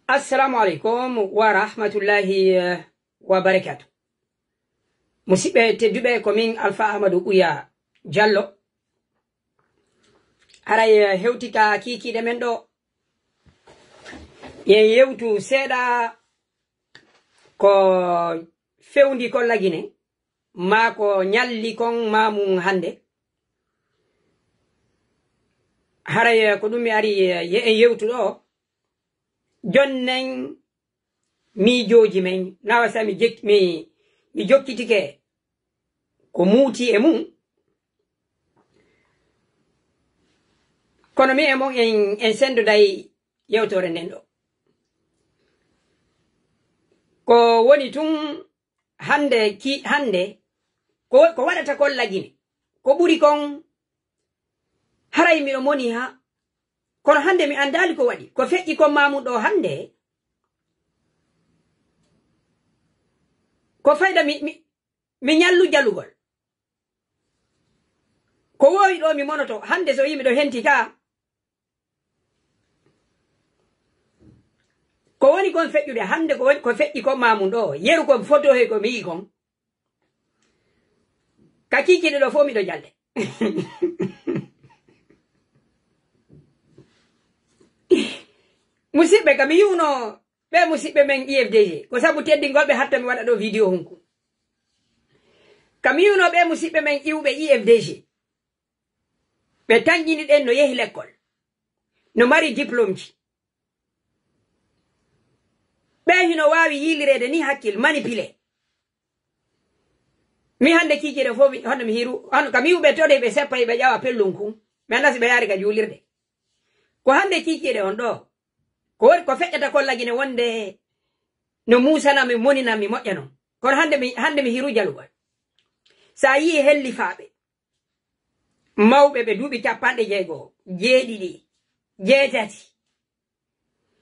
Assalamu alaikum wa rahmatullahi wa barakatuh. Musibe tedube komin Alpha Amadou Uya Jallo. Aray hewtika kiki de mendo. Ye yewtu seda ko fewndi ko lagine. Ma ko nyalli kon mamu hande. Haray ko dumi ari ye yewtu do. Jonnen miijoji men nawasa mi jokkitike ko muuti e mum kono mi e mon en sendo dai yewtore nden ɗo ko woni tun hande ko waɗata kon lagine ko ɓuri kon haray miɗo moni ha kono hande mi andali ko waɗi ko feƴƴi kon mamuɗo hande ko fayda mi nyallu jalugol ko wowi ɗo mi monoto hande so yimi ɗo henti ka ko woni kon feƴƴude hande ko feƴƴi kon mamuɗo yeru ko photo he ko mi yi kon ka kikiɗe ɗo fo miɗo jalde Musibe kam yuno be musibe men IFDG ko sabu teddingol be hatta mi wada do video hunku kam yuno be musibe men iwbe IFDG be tangini den no yehi l'école no mari diplôme ji be hino wawi yilirede ni hakkil manipuler mi hande kikire fo hono mi hiru hono kam iwbe tode be seppa be jawa pellunku mi andasi be yari ga julirde ko hande kikire on do ko feƴƴata ko lagine wonde no musana mi monina mi moƴƴano kono hande mi hiru jalugol sa yi helli faaɓe mawɓe ɓe duuɓi 50 jeeɗiɗi jeetati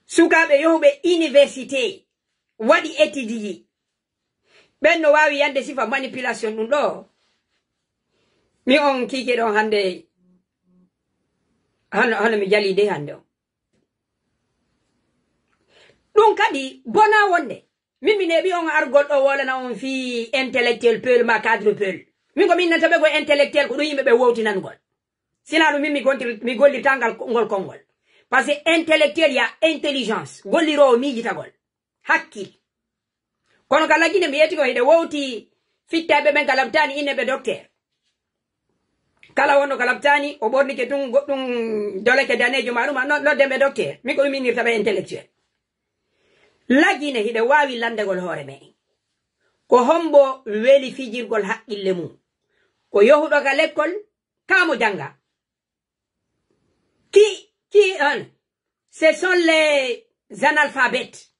sukaɓe yohuɓe université waɗi étude ji ɓen no wawi yande sifa manipulation ɗum ɗo mi on kike ɗon hande hono mi jali de hande o ɗum kadi bona wonde min neɓi on argol ɗo wolana on fi intellectuel peul ma cadre peul min ko min nanta ɓe ko intellectuel ko ɗum yimɓe ɓe wowtinangol sina ɗum min mi gollitangal ngol konngol par ce que intellectuel ya intelligence gollirowo miijitagol hakkil kono ka lagine mi yeti ko hiɗe wowti fittaɓe ɓen ka labtani inneɓe docteur kala wonno ka labtani o ɓornike tun goɗɗum doleke danejo ma ɗuma noddemɓe docteur min ko ɗum innirtaɓe intellectuel lagine hiɗe wawi landegol hoore men ko hombo weli fijirgol haqqille mum ko yohuɗo ka l'école kamo janga ce sont les analphabètes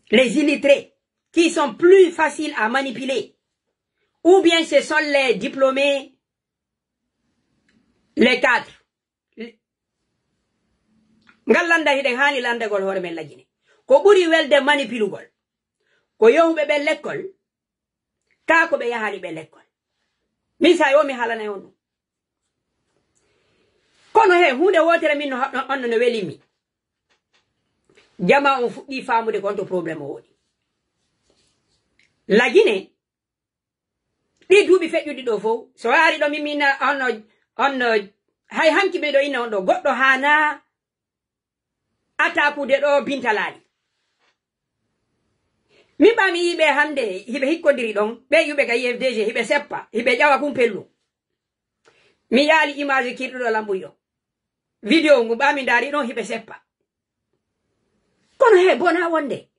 les illettrés qui sont plus faciles à manipuler ou bien ce sont les diplômés les cadres ngallanda hiɗen hani landegol hoore men lagine ko ɓuri welde manipulugol ko yohuɓe ɓe l'école ka ko ɓe yahali ɓe l'école min sa yo mi halana on ɗum kono he hunde wotere min onno no welimi jama on fuɗɗi famude konto probléme o woɗi lagine ɗi duuɓi feƴƴuɗi ɗo fof so yaari ɗo mimina onno hay hanki ɓe ɗo inna on ɗo goɗɗo hana atakude ɗo bintalaɗi min ɓami yiɓe hande hiɓe hikkodiri ɗon ɓe yuɓe ka IFDG hiɓe seppa hiɓe ƴawa kum pellu mi yaali image kirɗuɗo lambuy ɗo vidéo ngu ɓami daari ɗon hiɓe seppa kono he bona wonde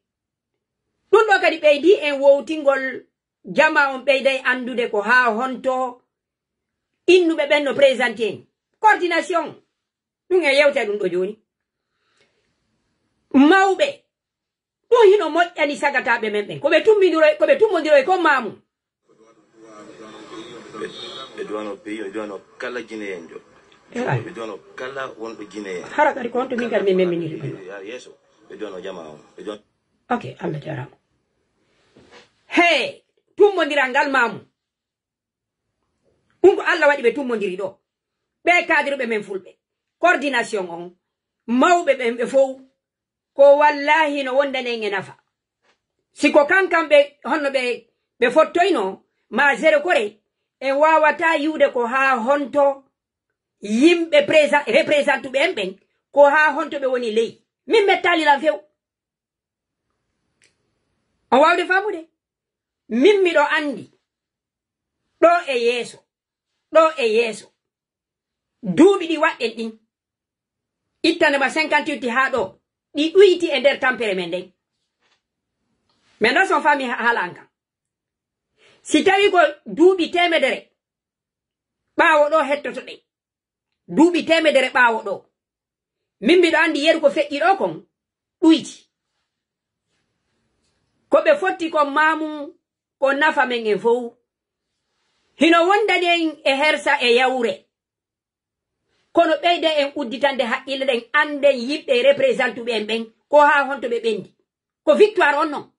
ɗum ɗo kadi ɓeydi en wowtingol jama on ɓeyday andude ko ha honto innuɓe ɓen no présenté en coordination ɗum e yewte ɗum ɗo joni mawɓe ɗum hino moƴƴani sagataɓe men ɓen koɓe tummodiroy ko mamum ɓe duwano pays ɓe duwano kala guinéen jo ɓe duwano kala wonɗo guinéen hara kadi ko honto min kadi min memminiri yeeso ɓe duwano jama on ok Allah jarama he tummodiral ngal mamum ɗum ko Allah waɗi ɓe tummodiri ɗo ɓe kadiruɓe men fulɓe coordination on mawɓe ɓen ɓe fof ko wallahi no wondane e nafa siko kankam be honno be fottoyno ma zere kore e wawata yude ko ha honto yimbe represente be emben ko ha honto be woni ley min mettali lan few on wawde famude min mi do andi do e yeso duubi di wadden din ittane ma 58 ha do di duyti e der tampere men den men do son fami halanka si tawi ko duubi temedere bawo do hettoto de duubi temedere bawo do min mi do andi yeru ko feƴƴi do kon duyti ko be fotti ko mamu ko nafa men e fow hino wonda den e hersa e yawre kono ɓeyde en udditande haqqille ɗen anden yimɓe représente ɓen ɓen ko ha honto ɓe ɓendi ko victoire on non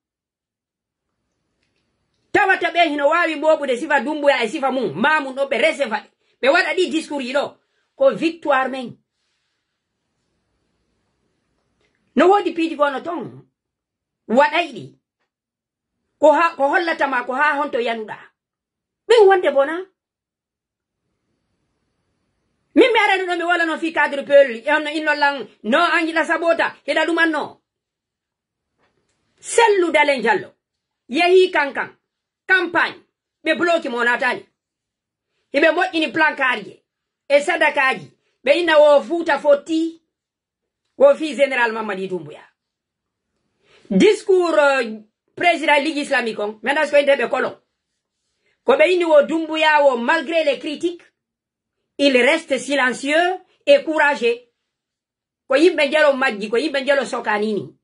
tawata ɓe hino wawi moɓude sifa Dumbuya e sifa mum mamum ɗo ɓe resefa ɓe waɗa ɗi discours yi ɗo ko victoire men no wodi piiji gono ton waɗay ɗi ko hollatama ko ha honto yanuɗa ɓen wonde bona min mi arani ɗo mi wala no fi cadre peul on inno lan no anjila sabota heɗa ɗumanno sellu Dalen Jallow yehi kankan campagne ɓe bloki mo natani hiɓe moƴƴini plankarje e sadakaji ɓe inna wo Fuuta fotti wo fi général Mamadi Doumbouya discours président ligue islamique on maintenant ko inteɓe kolon ko ɓe inni wo Doumbouya wo malgré les critiques il reste silencieux et courageux ko yimɓe jelo majji ko yimɓe jelo sokanini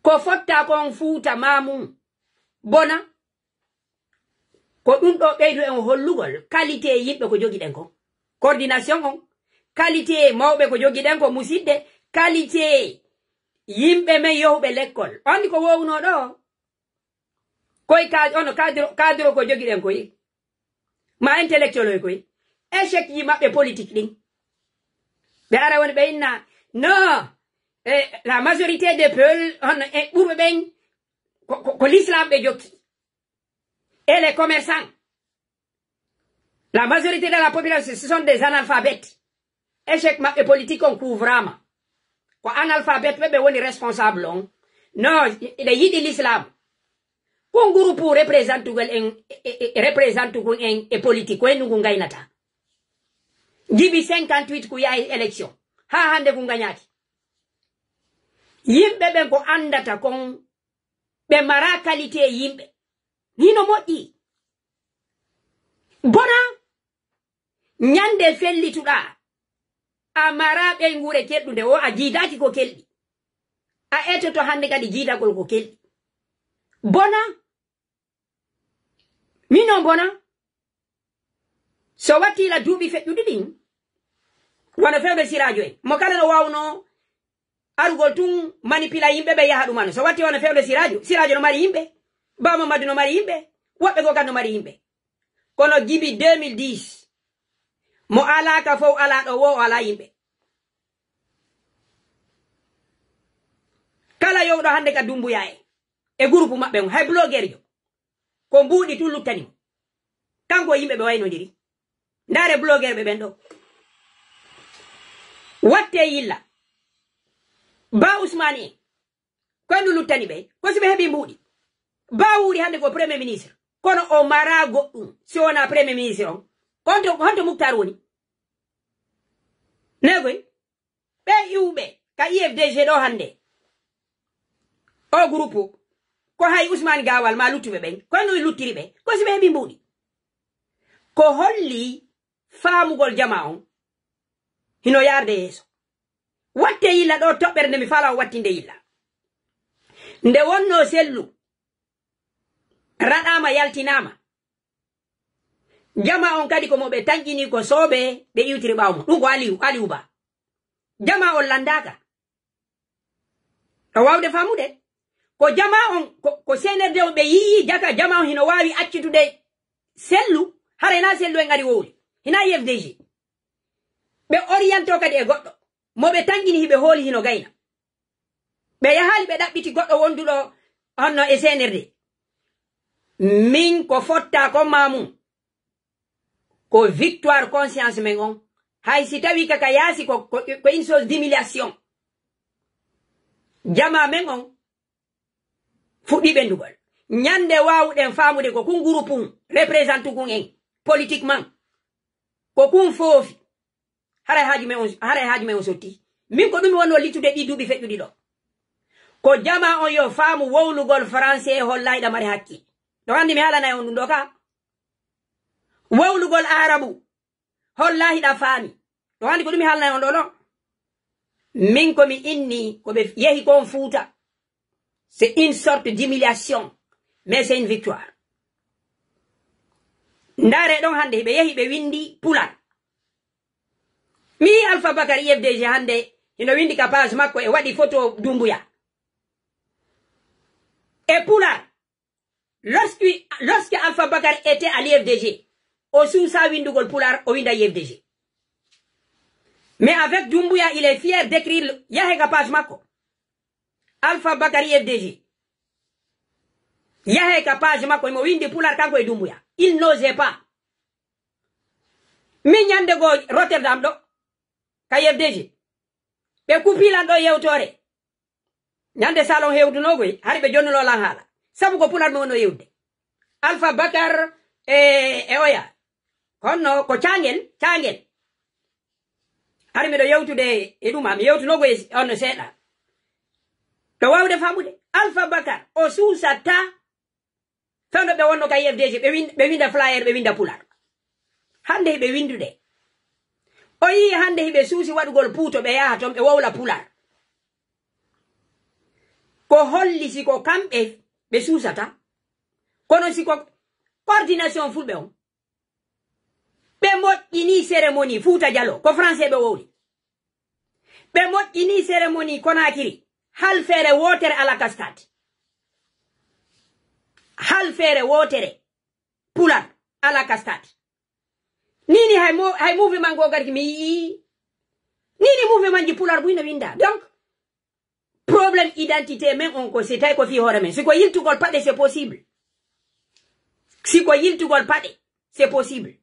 ko fotta kon Fuuta mamum bona ko ɗum ɗo ɓeydu en hollugol qualité yimɓe ko jogiɗen ko coordination on qualité mawɓe ko jogiɗen ko musidɓe qualité yimɓe men yohuɓe l'école andi ko wowno ɗo koye ono cadre ko jogiɗen koye ma intellectuel koye échec yi maɓɓe politique ɗin ɓe ara woni ɓe inna non la majorité des peuples hono e ɓurɓe ɓen ko l'islam ɓe jokki et les commerçants la majorité de la population ce sont des analphabètes échec maɓɓe politique on couvrama ko analphabète ɓe woni responsable on non ɗe yiɗi l'islam kon groupe représentugol représentugol en e politique ko hendu ngu gaynata jibi 58 ko yahi élection ha hande ko gañati yimɓe ɓen ko andata kon ɓe mara qualité yimɓe hino moƴƴi bona ñande fellituɗa a mara ɓe ngure kelɗude o a jiidaki ko kelɗi a etoto hande kadi jiidagol ko kelɗi bona minon bona so wattila duuɓi feƴƴuɗi ɗin wono fewde sirajo en mo kala no wawno arugol tun manipula yimɓe ɓe yaha ɗumano so watti wono fewde sirajo no mari yimɓe Ba Mamadou no mari yimɓe woɓɓe go kan no mari yimɓe kono jibi 2010 mo alaka fof ala ɗo wo ala yimɓe kala yowɗo hande ka Doumbouya e groupe maɓɓe on hay blogueur jo ko mbuuɗi tun luttani mo kanko yimɓe ɓe waynodiri ndaare blogueur ɓe ɓen ɗo watte yilla Ba Ousmane en koyndu luttani ɓe ko si ɓe heeɓi mbuuɗi Ba wuuri hande ko premier ministre kono o mara goɗɗum si wona premier ministre on honto Moukhtar woni negoy ɓe iwɓe ka IFDG ɗo hande o groupe ko hay Ousmane Gawal ma luttuɓe ɓen koyno luttiri ɓe ko si ɓe heeɓi mbuuɗi ko holli faamugol jama on hino yarde yeeso watte yilla ɗo toɓɓere nde mi fala o wattinde yilla nde wonno sellu raɗama yaltinama jama on kadi ko moɓe tañƴini ko sooɓe ɓe iwtiri ɓaw mo ɗum ko Aliou Ba jama on landaka to wawde famude ko jama on ko senerde on ɓe yii jaka jama on hino wawi accitude sellu hara hina sellu en ari wowli hina IFDG ɓe orienté o kadi e goɗɗo moɓe tangini hiɓe hooli hino gayna ɓe yahali ɓe ɗaɓɓiti goɗɗo wonduɗo honno e senirde min ko fotta ko mamum ko victoire conscience men on hay si tawi kaka yaasi ko une chose d'humiliation jama men on fuɗɗi ɓendugol ñande wawuɗen famude ko kun groupe um représente kun en politiquement ko kun foofi haray haaju men on sotti min ko ɗum wonno littude ɗi duuɓi feƴƴuɗi ɗo ko jama on yo faamu wowlugol français hollayɗa mari hakki ɗo andi mi haalanayi on ɗum ɗo ka wowlugol arabu hollahiɗa faami ɗo andi ko ɗum mi haalanayi on ɗo ɗo min komi inni koɓe yehi kon fuuta c'est une sorte d'humiliation mais c'est une victoire ndare ɗon hande ɓe yehi ɓe windi pular mi Alpha Bakary IFDG hande ino windi ka page makko e waɗi photo Doumbouya et pular lorsque Alpha Bakary était à l'IFDG au sous-sa windugol pular au winda IFDG mais avec Doumbouya il est fier d'écrire yahe ka page makko Alpha Bakary IFDG yahe ka page makko imo windi pular kanko e Doumbouya il n'osait pas min ñande go Rotterdam ɗo ka IFDG ɓe kupilan ɗo yewtore ñande salon hewdunogoy hari ɓe jonnulo lan haala sabu ko pular mi wonno yewde Alpha Bakar e oya honno ko cangel hari miɗo yewtude e ɗuma mi yewtunogoy onno seeɗa ɗo wawde famude Alpha Bakar o suusata fewno ɓe wonno ka IFDG ɓe winda flyer ɓe winda pular hande hiɓe windude o yi hande hiɓe suusi waɗugol puuto ɓe yaha toon ɓe wowla pular ko holli siko kamɓe ɓe suusata kono siko coordination fulɓe on ɓe moƴƴini cérémonie Fouta Diallo ko français ɓe wowli ɓe moƴƴini cérémonie Conakry hal feere wotere ala kastade hal feere wotere pular ala kastade nini hay mouvement go garki mi yii nini mouvement ji pular buyno winda donc problème identité men on ko c'est tay ko fi hoore men siko yiltugol paɗe c'est possible siko yiltugol paɗe c'est possible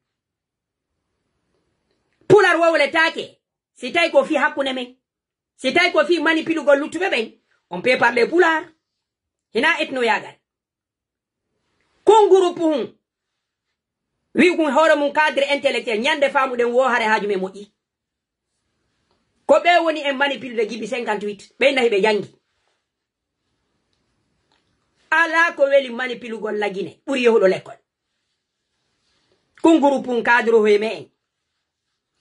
pular wowle take si tay ko fi hakkune men si tay ko fi manipulugol luttuɓe ɓen on peut parler pular hina etno yagal kon groupe hum wi kun hoore mum cadre intellectuel ñande famuɗen wo hare haaju men moƴƴi ko ɓe woni en manipulude gibi 58 ɓe nahi ɓe jangi ala ko weli manipulugol lagine ɓuri yehuɗo l'école kun groupe um cadre hoye me en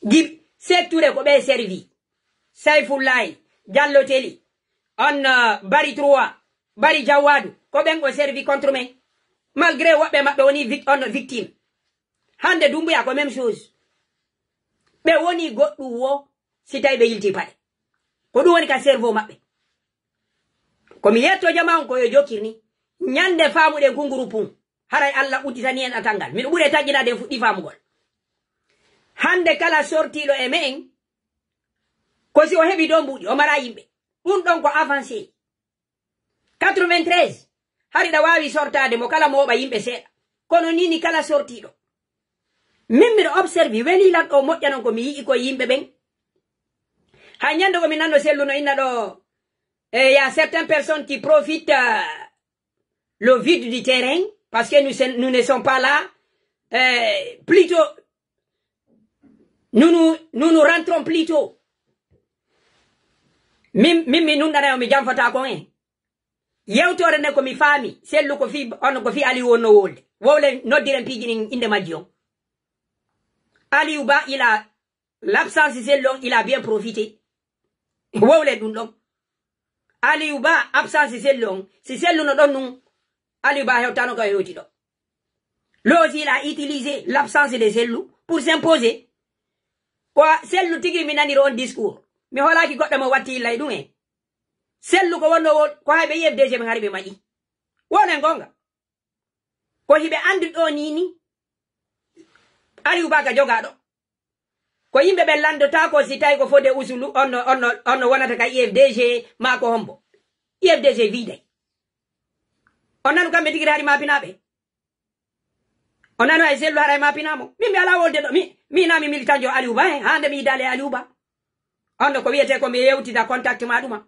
gibi secture ko ɓe servi Sayfullahi Diallo Teli on Bari 3 Bari Jawadu ko ɓen o servi contre men malgré woɓɓe maɓɓe woni on victime hande Doumbouya ko même chose ɓe woni goɗɗum wo si tawi ɓe yilti paɗe ko ɗum woni ka cerveau maɓɓe komi yetto jama on koyo jokkirni ñande famuɗen ko groupe um haray Allah udditani en atangal min ɓuure taƴƴinade fuɗɗi famugol hande kala sortiɗo e me en ko si o heɓi ɗo mbuɗi o mara yimɓe ɗum ɗon ko avancé 93 hari ɗa wawi sortade mo kala moɓa yimɓe seeɗa kono nini kala sortiɗo min miɗo observe welilan ɗo moƴƴa non ko mi yii ko yimɓe ɓen hay ñande komi nanno selluno inna ɗo y a certaines personnes qui profitent le vide du terrain parce que nous ne sommes pas là plutôt nous rentrons plutôt min mi nunɗanayo mi jamfata kon en yewtore nde komi faami sellu ko fi on ko fi Aliou wonno wolde wowle noddiren piiji inde majji on Aliou Ba il a l'absence de sellu il a bien profité wowle ɗum ɗon Aliou Ba absence de sellu si sellu no ɗon nun Aliou Ba hewtano ko hewti ɗo losi il a utilisé l'absence de sellu pour s'imposer ko sellu tigi mi naniro on discours mi holaki goɗɗo mo watti illay ɗum en sellu ko wonno ko hayɓe IFDG ɓe hari ɓe maƴi wonen gonga ko hiɓe andi ɗo nini Aliou Ba ka jogaɗo ko yimbe be landota ko si tay ko fode usulu onno wonata ka IFDG ma ko hombo IFDG vide onanu kambe digiri hari mapinabe onanu ay sellu haray mapinamo mi ala wolde do mi nami militanjo Aliouba hande mi dale Aliouba ondo ko wiete ko mi yewtida contact ma duma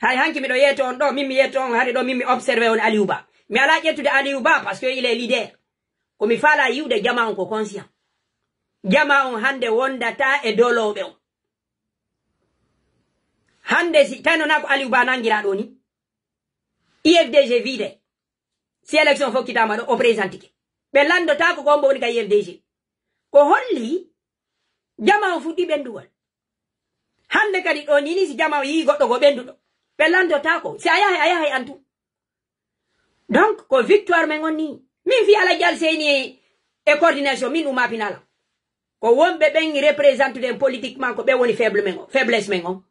hay hanki mi do yeto on do mi yeto on hari do mi observe on Aliouba mi ala ƴettude Aliouba parce que il est leader ko mi fala yiwde jama on ko conscient jama on hande wondata e doloɓe on hande si tano na ko Aliouba nangira ɗo ni IFDG vide si élection fokkitama ɗo o présentike ɓe landota ko gombo woni ka IFDG ko holli jama on fuɗɗi ɓendugol hande kadi ɗo nini si jama o yi goɗɗo ko ɓenduɗo ɓe landota ko si a yahay antu donc ko victoire men on ni min fi ala jal seni e coordination min ɗum mapinala ko wonɓe ɓen représente den politiquement ko ɓe woni faiblesse men on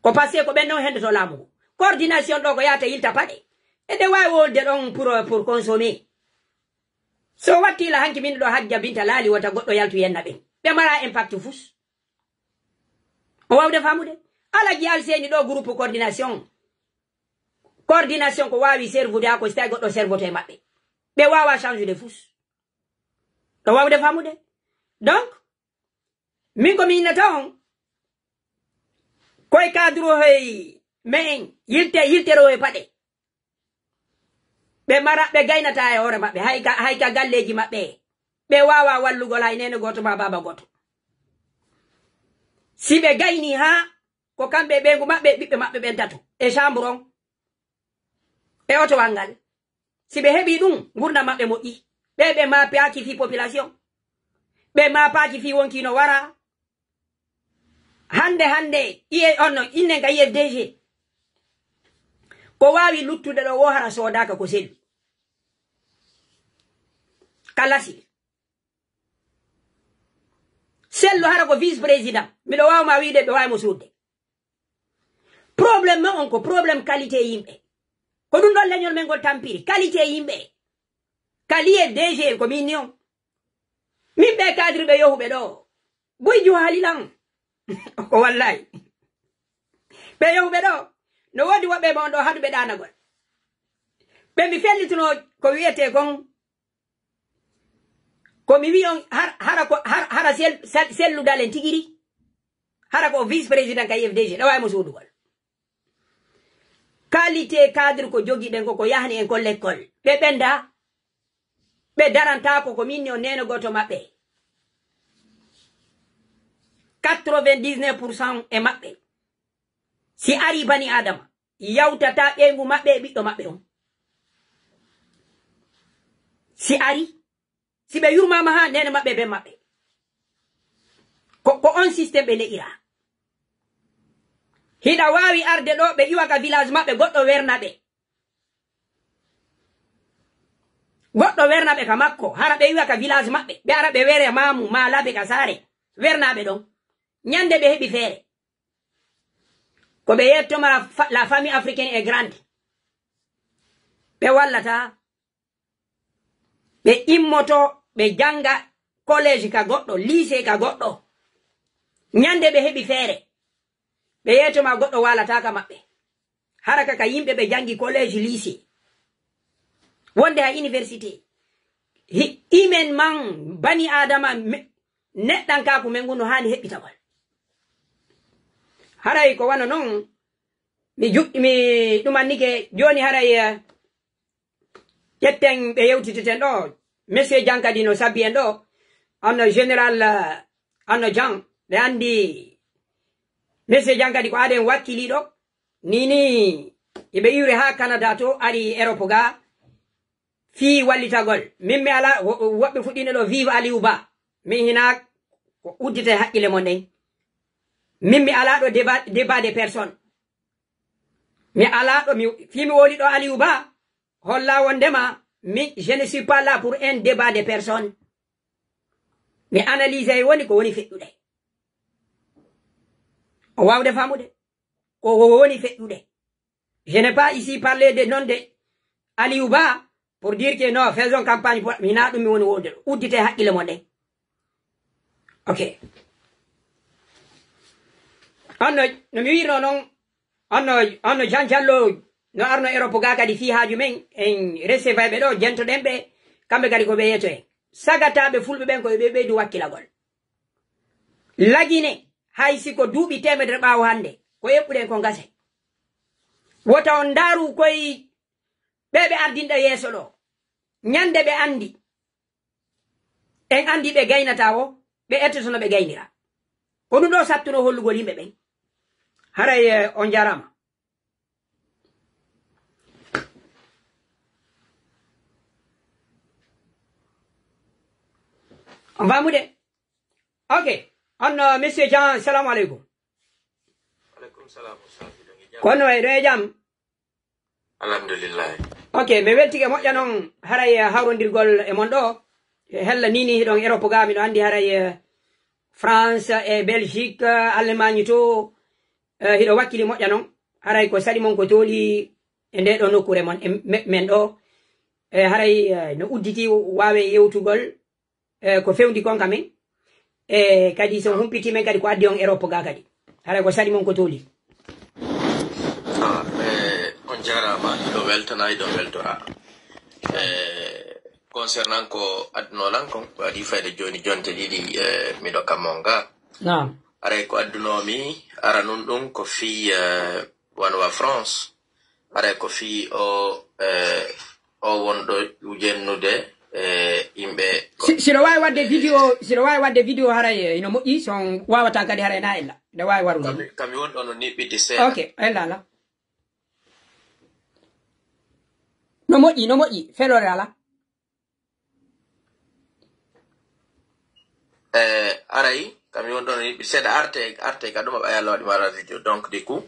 ko passé ko ɓen non hende to laamugo coordination ɗo ko yata yilta paɗe e de wawi wolde ɗon pour consommer so wattila hanki min ɗo hajja binta laali wota goɗɗo yaltu yenna ɓen ɓe mara impact fus o wawde famude ala jal seni ɗo groupe coordination ko wawi servude ha ko sta goɗɗo servote e maɓɓe ɓe wawa change de fus ɗo wawde famude donc min ko mi innata on koye cadre hey men yiltero e paɗe ɓe mara ɓe gaynata e hoore maɓɓe hayka galleji maɓɓe ɓe wawa wallugol hay nene goto ma baba goto si ɓe gayni ha ko kamɓe ɓeygu maɓɓe ɓiɓɓe maɓɓe ɓen tato e chambre on e otowal ngal si ɓe heɓi ɗum gurdam maɓɓe moƴƴi ɓe mapaki fi population ɓe mapaki fi wonkino wara hande innen ka IFDG ko wawi luttude ɗo wo hara sodaka ko sellu sellu hara ko vice président miɗo wawma wiide ɓe wawimo sudde probléme ma on ko probléme qualité yimɓe ko ɗum ɗon leñol men ngol tampiri qualité yimɓe kaliye DG ko min on min ɓe cadre ɓe yohuɓe ɗo boyjo haalilan ko wallahi ɓe yohuɓe ɗo no wodi woɓɓe mon ɗo haɗuɓe ɗanagol ɓe mi fellituno ko wiyete kon ko mi wi on hara selludalen tigiri hara ko vice président ka IFDG ɗawaymo sudugol qualité cadre ko jogi ɗen ko yahni en ko l'école ɓe ɓenda ɓe daranta ko minni o neno goto maɓɓe 99% e maɓɓe si ari bani adama yawtata ɓeygu maɓɓe e ɓiɗɗo maɓɓe on si ari si ɓe yurmama ha nene maɓɓe be maɓɓe ko on systéme ɓe le'ira hiɗa wawi arde ɗo ɓe iwa ka village maɓɓe goɗɗo wernaɓe ka makko hara ɓe iwa ka village maɓɓe ɓe ara ɓe were mamu malaɓe ka saare wernaɓe ɗon ñande ɓe heɓi feere ko ɓe yettoma la famille africaine est grande ɓe wallata ɓe immoto ɓe janga collège ka goɗɗo lycée ka goɗɗo ñande ɓe heɓi feere ɓe yettoma goɗɗo walata ka maɓɓe hara kaka yimɓe ɓe jangi collège lycée wonde ha université imen man bani adama neɗɗan kaku men gunno hani heɓɓitagol haray ko wana noon mi ɗumannike joni haray ƴetten ɓe yewtiteten ɗo monsieur Diankadi no sabbi en ɗo anno général anno Jean ɓe andi monsieur Diankadi ko aɗen wakkiliɗo nini eɓe iwre ha Canada to ari Europe ga fi wallitagol min mi ala woɓɓe fuɗɗino ɗo vive Aliouba min hina ko uddite haqqille mon ɗen min mi ala ɗo débat de personne mi ala ɗo mi woli ɗo Aliouba holla wondema je ne suis pas là pour un débat de personne mi analyse woni ko woni feƴƴuɗe o wawde famude ko woni feƴƴuɗe je n'ai pas ici parlé de nom de Aliouba pour dire que non faisons campagne pour mina ɗum mi woni wonde ɗo uddite haqqille mon ɗen ok anno no mi wirno non anno Jean Diallo no arno Europe ga kadi fi haaju men en recevaɓe ɗo jentoɗen ɓe kamɓe kadi ko ɓe yeto en sagataɓe fulɓe ɓen koye ɓe ɓeydu wakkilagol lagine hay siko duuɓi temedere ɓaawo hande ko eɓɓuɗen ko gase wota on ndaaru koye ɓeɓe ardinɗo yeeso ɗo ñande ɓe andi en andi ɓe gaynata o ɓe ettotono ɓe gaynira ko ɗum ɗo sattuno hollugol yimɓe ɓen haray on jarama on famude ok on monsieur Jean salamu aleykum aleykum salam kono e ɗo e jaam alhamdulillah ok mi weltike moƴƴa noon haray hawrodirgol e mon ɗo hella nini ɗon Europe ga miɗo andi haray France e Belgique Allemagne to hiɗo wakkili moƴƴa noon haray ko saɗi mon ko tooli e nde ɗo nokkure mon e men ɗo haray no udditi wawe yewtugol ko fewndi kon kamen e kadi so humpiti men kadi ko addi on Europe ga kadi haray ko saɗi mon ko tooli on jarama ɗo weltana ɗo weltora concernant ko addunolan kon ko waɗi fayde joni jonte ɗiɗi miɗo kammon ga aray ko addunomi ara nun ɗum ko fi wanwa France aray ko fi o wonɗo ujennude yimɓe siɗo wawi wadde vidéo haray ino moƴƴi son wawata kadi haray na ella nde wawi warude kami wonɗo no niɓɓiti seeɗa ok ella ala no moƴƴi felore ala aray kami wonɗo no niɓɓiti seeɗa arte ka ɗuma ɓayalla waɗi mara vidéo donc du coup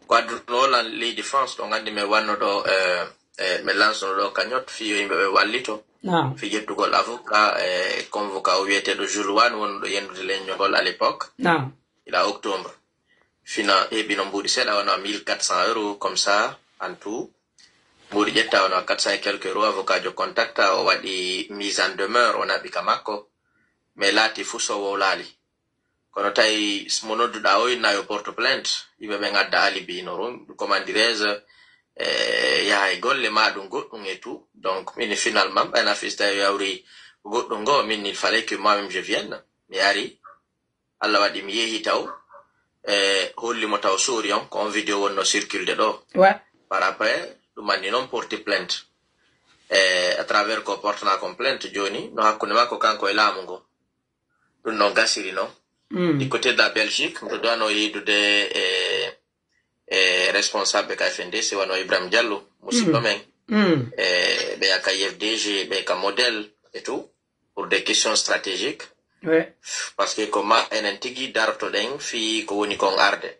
ko addunolan leydi France ɗo gandi mi wanno ɗo mi lansono ɗo kañot fiyo yimɓe ɓe wallito fi ƴettugol avocat e convocat o wiyeteɗo Jules Wane wonno ɗo yendude leññogol à l'époque ila octobre fina heɓino mbuɗi seeɗa wona 1400 euros comme ça en tout mbuɗi ƴetta wona 400 et quelques euros avocat jo contacta o waɗi mise en demeure o naɓi ka makko mais laati fuu so wowlaali kono tawi mo nodduɗa o inna yo porte plainte yimɓe ɓe gadda alibi no comment dirais-je yaha e golle maɗum goɗɗum et tout donc min finalement ɓayna fista yawri goɗɗum ngo min il fallait que moi-même je vienne mi ari Allah waɗi mi yeehi taw hollimo taw suuri on ko on vidéo wonno circulde ɗo par après ɗum anni noon porte plainte à travers ko portana kon plainte joni no hakkunde makko kanko e laamu ngo ɗum noon gasiri noon du côté de la Belgique mbiɗo dowano yeydude responsable ka FNDC wano Ibrahima Diallo musidɗo men ɓe yaka IFDG ɓe ka modèle et tout pour des questions stratégiques parce que ko ma enen tigi dartoɗen fi ko woni kon arde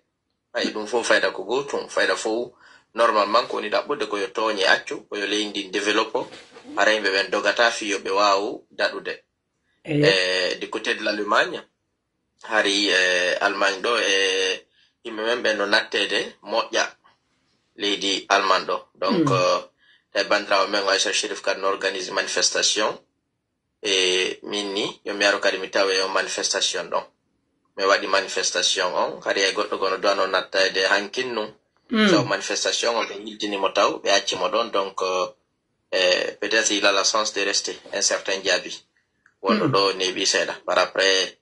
ay ɗum fof fayda ko gotum fayda fof normalement ko woni ɗaɓɓude koyo tooñe accu koyo leydi développo hara yimɓe ɓen dogata fi yoɓe wawu daɗude du côté de l'Allemagne hari Allemagne ɗo e yimɓe men ɓe no nattede moƴƴa leydi Allemagne ɗo donc tawi bandirawo men o Aissa Chérif kadi no organise manifestation e min ni yomi yaro kadi mi tawe o manifestation ɗon mi waɗi manifestation on kadi e goɗɗo gono duwano nattede hankinnum so manifestation on ɓe yiltinimo taw ɓe accimo ɗon donc peut-être il a la chance de rester un certain jaabi wonɗo ɗo neeɓi seeɗa par après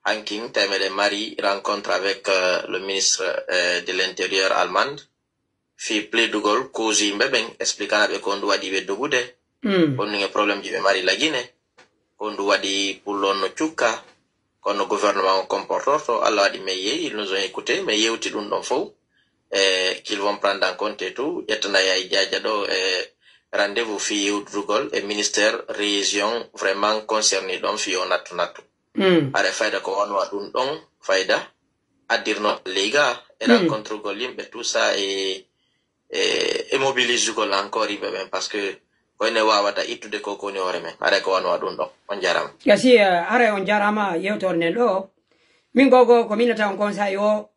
hankin tawi meɗen mari rencontre avec le ministre de l'intérieur allemande fi plaidugol cause yimɓe ɓen expliquana ɓe ko ndu waɗi ɓe dogude konnuge probléme ji ɓe mari lagine ko ndu waɗi pullon no cukka kono gouvernement o comportorto Allah waɗi mais yeeyi ils nous ont écouté mais yewti ɗum ɗon fof qu'ils vont prendre en compte et tout ƴettana yayi jaja ɗo rendez-vous fi yewdudugol e ministère région vraiment concerné ɗon fi o nattu are fayda ko wonwa ɗum ɗon fayda addirno leyga e rencontre gol yimɓe tout ça e mobilise gol encore yimɓe ɓen par ce que koyne wawata ittude ko koni hoore men are ko wonwa ɗum ɗon on jarama gasi are on jarama yewtore nden ɗo min gogo ko minata on conseil o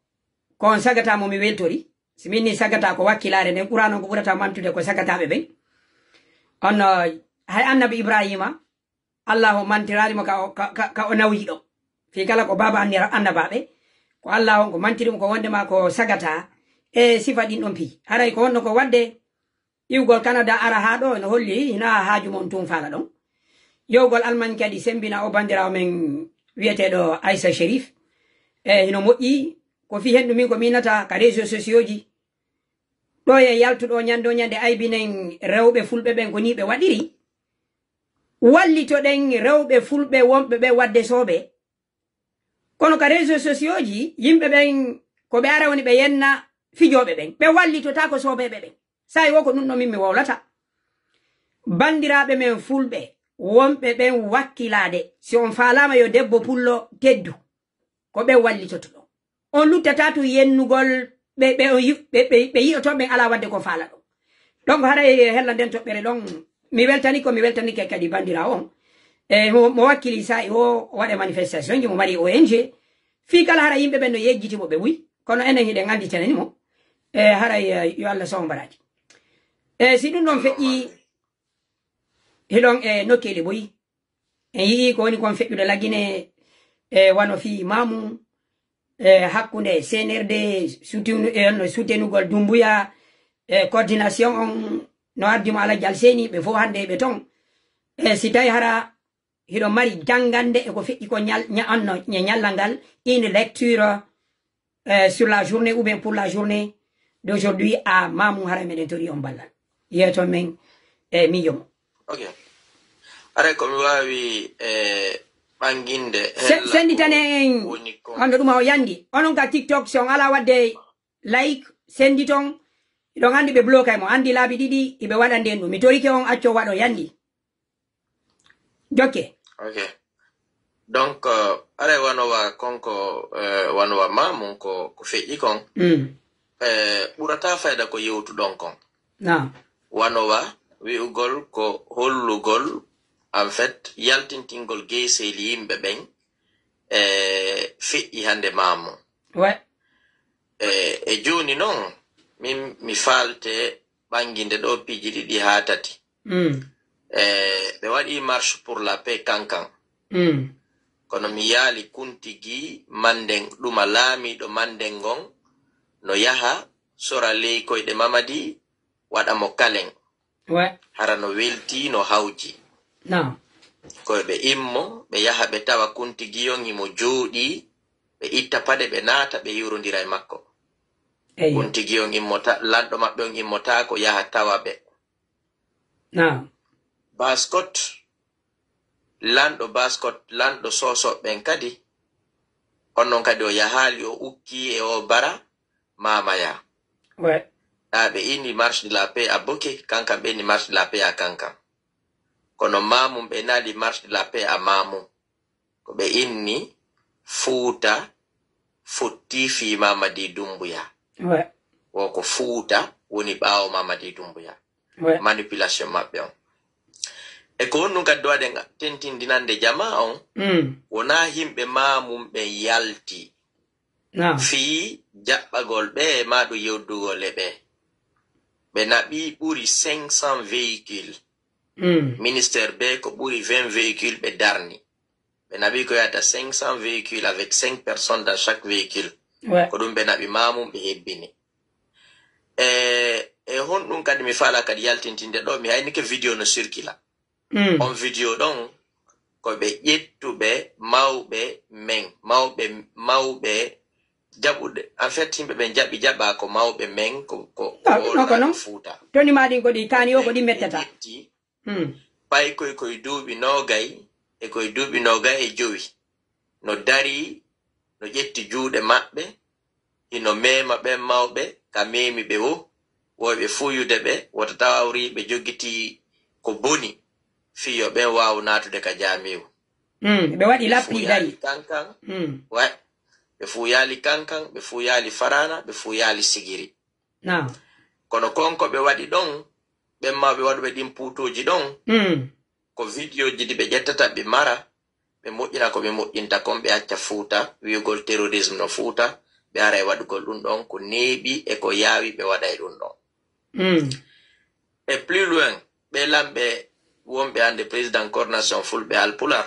kon sagatamo mi weltori si min ni sagata ko wakkilare nden ɓurano ko ɓurata mantude ko sagataɓe ɓen on hay annabi Ibrahima Allah o mantirarimo ka o nawyiɗo fi kala ko baba annabaɓe ko Allah on ko mantirim ko wonde ma ko sagata e sifa ɗin ɗon pi haray ko wonno ko wadde iwgol Canada ara ha ɗo no holli hina haaju mon tum fala ɗon yowgol alman kadi sembina o bandirawo men wiyeteɗo Aissa Sherif hino moƴƴi ko fi hen ɗumin ko minata ka réseaux sociaux ji ɗo e yaltuɗo ñando ñande aybinen rewɓe fulɓe ɓen ko ni ɓe waɗiri wallitoɗen rewɓe fulɓe wonɓe ɓe wadde soɓe kono ka réseaux sociaux ji yimɓe ɓen ko ɓe ara woni ɓe yenna fijoɓe ɓen ɓe wallitota ko soɓeɓe ɓen sayi wo ko ɗum ɗo min mi wowlata bandiraɓe men fulɓe wonɓe ɓen wakkilade si on falama yo debbo pullo teddu ko ɓe wallitoto ɗon on luttata to yennugol ɓe yi'oton ɓen ala wadde ko faala ɗon donc haɗa hella nden toɓɓere ɗon mi weltani ke kadi bandira on mo wakkili sa'i o waɗe manifestation ji mo mari ONG fi kala hara yimɓe ɓen no yejjitimo ɓe wuy kono enen hiɗen anditenani mo haray yo Allah sawo mbaraji si ɗum ɗon feƴƴi hiɗon nokkeli boyi en yii ko woni kon feƴƴude laggine wano fi mamu hakkunde CNRD soutenugol Dumbuya coordination on no ardimo Alaji Alseni ɓe fof hande ɓe ton si tawi hara hiɗo mari jangande e ko feƴƴi ko ñallal ngal une lecture sur la journée ou bien pour la journée d'aujourd'hui à mamu hara meɗen tori on ballal yeeton men mijomo ok are komi wawi ɓanginde senditane en hande ɗum o yandi onon ka TikTok si on ala wadde like sendi ton iɗon andi ɓe bloqué mo andi laabi ɗiɗi iɓe waɗa nden ɗum mi torike on acco waɗo yandi jokke ok donc are wanowa konko wanowa mamum ko feƴƴi kon ɓurata fayda ko yewtuɗon kon wanowa wi'ugol ko hollugol en fait yaltintingol geyseli yimɓe ɓen feƴƴi hande mamum e joni noon min mi falte ɓanginde ɗo piji ɗiɗi ha tati ɓe waɗi marche pour la paix kankan kono mi yaali kuntigi manden ɗuma laamiɗo manden ngon no yaha sora ley koyɗe mamadi waɗa mo kalen hara no welti no hawji koyɓe immo ɓe yaha ɓe tawa kuntigiyon imo jooɗi ɓe itta paɗe ɓe naata ɓe yewrodira e makko kuntigiyon lanɗo maɓɓe on immotako yaha tawa ɓe baskot lanɗo sosoɓɓen kadi onnon kadi o yahali o ukki e o bara mamaya ɗa ɓe inni marche de la paix a boke kankan ɓe inni marche de la paix a kankan kono mamum ɓe nali marche de la paix a mamum ko ɓe inni Fuuta fotti fi Mamadi Doumbouya woko Fuuta woni ɓawo Mamadi Doumbouya manipulation maɓɓe on e ko wonnum kadi waɗen tentindinande jama on wona yimɓe mamum ɓe yalti fi jaɓɓagol ɓe ma ɗo yewdugol e ɓe naɓi ɓuri 500 véhicules ministère be ko ɓuri 20 véhicules ɓe darni ɓe naɓi ko yata 500 véhicules avec 5 personnes dans chaque véhicule ko ɗum ɓe naɓi mamum ɓe hebbini e honɗum kadi mi fala kadi yaltintinde ɗo mi haynike vidéo no circula on vidéo ɗon ko ɓe ƴettuɓe mawɓe men mawɓe jaɓuɗe en fait yimɓe ɓe jaɓa ko mawɓe men ko Fuuta toni maɗin ko ɗi kani o ko ɗi mettata ɓay koye duuɓi nogay e koye duuɓi nogay e jowi no dari no ƴetti juuɗe maɓɓe hino mema ɓen mawɓe ka memi ɓe woyɓe fuyude ɓe wota tawri ɓe jogiti ko boni fiyo ɓen wawa natude ka jamiw ɓe waɗi lappi dari kankan ɓe fu yaali kankan ɓe fu yaali farana ɓe fu yaali sigiri kono konko ɓe waɗi ɗon ɓen mawɓe waɗuɓe ɗin puutoji ɗon ko vidéoji ɗi ɓe ƴettata ɓe mara ɓe moƴƴina ko ɓe moƴƴinta kon ɓe acca Fuuta wiyugol terrorisme no Fuuta ɓe ara e waɗugol ɗum ɗon ko neeɓi e ko yaawi ɓe waɗa e ɗum ɗon e plus loin ɓe lamɓe wonɓe hande président coordination fulɓe Alpular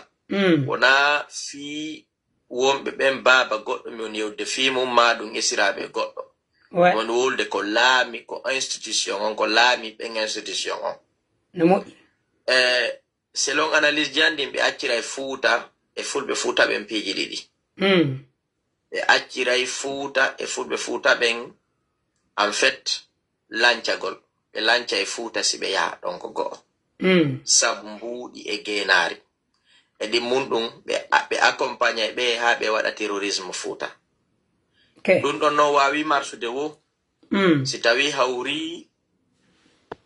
wona fi wonɓe ɓen baaba goɗɗo mi woni yewde fimum ma ɗum esiraɓe goɗɗo woni wolde ko laami ko institution on ko laami ɓen institution on no moƴƴi selon analyse jandi ɓe acciray fuuta e fulɓe fuuta ɓen piiji ɗiɗi ɓe acciray fuuta e fulɓe fuuta ɓen en fait lancagol ɓe lanca e fuuta si ɓe yaha ɗon ko go'o sabu mbuuɗi e geenaari e ɗi mum ɗum ɓe accompagne ɓe haa ɓe waɗa terrorisme fuuta ɗum ɗon no waawi marsude wo si tawi hawri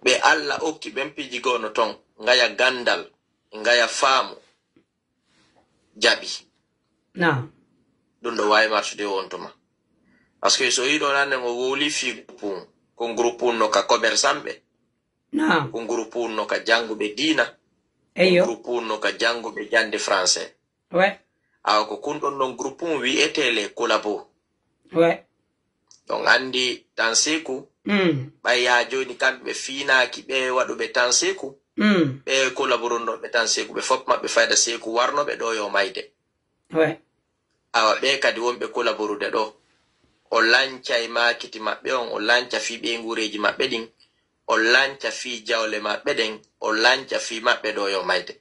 ɓe Allah okki ɓen piiji gono ton ngaya gandal ngaya faamu jaɓi ɗum ɗo waawi marsude wontuma par ce que so yiɗo nande ngo wowli fi groupe ko groupe no ka commerçant ɓe ko groupe no ka janguɓe diina ko groupe no ka janguɓe jande français awa ko kunɗon ɗon groupe wi'ete les collabo donc andi tan seku ɓaya joni kamɓe ɓe fiinaki ɓe waɗuɓe tan seku ɓe collaboronɗoɓe tan seku ɓe fof maɓɓe fayda seku warnoɓe ɗo yo mayde awa ɓe kadi wonɓe collaborude ɗo o lanca e makiti maɓɓe on o lanca fi ɓe ngureji maɓɓe ɗin o lanca fi jawle maɓɓe ɗen o lanca fi maɓɓe ɗo yo mayde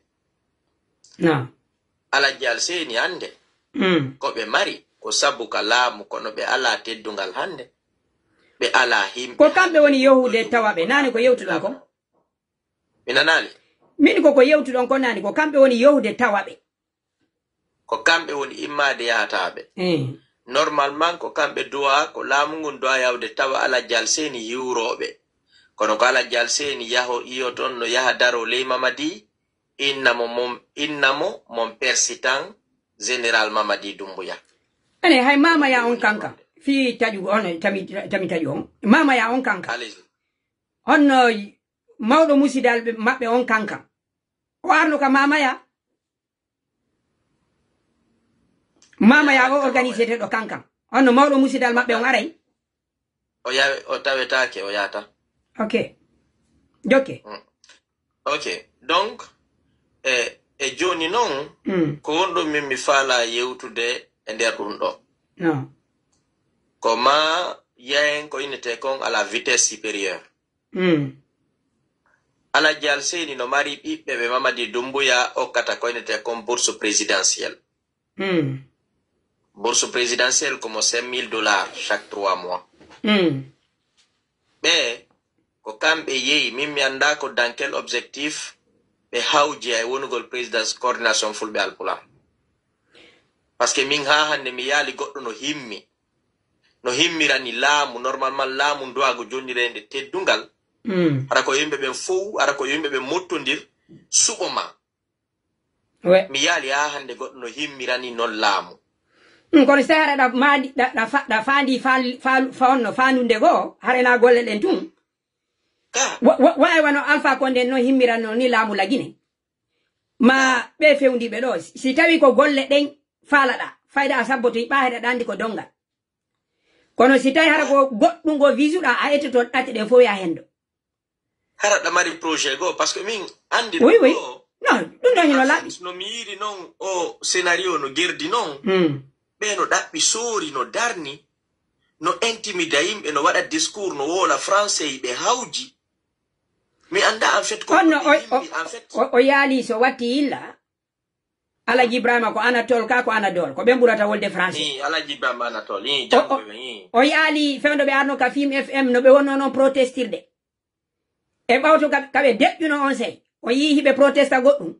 alaji alseni hande ko ɓe mari ko sabu ka laamu kono ɓe ala teddungal hande ɓe ala himɓe ko kamɓe woni yehude tawaɓe nani ko yewtuɗon ko mi nanali min ko yewtuɗon ko nani ko kamɓe woni yehude tawaɓe ko kamɓe woni immade yahataɓe normalement ko kamɓe duwa ko laamu ngun duwa yawde tawa alaji alseni yiwroɓe kono ko alaji alseni yaho iyo toon no yaha daro ley Mamadi innamo mon persitan général Mamadi Doumbouya ane hay mamaya on kanka fi taƴugo on tami taƴu on mamaya on kanka honno mawɗo musidal maɓɓe on kanka o arno ka mamaya o organisé teɗo kankan honno mawɗo musidal maɓɓe on aray o tawetake o yahata ok jokke ok donc e joni noon ko wonɗo min mi faala yewtude e nder ɗum ɗo ko ma yahen ko innete kon à la vitesse supérieure alaji alseni no mari ɓiɓɓe ɓe Mamadi Doumbouya okkata ko innete kon bourse présidentielle bourse présidentielle comme $5,000 chaque 3 mois ɓe ko kamɓe yehi min mi anda ko dans quel objectif ɓe hawji ay wonugol présidence coordination fulɓe alpulaar parce que min ha hande mi yaali goɗɗo no himmirani laamu normalement laamu nduwago jonnirende teddungal ara ko yimɓe ɓen fow ara ko yimɓe ɓen mottodir suɓo ma mi yaali ha hande goɗɗo no himmirani non laamu kono so hara ɗa faandi fonno faandude goo harena golle ɗen tun wawi wano Alpha Condé no himmiranno ni laamu lagine ma ɓe fewndiɓe ɗo si tawi ko golle ɗen faalaɗa fayda a sabboto ɓaheɗa ɗandi ko dongal kono si tawi hara ko goɗɗum go visuɗa a ettoto ɗate ɗen fof ya hendo hara ɗa mari projet goo par ce que min andi oui non ɗum ɗo hino laaɓi no mi yiri noon o scénario no gerdi noon ɓe no ɗaɓɓi soori no darni no intimida yimɓe no waɗa discours no woola français ɓe hawji mi anda en fait honno o yaali so watti illa Alaji Ibrahima ko Anatole ka ko Anadol ko ɓen ɓurata wolde français Alaji Ibrahima Anatole o yaali fewndo ɓe arno ka Film FM no ɓe wonno noon protestirde e ɓawto kaɓe deƴƴuno on sey o yii hiɓe protesta goɗɗum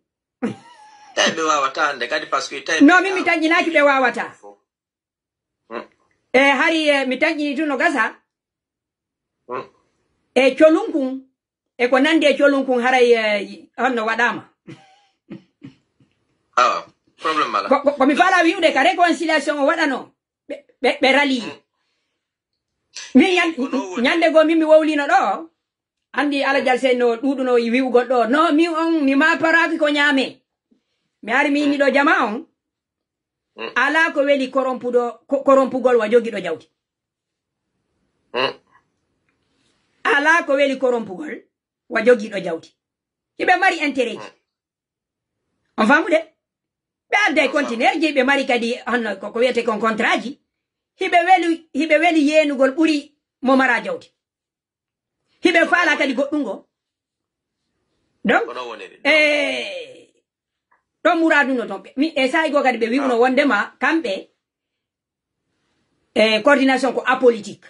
tawi ɓe wawata hande kadi par ce que non min mi taƴƴinaki ɓe wawata e hari mi taƴƴini tun no gasa e colunkun e ko nandi e colunkun haray honno waɗama probléme ala ko mi faala wi'ude ka réconciliation o waɗano ɓe rali min ñande goo min mi wowlino ɗo andi Alaji Alseni no ɗuɗuno wi'ugol ɗo no min on mi maparaki ko ñaame mi ari mi inni ɗo jama on ala ko weli korompugol wa jogiɗo jawdi ala ko weli korompugol wa jogiɗo jawdi hiɓe mari intérêt ji on famude ɓe adda e contenaire ji ɓe mari kadi hono ko wiyete kon contrat ji hiɓe weli yenugol ɓuri mo mara jawdi hiɓe faala kadi goɗɗungo donc ɗon muraduno ton mi e sayi go kadi ɓe wiuno wondema kamɓe coordination ko apolitique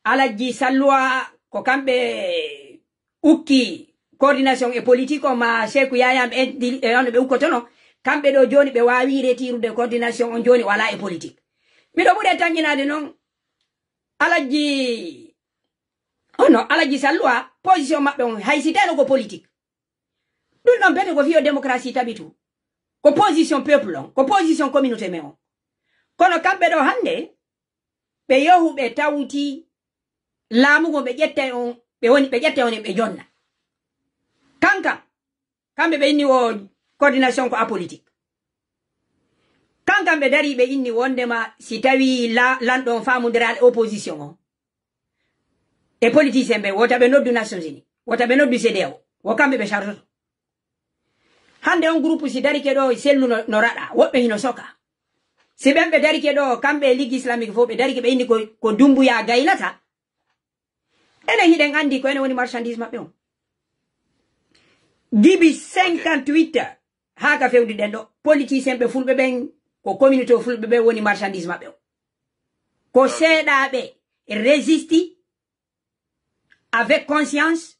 Alaji Salwa ko kamɓe ukki coordination e politique o ma Sekou Yaya on ɓe ukkotono kamɓe ɗo joni ɓe wawi retirude coordination on joni wala e politique miɗo ɓuuri tanƴinade noon Alaji Salwa position maɓɓe on hay si teno ko politique ɗum ɗon bete ko fiyo démocratie tabitu ko position peuple on ko position communauté me on kono kamɓe ɗo hande ɓe yohu ɓe tawti laamugo ɓe ƴetta on ɓe jonna kamɓe ɓe inni o coordination ko apolitique kankan ɓe dari ɓe inni wondema si tawi lanɗon famodiral opposition o e politicien ɓe wota ɓe noddu Nations Unies wota ɓe noddu CEDEAO wo kamɓe ɓe chartoto hande on groupe si darike ɗo sellu no raɗa woɓɓe hino soka si ɓen ɓe darike ɗo kamɓe ligue islamique fof ɓe darike ɓe inni ko Dumbuya gaylata enen hiɗen andi ko ene woni marchandise maɓɓe on dibi 58 ha ka fewdi ɗen ɗo politicien ɓe fulɓe ɓen ko communauté o fulɓe ɓe woni marchandise maɓɓe o ko seeɗaɓe résisti avec conscience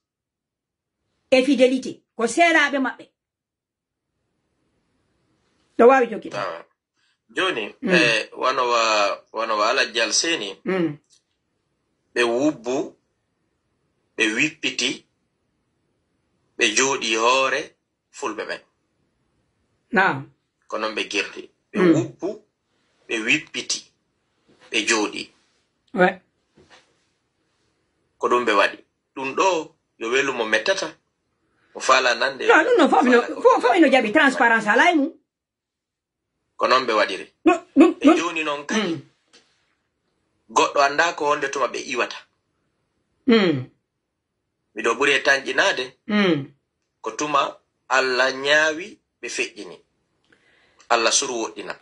et fidélité ko seeɗaɓe maɓɓe ɗo wawi jokkita joni wanowa Alaji Alseni ɓe wubbu ɓe wippiti ɓe jooɗi hoore fulɓe ɓen ko noon ɓe girdi ɓe wubbu ɓe wippiti ɓe jooɗi ko ɗum ɓe waɗi ɗum ɗo yo welu mo mettata o faala nande ɗum no fof ino jaɓi transparence ala e mum ko noon ɓe waɗiri e joni noon kadi goɗɗo anda ko wonde tuma ɓe iwata miɗo ɓuri e tanƴinade ko tuma Allah ñaawi ɓe feƴƴini Allah suru woɗɗina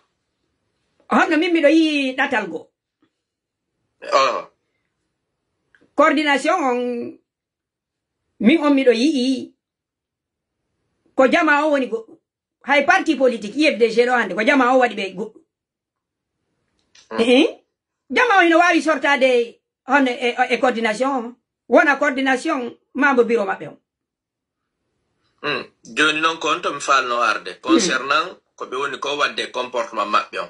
honno min miɗo yi ɗatal go coordination on min on miɗo yii ko jama o woni goɗɗum hay parti politique IFDG ɗo hande ko jama o waɗi ɓe goɗɗum jama o hino wawi sortade on e coordination wona coordination membre bureau maɓɓe on joni noon ko on to mi falno arde concernant ko ɓe woni ko wadde comportement maɓɓe on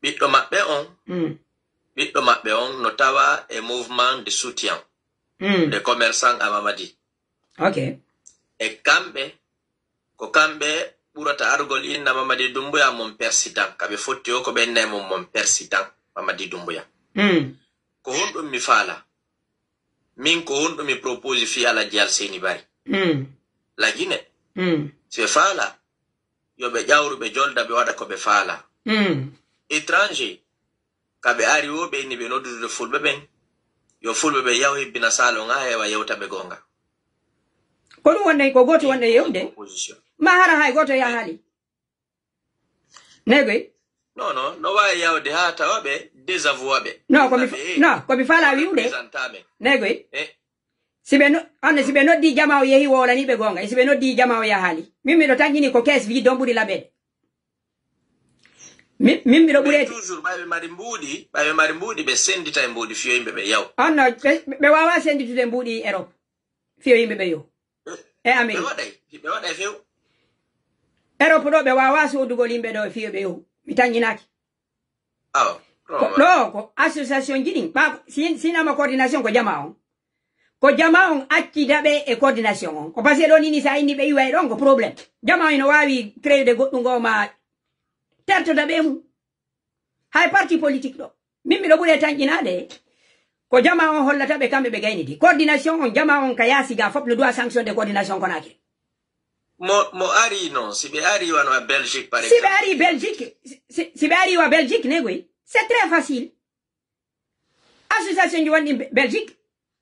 ɓiɗɗo maɓɓe on no tawa e mouvement de soutien des commerçants à Mamadi e kamɓe ko kamɓe ɓurata argol inna Mamadi Doumbouya mon président kaɓe fotti o ko ɓe nayi mon président Mamadi Doumbouya ko honɗum mi faala min ko honɗum mi propose fi Alaji Alseni Bari lagine si ɓe faala yo ɓe ƴawru ɓe jolda ɓe waɗa ko ɓe faala étranger kaɓe ari o ɓe inni ɓe noddude fulɓe ɓen yo fulɓe ɓe yaw hebbina salon ha hewa yewta ɓe gonga ko ɗum wonde ko goto wonde yewde ma hara hay goto ya haali negoy no wawi yawde ha tawa ɓe désavoi ɓe komi faala wiwde negoy si ɓe noddi jama o yehi wolani ɓe gonga si ɓe noddi jama o yahaali min miɗo tañƴini ko caisse vide on ɓuri laɓede min miɗo ɓureti toujours ɓaɓe mari mbuuɗi ɓe sendita e mbuuɗi fiyo yimɓe ɓe yaw onno ɓe wawa senditude mbuuɗi Europe fiyo yimɓe ɓe yo e Amérique ɓe waɗa few Europe ɗo ɓe wawa sodugol yimɓe ɗo fiyo ɓe yo mi tañƴinaki ɗo ko association jiɗin sinama coordination ko jama on ko jama on accidaɓe e coordination on ko pasque ɗo nini sa inni ɓe iwa e ɗon ko probléme jama on ino wawi créude goɗɗungo ma tertoda ɓe mum hay parti politique ɗo min miɗo ɓuuri tañƴinade ko jama on hollata ɓe kamɓe ɓe gaynidi coordination on jama on ka yaasiga fof ne doit sanction de coordination Conakry mo ari non si ɓe ari wano a Belgique par exemple si ɓe ari Belgique si ɓe ari wa Belgique negoy c'est très facile association ji wonɗi Belgique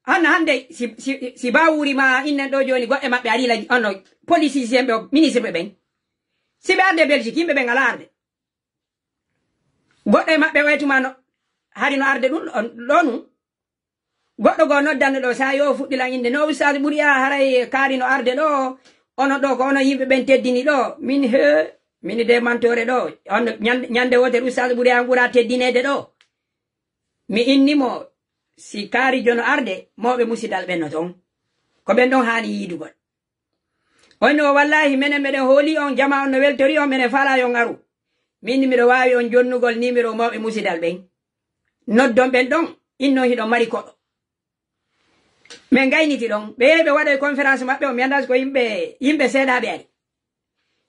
hande si ba wurima innen ɗo joni goɗɗe maɓɓe ari onno politicien ɓe ministre ɓe ɓen sibe arde Belgique yimbe be ngala arde goddo mabbe waytuma no hari no arde dun donu goddo go noddan do sa yo fuddila inde no ustad buri haray kaari no arde do ono do ko ono yimbe ben teddini do min de mantore do on nyande wote ustad buri ngura teddinede do mi innimo si kaari jono arde mobe musidal ben no ton ko ben don hani yidugol ono wallahi menen meden holi on jama on no weltori on menen fala yo ngaru min mi do wawi on jonnugol numéro mawbe musidal ben noddon ben don inno hido mari ko men gayniti don be wada conférence mabbe o mi andas ko yimbe seeda be ari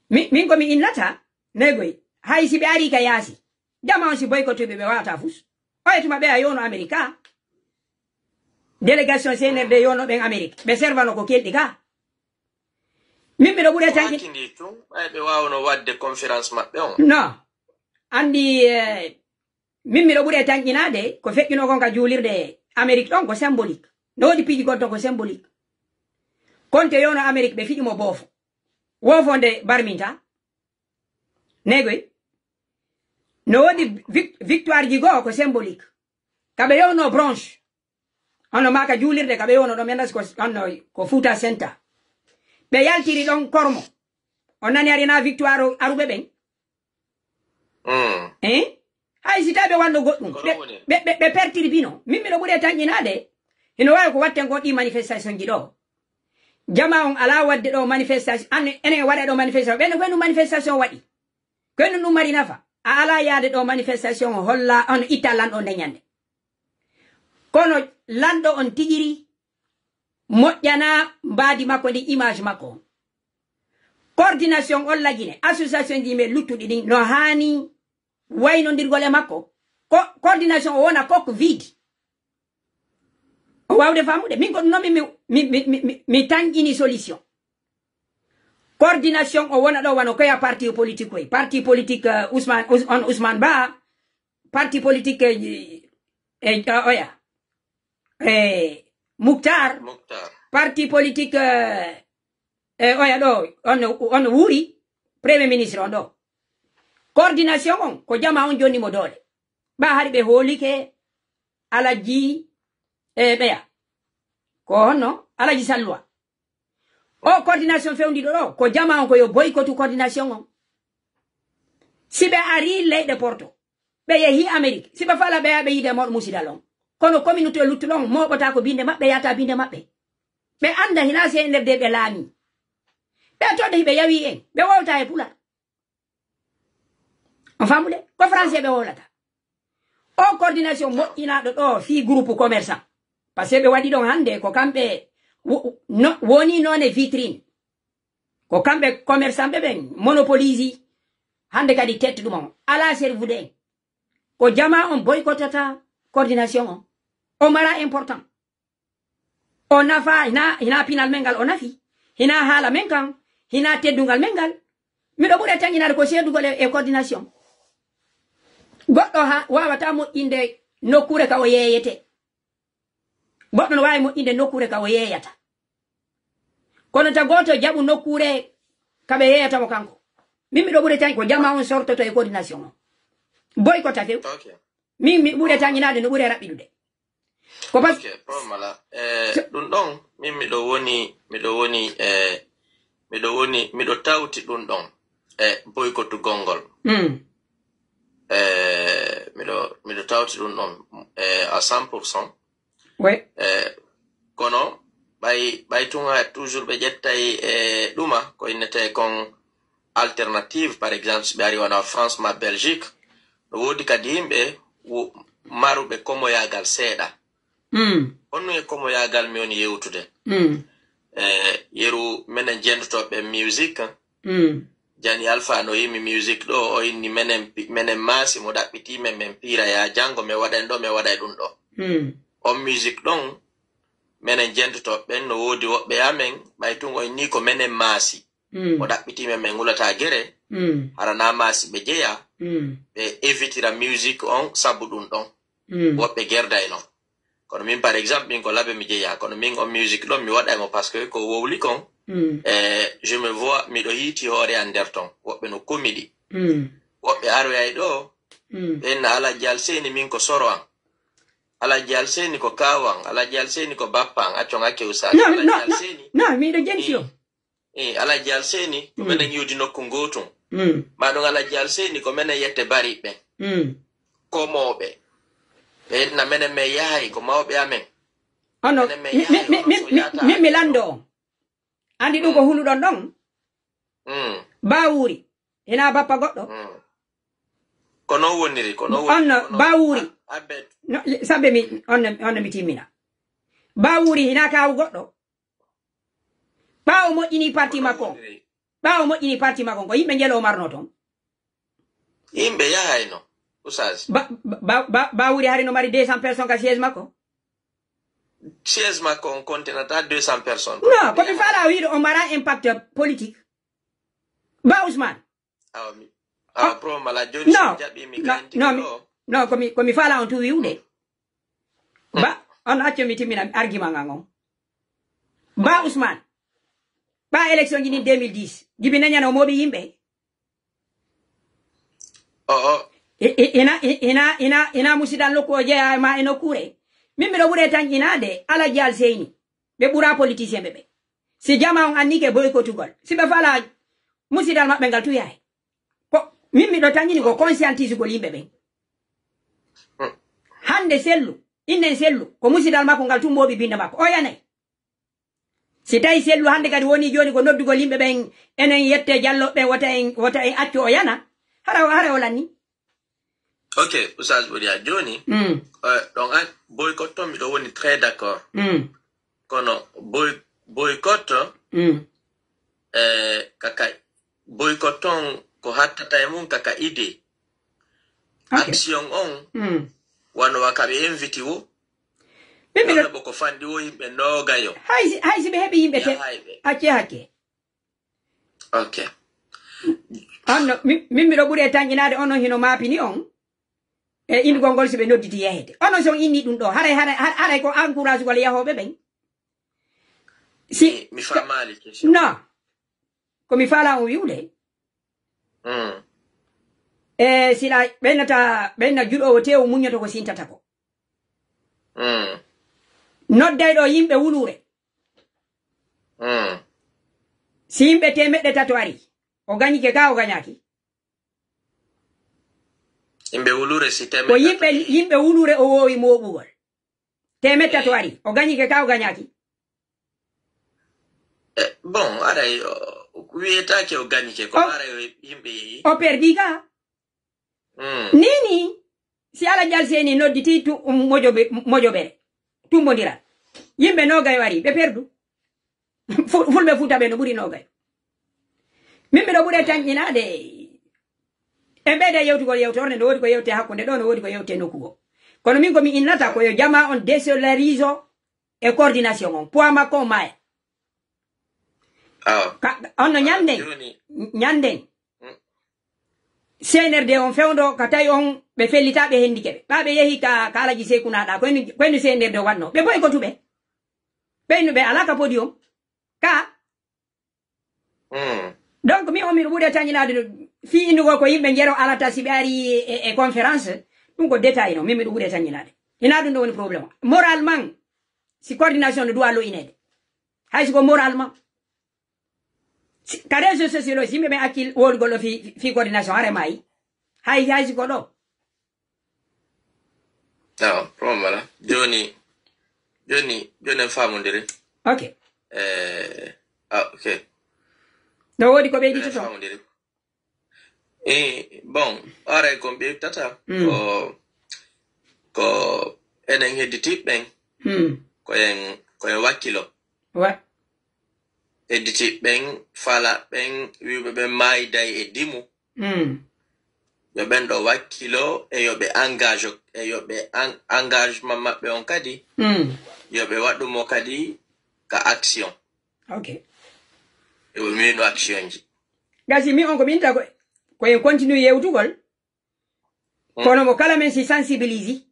min ko mi innata negoy hay si be ari ka yasi jama on si boycott be wata fus o etuma be ayono america délégation CNRD yono ben amerique be servano ko keldi ka min mi do bure tan be wawno wadde conférence mabbe on no andi min mi do bure tan inade ko fekkino kon ka julirde amerique don ko symbolique no di piji gonto ko symbolique konte yono amerique be fiji mo bofo wofonde barminta negoy no di victoire ji go ko symbolique kabe yono branche ono maka julirde kabe yono do mendas ko onno ko futa center be yaltiri don kormo onani arina victoire arube ben hay sitabe wando goddum be pertiri bino mimmi do buri tanginade ino way ko watten godi manifestation ji do jama on ala wadde do manifestation ene wada do manifestation ben ko no manifestation wadi ko no mari nafa ala yaade do manifestation holla on italan on nyande kono lando on tigiri mojjana mbadi makko di image makko coordination on lagine association di me luttudi din no hani wayno ndirgole makko coordination wona kok vide o wawde famude min ko nomi mi tangini solution coordination o wona do wano ko ya parti politique Ousmane Ba parti politique oya Mukhtar parti politique oya do on wuri premier ministre on do coordination on ko jama on joni mo dole ba hari be holike alaji beya ko hono alaji salwa o coordination fewndi do ko jama on ko yo boycott coordination on sibe ari leyde porto be yehi amerique sibe fala be yide mo musidalon kono communauté luttulon mo bota ko binde mabbe yata binde mabbe be anda hina se nder de be laami be to de be yawi en be wawta e pula on famude ko français be wolata o coordination mo ina do fi groupe commerçant parce que be wadi don hande ko kambe woni non e vitrine ko kambe commerçant be ben monopolise hande kadi tête dum ala servude ko jama on boycottata coordination o mara important on nafa ina pinal mengal on nafi hina hala menkan hina teddungal mengal mi do bure tangina ko sedugol e coordination goddo ha wawata mo inde nokure ka o yeyete goddo no wawi mo inde nokure ka o yeyata kono ta goto jabu nokure kabe yeyata mo kanko mimi do bure tan ko jama on sorto to e coordination boycott afi mi bure tangina de no bure rabbidude ko pas mala dun don mimi do woni mi do tawti dun don boycott gongol mi do tawti dun don à 100%. Ouais. Kono bay tunga toujours be jettay duma ko inete kon alternative par exemple be ari wana France ma Belgique do wodi kadi himbe marube komo yagal seeda onno e komo yagal mi woni yewtude yeru menen jendoto be music Jani Alpha no yimi music do o inni menen masi mo dabbiti men pira ya jango me wada ndo me wada dum do o music don menen jendoto ben no wodi wobbe amen baytungo ni ko menen masi mo dabbiti men ngulata gere harana masi be jeya be evitira music on sabudun don wobbe gerda ino kono min par exemple min ko labe mi jeya kono min o music don mi wada mo parce que ko wowli kon je me vois miɗo yiti hoore an nder ton woɓɓe no comédie woɓɓe aroyay ɗo ɓenna alaji alseni min ko soro an alaji alseni ko kawan alaji alseni ko bappan accon hakke usaji no miɗo jentio alaji alseni ko menen yudi nokku gotum maɗum alaji alseni ko menen yette bariɓɓe komoɓe ɓenna menen min yahay ko mawɓe amen ono mi lando on andi ɗum ko huluɗon ɗon bawuri hina bappa goɗɗo ko non woniri ko non onno bawuri sabbe mi onno mi timmina bawuri hina kawu goɗɗo ɓawo moƴƴini parti makko ɓawo moƴƴini parti makko ko yimɓe jelo marno toon yimɓe yahayno usage bawuri hari no mari 200 personnes ka siège makko siège makko on contenata 200 personnes non komi faala wiiɗo on mara impact politique ba Ousmane problème ala joni non komi faala on tu wiwde ba on acco mi timmina argument ngan on ba Ousmane ba élection ji ni 2010 jibi nañano moɓi yimɓe ina musidal nokku o jeeya ma e nokkure min miɗo ɓuure tan inade alaji alseyni ɓe ɓura politicien ɓe si jama on annike boycotugol si ɓe fala musidal maɓɓe ngal tuyahe ko min miɗo tañini ko conscientisugol yimɓe ɓen hande sellu innen sellu ko musidal makko ngal tummoɓi binde makko o yanay si tawi sellu hande kadi woni joni ko noddugol yimɓe ɓen enen yette jalloɓe wota en accu o yana hara o lanni ok usage ɓoɗiya joni ɗon an boycott on miɗo woni très d' accord kono boycott kaka boycott on ko hattata e mum kaka idée action on wano wakaɓe inviti wo ɓe ko fandi wo yimɓe nogayo hay si ɓe heeɓi yimɓe te acce hakke ok onno min miɗo ɓuuri e tañƴinade onon hino maapini on e indugol ngol si ɓe nodditi yahede onon son inni ɗum ɗo haray ko encourage gol yahoɓe ɓen si mi famali question non komi faala on wiwde e sila ɓenna juɗowo tewo muñoto ko sintata ko noddayɗo yimɓe wulure si yimɓe temeɗɗe tato ari o gañike ka o gañaki yimɓe wulure si ko yimɓe wulure o wowi moɓugol temeɗɗe tato ari o gañike ka o gañaki bon aray wiyetake o gañike ko aray yimɓe yeehi o perdi ka nini si ala jalseni nodditi mojoɓere tumbodiral yimɓe nogayo ari ɓe perdu fulɓe futa ɓe no ɓuuri nogayo min mbiɗo ɓuure tañƴinade e ɓeyde yewtugol yewtorde no wodi ko yewte hakkude ɗo no wodi ko yewte nokkugo kono min komi innata koyo jama on désolarise e coordination on poids makko o maya on no ñanden CNRD on fewdo ka tawi on ɓe fellitaɓe hendikeɓe ɓaɓe yeehi ka alaji sekunaɗa koyno CNRD wanno ɓe boy ko tuɓe ɓeyno ɓe ala ka podium ka donc mi o miɗo ɓuuri tañinade fi indugol ko yimɓe jero alata si ɓe ari e conférence ɗum ko détail no min miɗo ɓuuri tañinade ina ɗum ɗo woni probléme moralement si coordination ne doit lo inede hay siko moralement ka réseau sociaux o si yimɓe ɓe accil woɗugol ɗo fi coordination hare mayi hay siko ɗo probléme ala joni en famodiri ok ok no wodi ko ɓeydita to bon aray kon ɓeydata ko enen hedditiɓɓen koyen wakkilo hedditiɓɓen fala ɓen wiɓe ɓen mayiday e dimu yo ɓen ɗo wakkilo e yoɓe engagement maɓɓe on kadi yoɓe waɗumo kadi ka action ok eɓe mino action ji gasi mi on ko minta koyen continue yewtugol kono mo kala men si sensibilise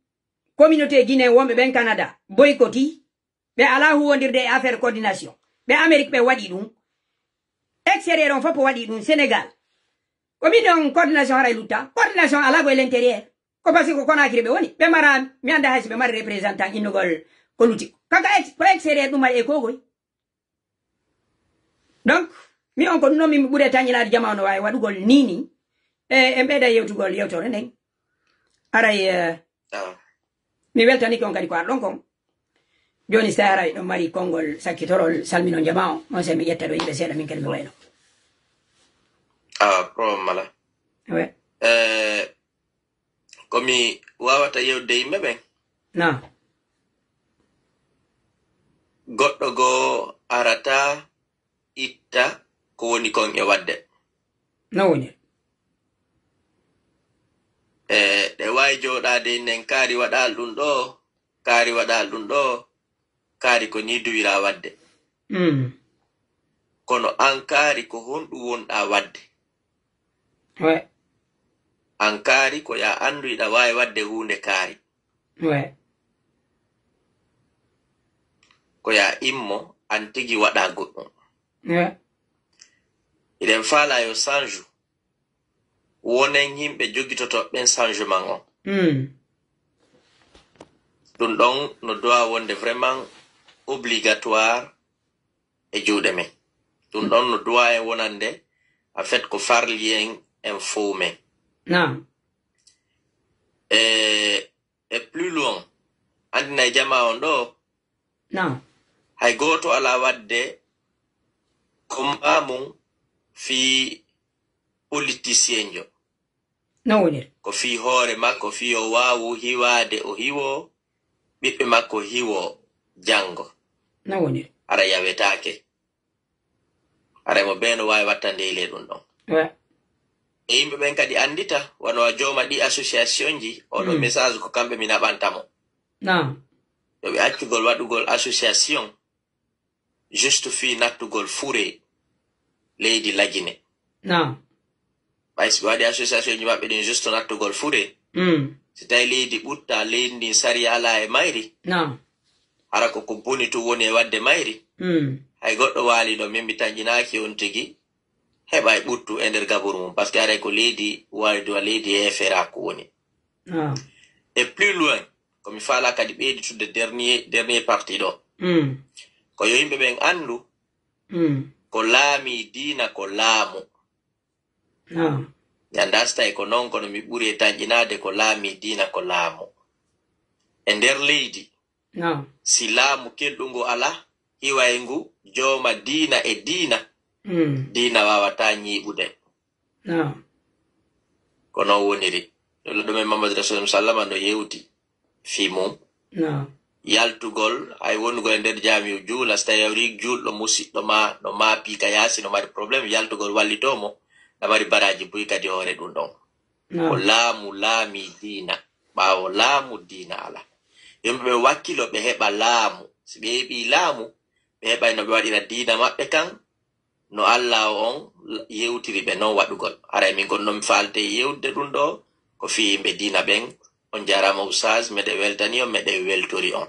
communauté guinéen wonɓe ɓen Canada boycoti ɓe ala huwodirde e affaire coordination ɓe Amérique ɓe waɗi ɗum extérieur on fopo waɗi ɗum Sénégal ko min ɗon coordination haray lutta coordination ala ko e l'intérieur ko parce que ko Conakry ɓe woni ɓe mara mi anda hayso ɓe mari représentant innugol ko lutti kaka ko extérieur ɗum waɗi e kogoy donc mi on ko ɗum noon min mi ɓuuri tañilade jama no wawi waɗugol nini e ɓeyda yewtugol yewtore nden aray mi weltaniki on kadi ko arɗon kon joni sa aray ɗon mari konngol sakkitorol salmino jama o on se mi ƴetta ɗo yimɓe seeɗa min kadi mi wayno problème mala komi wawata yewde yimɓe ɓen na goɗɗo goo arata itta ko woni kon e wadde no woni ɗe wawi joɗade nden kaari waɗal ɗum ɗo kaari waɗal ɗum ɗo kaari ko ni duwira wadde kono an kaari ko honɗum wonɗa wadde an kaari ko ya andu iɗa wawi wadde hunde kaari ko ya immo an tigi waɗa goɗɗum iɗen faala yo sanju wonen yimɓe jogitoto ɓen changement o ɗum ɗon no dowa wonde vraiment obligatoire e juuɗe men ɗum ɗon no dowa en wonande en fait ko farli en fo men e plus loin andina e jama on ɗo hay goto ala wadde combat mum fi politicien jo ko fi hoore makko fi o wawu hiwade o hiwo ɓiɓɓe makko hiwo jango ara yawetake ara mo ɓe no wawi watta ndele ɗum ɗon e yimɓe ɓen kadi andita wono a jooma ɗi association ji oɗo message ko kamɓe mi naɓantamo yo ɓe accugol waɗugol association juste fi nattugol fure leydi lagine ɓay si ɓe waɗi association ji maɓɓe ɗin juste nattugol fure si tawi leydi ɓutta leydi ndin sari ala e mayri hara ko boni tu woni e wadde mayri hay goɗɗo waali ɗo min mi tañƴinaki on tigi heɓa e ɓuttu e nder gaburu mum par ce que aray ko leydi wawi dowa leydi efera ko woni et plus loin komi faala kadi ɓeyditude dernier partie ɗo ko yo yimɓe ɓen andu ko laami diina ko laamu yandasta e ko noon kono mi ɓuri e tañƴinade ko laami diina ko laamu e nder leydi si laamu kelɗungu ala hiway ngu jooma diina e diina diina wawata ñiiɓude ko noon woniri ɗumen mamadou rasul sallama no yewti fi mum yaltugol hay wonugol e nder jamiu juula so tawi yawri julɗo musidɗo ma no ma piika yaasi no mari probléme yaltugol wallitomo no mari baraji buy kadi hoore ɗum ɗon ko laamu laami diina ɓaawo laamu diina ala yimɓe ɓe wakkilo ɓe heɓa laamu si ɓe heɓi laamu ɓe heɓay no ɓe waɗira diina maɓɓe kan no allah on yewtiri ɓe noon waɗugol aray min gon noon faalte yewde ɗum ɗo ko fi yimɓe diina ɓen on jarama ousage meɗe weltani on meɗe weltori on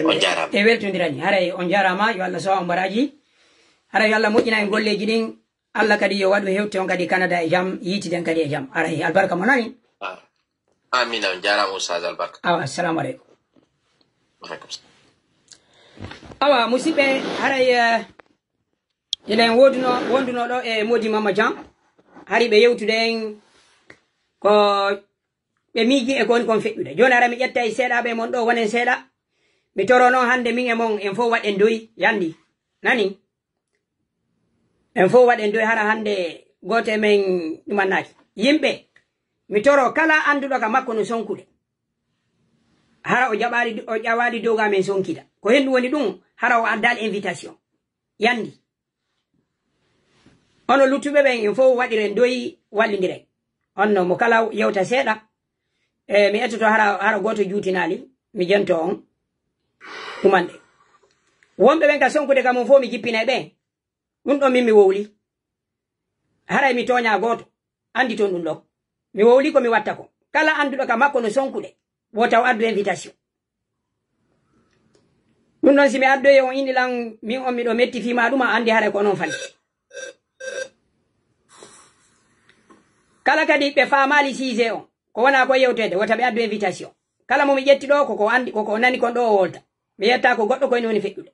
on jarama e weltodirani haray on jarama yo allah sowa on mbaraji haray yo allah moƴƴina en golleji ɗin allah kadi yo waɗu hewte on kadi Canada e jaam yiitiden kadi e jaam aray albarka mo nani amina on jarama ousage albarka awa assalamu aleykum awa musidɓe haray enen wonduno ɗo e Mody Mama Diam hari ɓe yewtude en ko ɓe miiji e kowoni kon feƴƴude joni ara mi ƴetta e seeɗaɓe mon ɗo wonen seeɗa mi toro noon hande min e mon en fof waɗen doyi yandi nani en fof waɗen doyi hara hande goto men ɗumannaki yimɓe mi toro kala anduɗo ka makko no sonkude hara o ƴawaɗi dowga men sonkida ko hendu woni ɗum hara o addal invitation yandi ono luttuɓe ɓen en fof waɗiren doyi wallidiren onno mo kala yewta seeɗa mi ettoto hara goto juutinali mi jento on ɗumanɗe wonɓe ɓen ka sonkude ka mum fof mi jippinay ɓen ɗum ɗon min mi wowli haray mi toña goto andi toon ɗum ɗon mi wowli ko mi watta ko kala anduɗo ka makko no sonkude wo taw addu invitation ɗum ɗon si mi addoyi on inilan min on miɗo metti fima ɗuma andi haray ko noon fani kala kadi be famali sise on ko wana ko yewtede wota be addu invitation kala mo mi jetti do ko andi ko nani kon do wolta mi yetta ko goddo ko ni woni feddude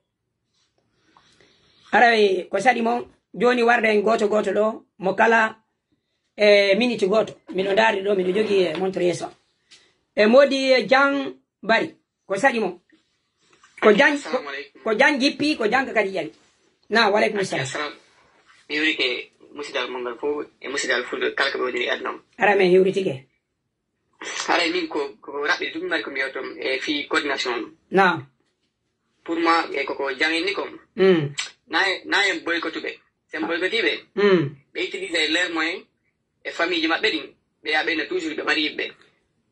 arawe ko sadi mon joni warde en goto do mo kala minute goto mido dari do mido jogi montre so modi jang bari ko sadi mon ko jang gippi ko jang kadi yari na wa alaikum assalam mi wuri ke musidal mongal fo e musidal fu kala ko woni adnam ara me hiwri tike ara min ko rabbi dum mari ko mi yotom e fi coordination na pour moi e ko jangi ni kom na en boycotube sem boycotibe be utiliser leur moyen e famille mabbe din be ya be na toujours be mari be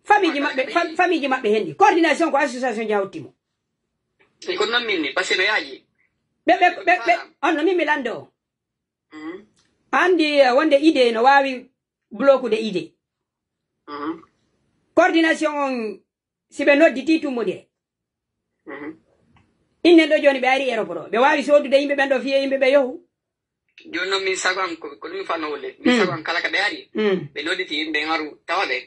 famille mabbe hendi coordination ko association jawtimo e ko non minni parce que yaaji be on mi milando andi wonde idée no wawi bloquer de idée coordination on sibe noddi titumo de inne do joni be ari aéroport be wawi sodude yimbe ben do fiye yimbe be yohu jonno min sagam ko dum fanno wolle min sagam kala ka be ari be noddi yimbe ngaru tawabe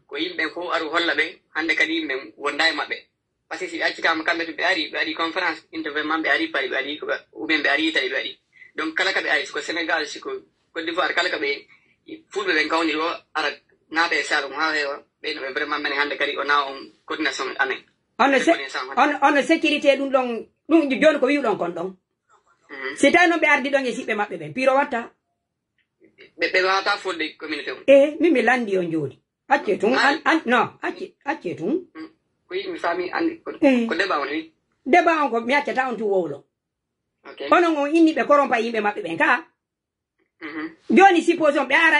ko yimbe ko aru holla be hande kadi yimbe wonda e mabbe parce que si accitama kambe be ari conférence intervenant be ari pari be ari ko ou bien be ari tay be ari donc kala ka be ari ko Sénégal si ko Côte d'Ivoire kala ka be fulbe ben kawni do ara nabe salum ha hewa be no vraiment men hande kadi ona on coordination anen on sécurité dum joni ko wi don kon don si tano be ardi don e sibbe mabbe ben piro watta be wata folde communauté mi landi on jodi acce tun no acce tun ko mi fami andi ko deba woni deba on ko mi accata on tu wowlo onon on inni be korompa yimbe mabbe ben ka joni supposons be ara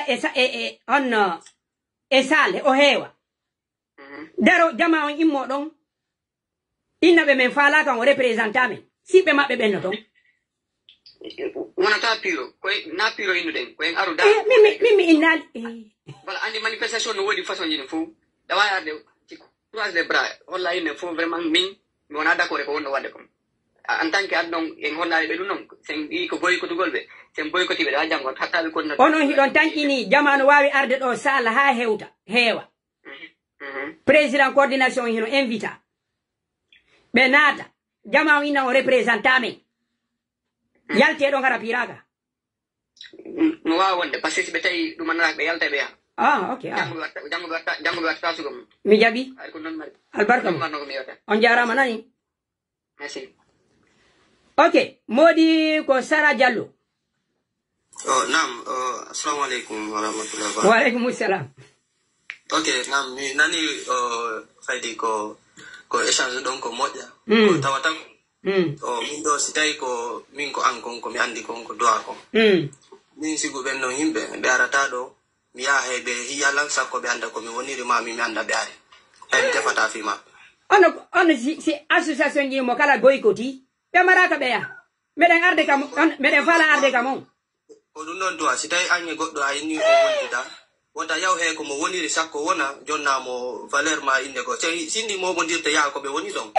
on e sale o hewa daro jama on immo don inna be men fala kan o representant men sibbe mabbe ben no ton wona ta piro ko na piro inu den ko en aru da mimi inal wala andi manifestation no wodi façon jini fu da waya de croise les bras holla ine fu vraiment min wona d'accord ko wondo wadde ko en tant que adon en hollare be dum non sen di ko boy ko dugolbe sen boy ko tibe da jangon hatta be ko non onon hidon tankini jamanu wawi arde do sala ha hewta hewa président coordination hino invita be nata jama ina o representant men yalte do ngara piraga no wa wonde parce que be tay dum man be yalte be okay jango watta sugum mi jabi ko non mari albarka on jarama nani merci okay modi ko Sara Diallo naam assalamu alaikum wa rahmatullahi wa barakatuh wa alaikum assalam okay naam ni nani faidi ko échange donc ko moja ko tawata min do sitai ko min ko ankon ko mi andi ko do ako min sigu benno himbe be arata do mi ya hebe hiyalan sakko be anda ko mi woniri ma mi anda be ari en tefata fi ma on si association ji mo kala boykoti be maraka be ya meden arde kam meden fala arde kam ko dun non do sitai anye goddo ayni o wondita wota yaw he ko mo woniri sakko wona jonna mo valeur ma inde ko sindi mo bondirte ya ko be woni don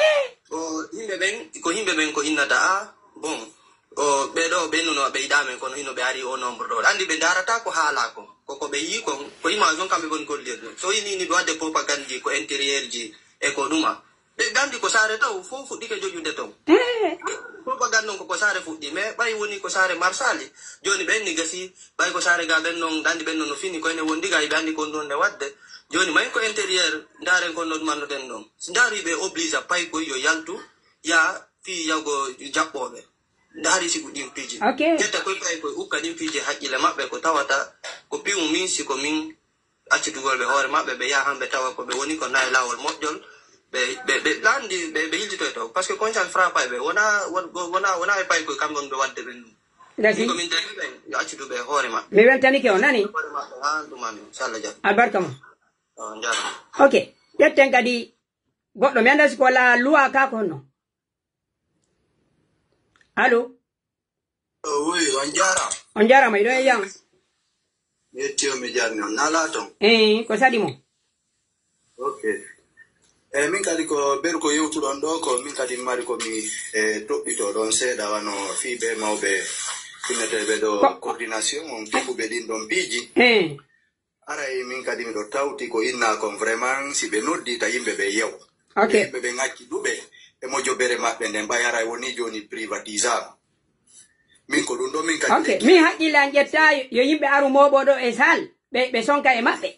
himbe ben ko innata bon be do be no be idame ko hino be ari o nombre do andi be darata ko hala ko be yi ko imagine kambe bon golle so ini ni do ade propagande ko intérieur ji e ko duma be gandi ko sare taw fofu dike jojude to propagande ko sare fuddi me bay woni ko sare marsali joni ben ni gasi bay ko sare ga ben non gandi ben no fini ko ene wondi ga gandi ko don de wadde joni may ko intérieur ndaren ko non man den non ndari be oblige pay ko yo yaltu ya fi yago jabbobe ndari sigu dim piji jetta ko pay ko ukka dim piji hakile mabbe ko tawata ko piu min si ko min acci dugol be hore mabbe be ya hambe tawa ko be woni ko nay lawol modjol be landi be yilti to parce que conscience frappe be wona pay ko kamgon be wadde ben dasi ko min dagi ben acci du be hore ma mi weltani ke onani albarka mo okay yetten kadi goddo mi anda ko la loi ka kono allo oui on jara mai do yang metio mi jarni on nala ton ko sadi mo okay min kadi ko ber ko yewtu don do ko min kadi mari ko mi tobbito don seda wano fibe mawbe finete be do coordination on tubu be din don biji aray min kadi mi do tawti ko inna kon vraiment si be noddi ta yimbe be yew yimbe be ngacci dube e mo jobere mabbe nden bayara woni joni privatisation min ko dum do min kadi mi haqqila jetta yo yimbe aru mobodo e sal be sonka e mabbe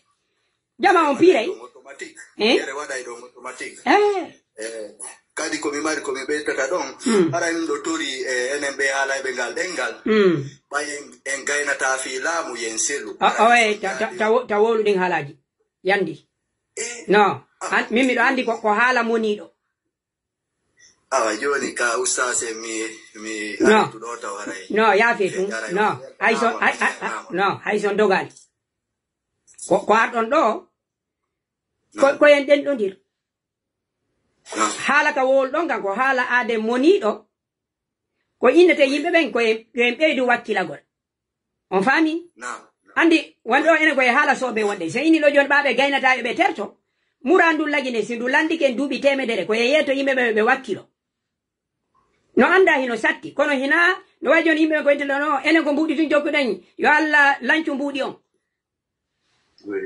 jama on pire automatique yere wada do automatique kadi ko mi mari ko mi betata don ara min do tori NMB hala be gal dengal bayen en gaynata fi laamu yen selu ta wolu din halaji yandi no mimi do andi ko hala monido awa joni ka ustase mi no do ta waray no ya fe fu no hayson dogali ko adon do ko en den do dir hala ka wol don ko hala ade monido ko indete yimbe ben ko en beydu wakkilagol on fami andi wando ene ko hala sobe wonde se ini lo jon baabe gaynata be terto murandu lagine sindu landike duubi temedere ko yeto yimbe be wakkilo no anda hino satti kono hina no wajon yimbe ko entelo no ene ko mbudi tun jokkudan yo alla lancu mbudi on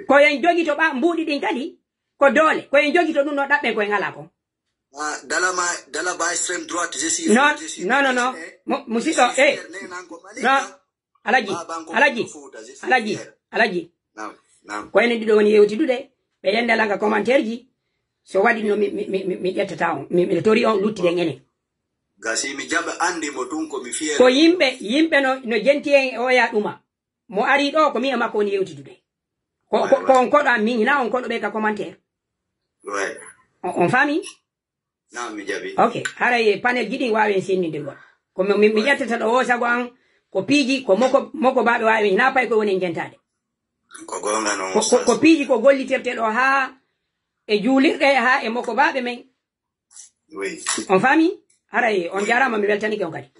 ko en jogi to ba mbudi din kadi ko dole ko en jogi to dun no dabbe ko en hala ko dalaba extreme droite je suis non musido no alaji ko ene dido woni yewti dude be yendala nga commentaire ji so wadi no mi jettata on mi tori on lutti den ene gasi mi jaba andi mo tun ko mi fiere ko yimbe no jenti en o ya duma mo ari do ko mi e makko ni yewti dude ko on ko da min hina on ko do be ka commentaire on fami na mi jabi okay haraye panel jidi wawen sinni de gol ko mi jettata do o sago an ko piji ko moko baabe wawi hina pay ko woni jentade ko gonga non ko piji ko golliterte do ha e juulirde ha e moko baabe men on fami haraye on jarama mi weltani ke on kadi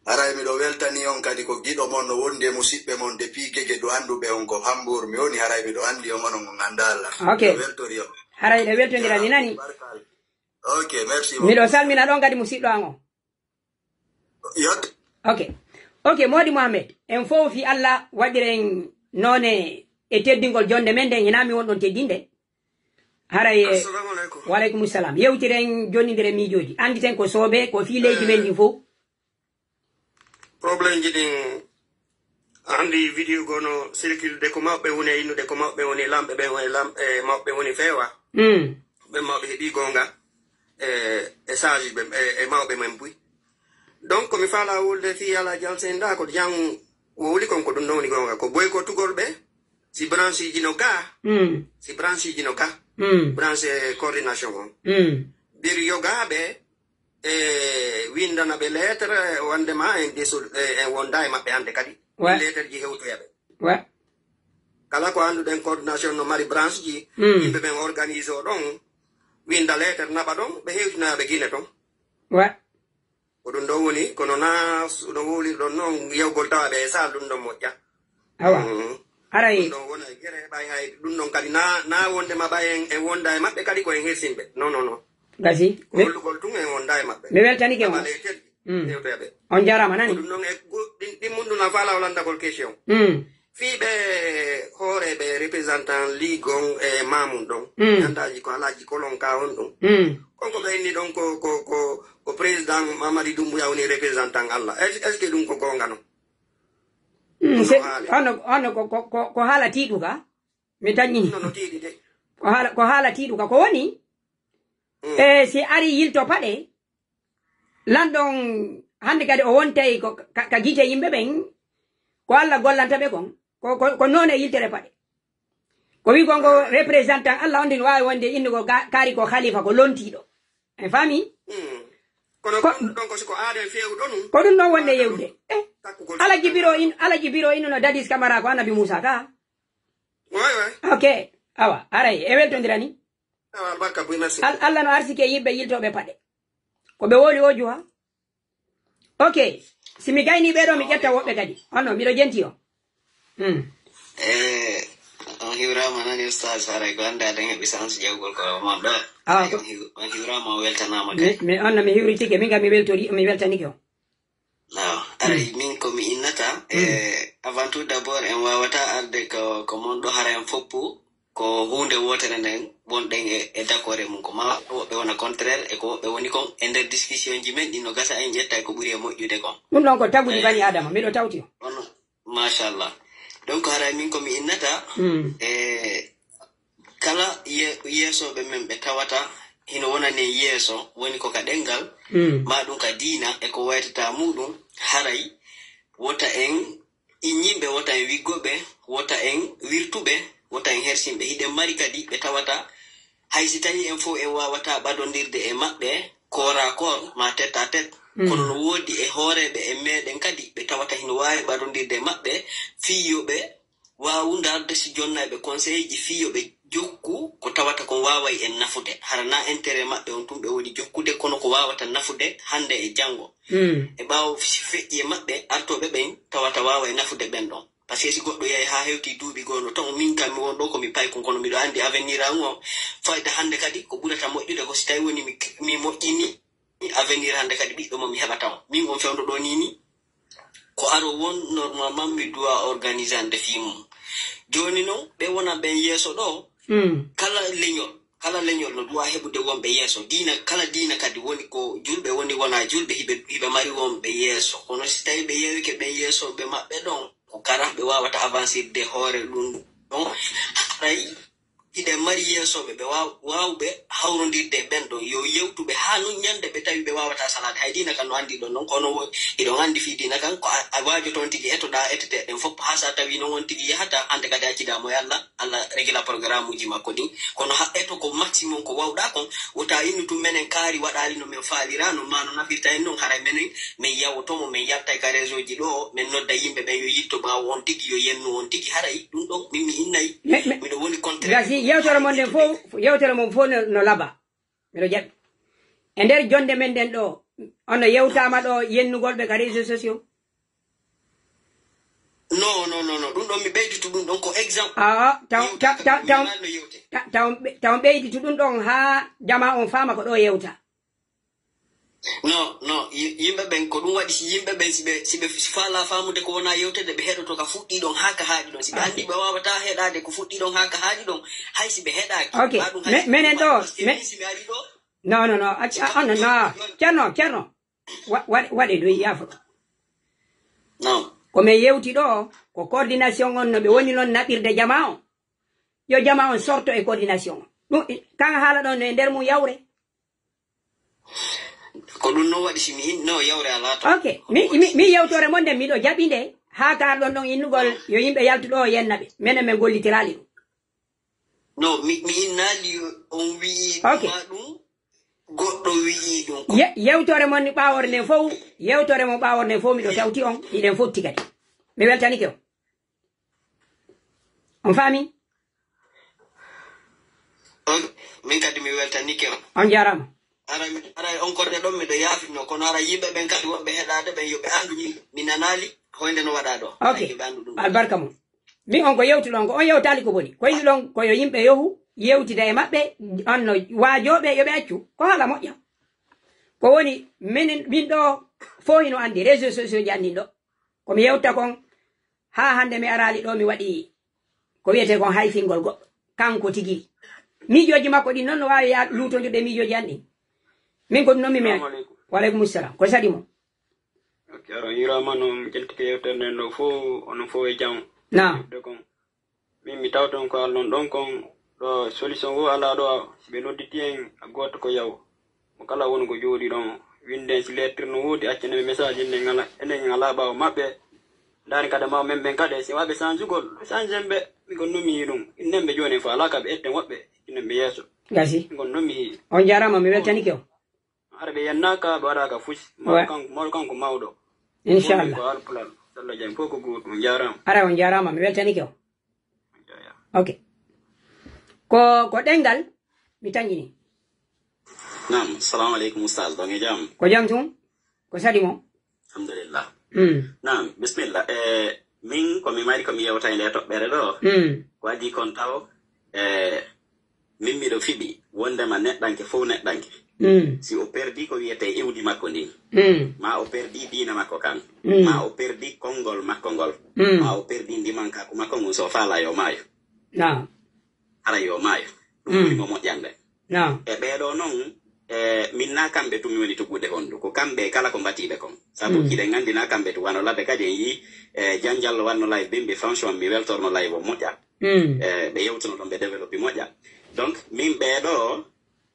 aray mi do weltani on kadi ko gido mon no wonde musibbe mon de pigege do andube on ko Hambour mi woni haray mi do andi on on andala weltori on haray de weltondira ni nani okay merci mi do salmina don kadi musibdo an on okay modi Mohammed en fofi Allah wadiren none e teddingol jonde men den hinami won don teddinde haraye assalamu alaikum wa alaikum assalam yewtiren jonidire mijoji andi ten ko sobe ko fi leji men din fo problem jidin andi video gono circle de ko mabbe woni inu de ko mabbe woni lambe be woni lambe mabbe woni fewa be mabbe hedi gonga e saji be e mabbe men bui donc mi fala wolde fi ala jalsenda ko jang woli kon ko dum non ni gonga ko boy ko tugol be si branche jinoka si branche jinoka branche coordination bir yoga be winda na be lettre wande ma en desul wonda ma be ande kadi lettre ji hewto yabe kala ko andu den coordination no mari branche ji yimbe ben organise o don winda lettre na ba don be hewtina be gine ton odun do woni kono na do woli don non yewgol tawa be sa dun do mojja awa aray do wona gere bay hay dun non kadi na wonde ma bay en wonda e mabbe kadi ko en hersimbe non gasi gol tun en wonda e mabbe me weltani ke mo on jarama nani dun non e di mundu na fala olanda gol question fi be hore be representant ligon e mamun don andaji ko alaji kolon ka on don konko be ni don ko president Mamadi Doumbouya woni representant Allah est-ce que dum ko gonga no ono ko hala tiduka mi tanni no tidi de ko hala tiduka ko woni si ari yilto pade landon hande kadi o wontay ko ka gite yimbe ben ko Allah gollanta be kon ko non e yiltere pade ko wi gongo representant Allah ondin wawi wonde indigo kari ko khalifa ko lontido en fami kono donc ko aade feewu don ko dun non wonde yewde ala jibiro ino no dadis camara ko Annabi Musa ka okay awa aray e weltondirani barka bu merci Allah no arsike yibbe yiltobe pade ko be woli ojuha okay simi gayni be do mi jetta wobbe kadi onno mi do jenti o Hiwrama nani ustaz haray ko anda dange bisans jawgol ko mondo hiwrama weltanama de mi onna mi hiwri tike minga mi weltori mi weltani ko no haray min ko mi innata avant tout d'abord en wawata arde ko mon do hara en foppu ko hunde wotere nden bonɗen e d'accord mum ko ma woɓɓe wona contraire e ko woɓɓe woni kon e nder discussion ji men ɗino gasa en ƴetta ko ɓuuri e moƴƴude kon ɗum ɗon ko tagudi bani adama miɗo tawti machallah donc haray min ko mi innata kala yeesoɓe men ɓe tawata hino wonane yeeso woni ko ka ɗengal ma ɗum ka diina e ko waytata muɗum haray wota en iññiɓe wota en wiggoɓe wota en wirtuɓe wota en hersimɓe hiɗen mari kadi ɓe tawata haysi tawi en fof en wawata ɓaɗodirde e maɓɓe kora kor ma tête à tête kono no woodi e hooreɓe e meɗen kadi ɓe tawata hino wawi ɓaɗodirde e maɓɓe fiyoɓe wawu darde si jonnaɓe conseil ji fiyoɓe jokku ko tawata ko waway en nafude harana intérêt maɓɓe on tumɓe woni jokkude kono ko wawata nafude hande e janngo e ɓawo feƴƴi e maɓɓe artoɓe ɓen tawata wawa e nafude ɓen ɗon par ce que si goɗɗo yahi ha hewti duuɓi gono ton min kam mi won ɗo komi payko kono miɗo andi avenir an o fayda hande kadi ko ɓurata moƴƴude ko si tawi woni mi moƴƴini avenir hande kadi ɓiɗɗo mo mi heɓata o min on fewdo ɗo nini ko aro won normalement mi doit organiser ande fimum joni noon ɓe wona ɓen yeeso ɗo kala leñol no duwa heɓude wonɓe yeeso kala diina kadi woni ko julɓe woni wona julɓe hiɓe mari wonɓe yeeso kono si tawi ɓe yewike ɓen yeesoɓe maɓɓe ɗon ko kara ɓe wawata avancirde hoore ɗum ɗon haray hiɗen mari yeesoɓe ɓe wawɓe hawrodirde ɓen ɗon yo yewtuɓe ha nun ñande ɓe tawi ɓe wawata salade hay dina kan no andi ɗon noon kono iɗon andi fi dina kan ko a wajo toon tigui etoɗa etete ɗen fof ha sa tawi noon on tigui yahata hande kadi accidamo e Allah régla programme uji makko ɗin kono ha eto ko maximum ko wawɗa kon wota innu tum menen kaari waɗali no min faalirano ma no nafirta en noon haray menen min yawotomo min yalta ka réseau ji ɗo min nodda yimɓe ɓen yo yitto ɓawo on tigui yo yennu on tigui haray ɗum ɗon min mi innayi miɗo woni contraire yewtere mon nden fof yewtere mon fof no laba miɗo jaɓi e nder jonde men nden ɗo ono yewtama ɗo yennugol ɓe ka réseaux sociaux non ɗum ɗon mi ɓeyditu ɗum ɗon ko exemple taw ɓeyditu ɗum ɗon ha jama on fama ko ɗo yewta non yimɓe ɓen ko ɗum waɗi si yimɓe ɓen siɓe faala famude ko wona yewtede ɓe heɗoto ka fuɗɗi ɗon ha ka haaɗi ɗon siɓe andi ɓe wawata heɗade ko fuɗɗi ɗon ha ka haaɗi ɗon hay siɓe heɗaki ok menen ɗo simi ari ɗo non ceerno waɗe doy yaafo non komin yewti ɗo ko coordination on no ɓe woni noon naɓirde jama on yo jama on sorto e coordination ɗum kan haala ɗon e nder mum yawre ko ɗum noon waɗi simi no yawre alato ok mi yewtore mon nden miɗo jaɓi nde ha kar ɗon ɗon innugol yo yimɓe yaltu ɗo yenna ɓe minen min gollitirali ɗum non mi innali on wii ɗum goɗɗo wii ɗum yewtore mon ni ɓawore nden fof yewtore mon ɓawore nden fof miɗo tawti on iɗen fotti kadi mi weltanike on faami min kadi mi weltanike on jarama ara on korde ɗon miɗo yaafino kono ara yimɓe ɓen kadi wonɓe heɗade ɓen yoɓe andu mi nanali hoyde no waɗa ɗo ok albarka mum min on ko yewti ɗon ko on yewtali ko boni koyni ɗon koyo yimɓe yohu yewtida e maɓɓe on no waajoɓe yoɓe accu ko haala moƴƴa ko woni min ɗo fo hino andi réseaux sociaux ji anndin ɗo komi yewta kon ha hande mi arali ɗo mi waɗi ko wiyete kon hayfingol goɗɗo kanko tigui miijoji makko ɗin noon no wawi ya lutodirde miijoji an ɗin min ko ɗum noon mi me waleykum salam ko saɗi mo ok aro yirama no mi ƴeltike yewtere nden ɗo fo onon fo e jam de kon min mi tawton ko allon ɗon kon ɗo solution wo ala ɗo siɓe nodditi en a goto ko yaw mo kala woni ko jooɗi ɗon winden si lettre no woodi accaneɓe message enen ala ɓawo maɓɓe ndani kada mawo men ɓen kade si waɓe changugol change ɓe migon nomi ɗum innemɓe joni fo ala kaɓe etten woɓɓe innemɓe yeeso gasi migon nomi on jarama mi weltanike o ara ɓe yennaka ɓe waɗaka fusi mawɗo kanko mawɗo inchallah ko alpulal sallah jam fof ko goto on jarama ara on jarama mi weltanike o ok ko ɗengal mi tañini nam salamu aleykum oustaz ɗon e jam ko jam tum ko saɗi mo alhamdulillah nam bisimilla min komi mari komi yewta e nde toɓɓere ɗo ko adi kon taw min miɗo fiɓi wondema neɗɗanke fof neɗɗanke si o perdi ko wiyete iwdi makko ndin ma o perdi dina makko kan ma o perdi kongol makko ngol ma o perdi ndimanka ko makko ngun so faala yo maayo ara yo maayo ɗum mo moƴƴande e ɓeeɗo noon min na kamɓe tumi woni tuggude hondu ko kamɓe kala ko mbatiɓe kon sabu kiɗen gandi na kamɓe to wano laɓe kadi en yi janjallo wanno live bimɓe franchement mi weltorno live o moƴƴa ɓe yewtono ɗon ɓe développe moƴƴa donc min ɓeeɗo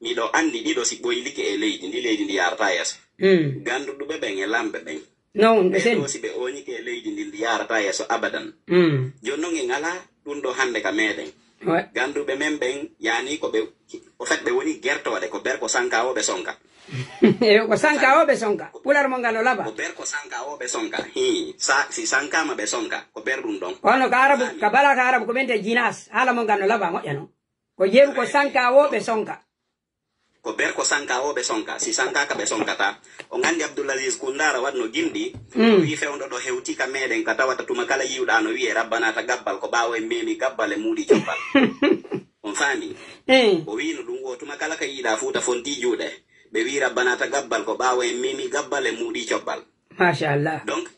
miɗo andi ɗiɗo si ɓoylike e leydi ndi leydi ndi yarata yeeso ganduɗuɓe ɓen e lamɓe ɓen ɓeɗo si ɓe oñike e leydi ndi yarata yeeso abadan joni noon en ala ɗum ɗo hande ka meɗen ganduɓe men ɓen yani ko ɓe o fait ɓe woni gertoɗe ko ber ko sankawoɓe sonka ko sankawoɓe sonka pular mo ngal o laɓa ko ber ko sankawoɓe sonka si sankama ɓe sonka ko ber ɗum ɗon ono ka arabu ka bala ka arabu ko ɓente jinas haala mo ngal no laɓa moƴƴa noon ko yeru ko sankawoɓe sonka ko ber ko sankawoɓe sonka si sankaka ɓe sonkata o gandi Abdoulaziz Koundara waɗno gimɗi wi fewɗo ɗo hewti ka meɗen ka tawata tuma kala yiwɗa no wiye rabbanata gabbal ko ɓawo e memi gabbal e muuɗi jobbal on faami o wino ɗum o tuma kala ka yiiɗa fuuta fonti juuɗe ɓe wi rabbanata gabbal ko ɓawo e memi gabbal e muuɗi cobbal machallah donc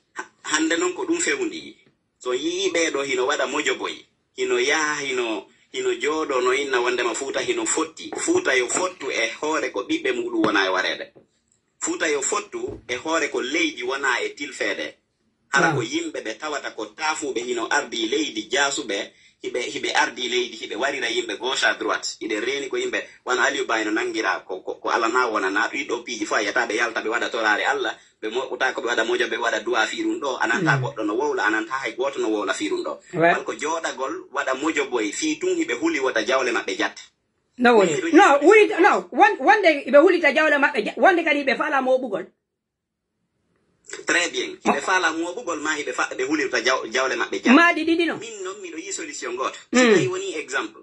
hande noon ko ɗum fewndi so yii ɓeɗo hino waɗa mojoboy hino yaha hino jooɗo no inna wondema fuuta hino fotti fuuta yo fottu e hoore ko ɓiɓɓe muɗum wona e wareede fuuta yo fottu e hoore ko leydi wona e tilfeede hara ko yimɓe ɓe tawata ko taafuɓe hino ardi leydi jaasuɓe hiɓe ardi leydi hiɓe warira yimɓe gauche à droite hiɗe reeni ko yimɓe wona Aliou Ba no nangira ko Allah na wona na ɗiɗo piiji fo a yiyata ɓe yalta ɓe waɗa torare Allah ɓe moɓɓuta ko ɓe waɗa mojo ɓe waɗa duwa fiirum ɗo ananta goɗɗo no wowla ananta hay goto no wowla fiirum ɗo wal ko jooɗagol waɗa mojo boye fii tun hiɓe huli wota jawle maɓɓe jatte no woni no wulita no wonde ɓe hulita jawle maɓɓe wonde kadi ɓe faala moɓugol très bien hiɓe faala moɓugol ma ɓe hulirta jawle maɓɓe jatte maɗi ɗiɗi no min noon miɗo yi solution goto si tawi woni exemple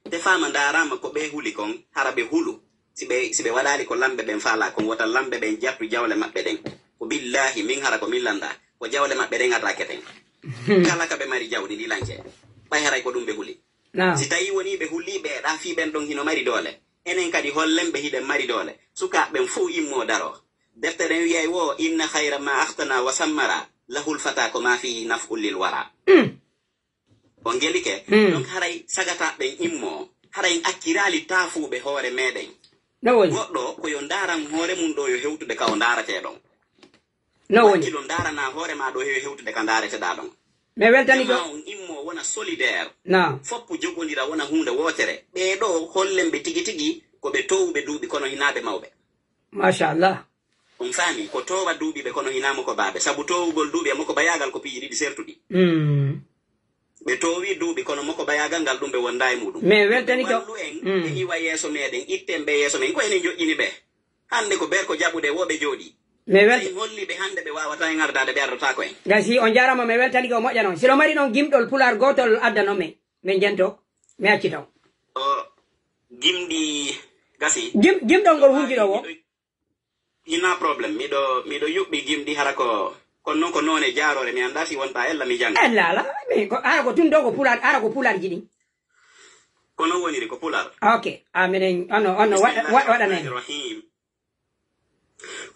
te fama darama ko ɓe huli kon hara ɓe hulu si ɓe waɗali ko lamɓe ɓen faala kon wota lamɓe ɓen jattu jawle maɓɓe ɗen ko billahi min hara ko min landa ko jawle maɓɓe ɗen ataketen kala ka ɓe mari jawdi ndi lanke ɓay haray ko ɗum ɓe huli si tawi woni ɓe hulli ɓe ɗa fi ɓen ɗon hino mari doole enen kadi hollen ɓe hiɗen mari doole sukaɓen fo immo daro deftere wiyay wo inna hayra ma ahtana wa sammara lahul fata ko ma fihi naf'un lil wara on gelike donc haray sagata ɓen immo haray akkirali taafuɓe hoore meɗen goɗɗo koyo ndaran hoore mum ɗo yo hewtude ka o ndarate ɗon kilo ndarana hoore ma ɗo yo hewtude ka ndareteɗa ɗon mais weltani ko on immo wona solidaire foppu jogodira wona hunde wotere ɓeɗo hollen ɓe tigi tigi koɓe towɓe duuɓi kono hinaɓe mawɓe machallah on faami ko towa duuɓi ɓe kono hinamo ko baaɓe sabu towugol duuɓi e moko bayagal ko piiji ɗiɗi sertuɗi ɓe towi duuɓi kono moko bayagal ngal ɗum ɓe wonda e muɗum mais weltani ko wallu en e iwa yeeso meɗen itten ɓe yeeso men ko enen joƴƴini ɓe hande ko ber ko jaɓude woɓe jooɗi mais holli ɓe hande ɓe wawata en ardade ɓe ardata ko en gasi on jarama mi weltani ko moƴƴa noon sino mari ɗon gimɗol pular gotol addano men min jento mi acci taw gimɗi gasi gimɗol ngol hunkiɗo wo hina probléme miɗo yuɓɓi gimɗi hara ko kono noon ko noone jaarore mi anda si wonta ella mi janga ala ara ko tun ɗo ko pular ara ko pular jiɗi kono woniri ko pular ok aminen ono waɗanen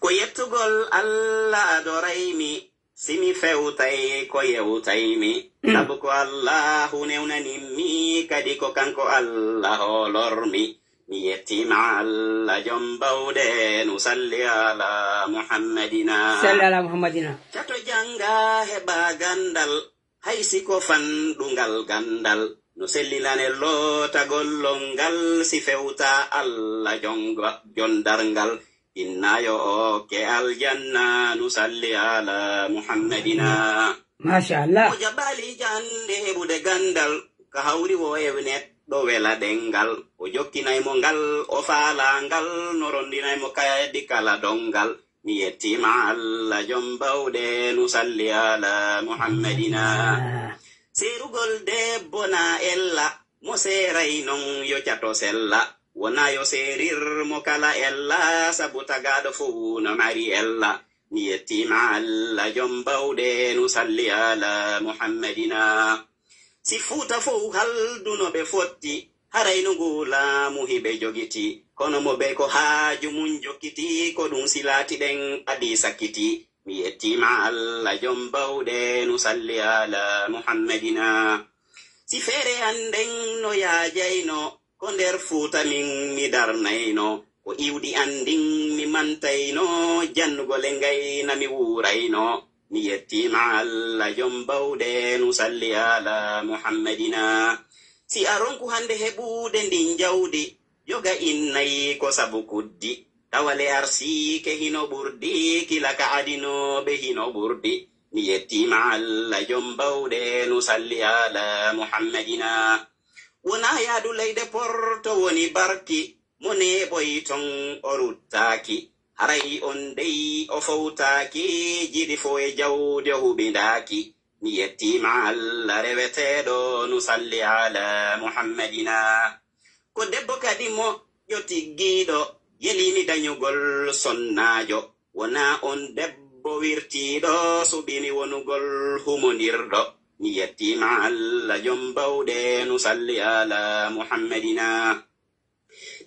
ko yettugol Allah adoraymi simi fewtay ko yewtaymi sabu ko Allahu newnanimmi kadi ko kanko Allah holormi mi yettima Allah jom bawde nusalli ala Muhammadina cato janga heɓa gandal haysi ko fanɗungal gandal no sellinane lotagol ngal si fewta Allah jondarngal innayo oke aljanna nusalli ala Muhammadina machallah o jaɓali jande heɓude gandal ka hawri wo ewnet ɗo wela ɗengal o jokkinaymo ngal o faala ngal no rondinaymo kadi kala dongal mi yettima Allah jom bawde nusalli ala Muhammadina serugol debbo na ella mo seeray non yo cato sella wona yo seerir mo kala ella sabu tagaɗo fo no mari ella mi yettima Allah jom bawde nusalli ala Muhammadina si fuuta fof halduno ɓe fotti haray no ngula muhibe jogiti kono mo be ko haaju mun jokkiti ko dum silati den adi sakiti mi yettima alla jom bawde nu salli ala muhammadina si fere anden no yaajayno ko nder fuuta min mi darnayno ko iwdi andin mi mantayno jannugol e ngayna mi wurayno mi yettima alla jom bawde nu salli ala muhammadina si aronku hande heɓude ndin jawdi yoga innayi ko sabu kuddi tawale arsi ke hino ɓurdi kilaka adinoɓe hino ɓurdi mi yettima alla jom bawde nu salli ala muhammadina wona yaadu leyde porto woni barki mo neɓoyi ton o ruttaki haray on dey o fowtaki jiɗi fo e jawde huɓindaki mi yettima alla reweteɗo nu salli ala muhammadina ko debbo kadi mo yo tiggiɗo yelimi dañugol sonnajo wona on debbo wirtiɗo suɓini wonugol humondirɗo mi yettima alla jom bawde nu salli ala muhammadina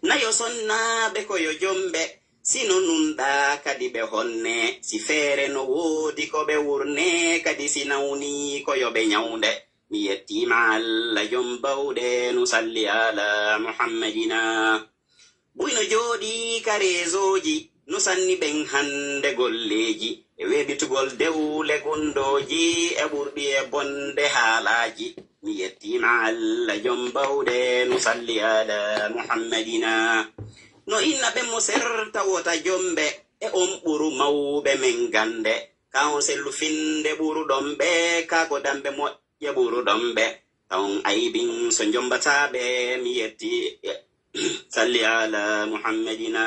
nayo sonnaɓe koyo jomɓe sino nunɗa kadi ɓe honne si feere no woodi ko ɓe wurne kadi si nawni koyo ɓe nyawde mi yettima alla jom bawde nu salli ala muhammadina buyno jooɗi karezoji no sanni ɓen hande golleji e weɓitugol dewle gundoji e ɓurɗi e bonde haalaji mi yettima alla jom bawde nu salli ala muhammadina no inna ɓe mo serta wota jomɓe e on ɓuru mawɓe men gande kawon sellu finde ɓuruɗon ɓe kako damɓe moƴƴe ɓuruɗon ɓe kawon aybin so jombataɓe mi yetti salli ala muhammadina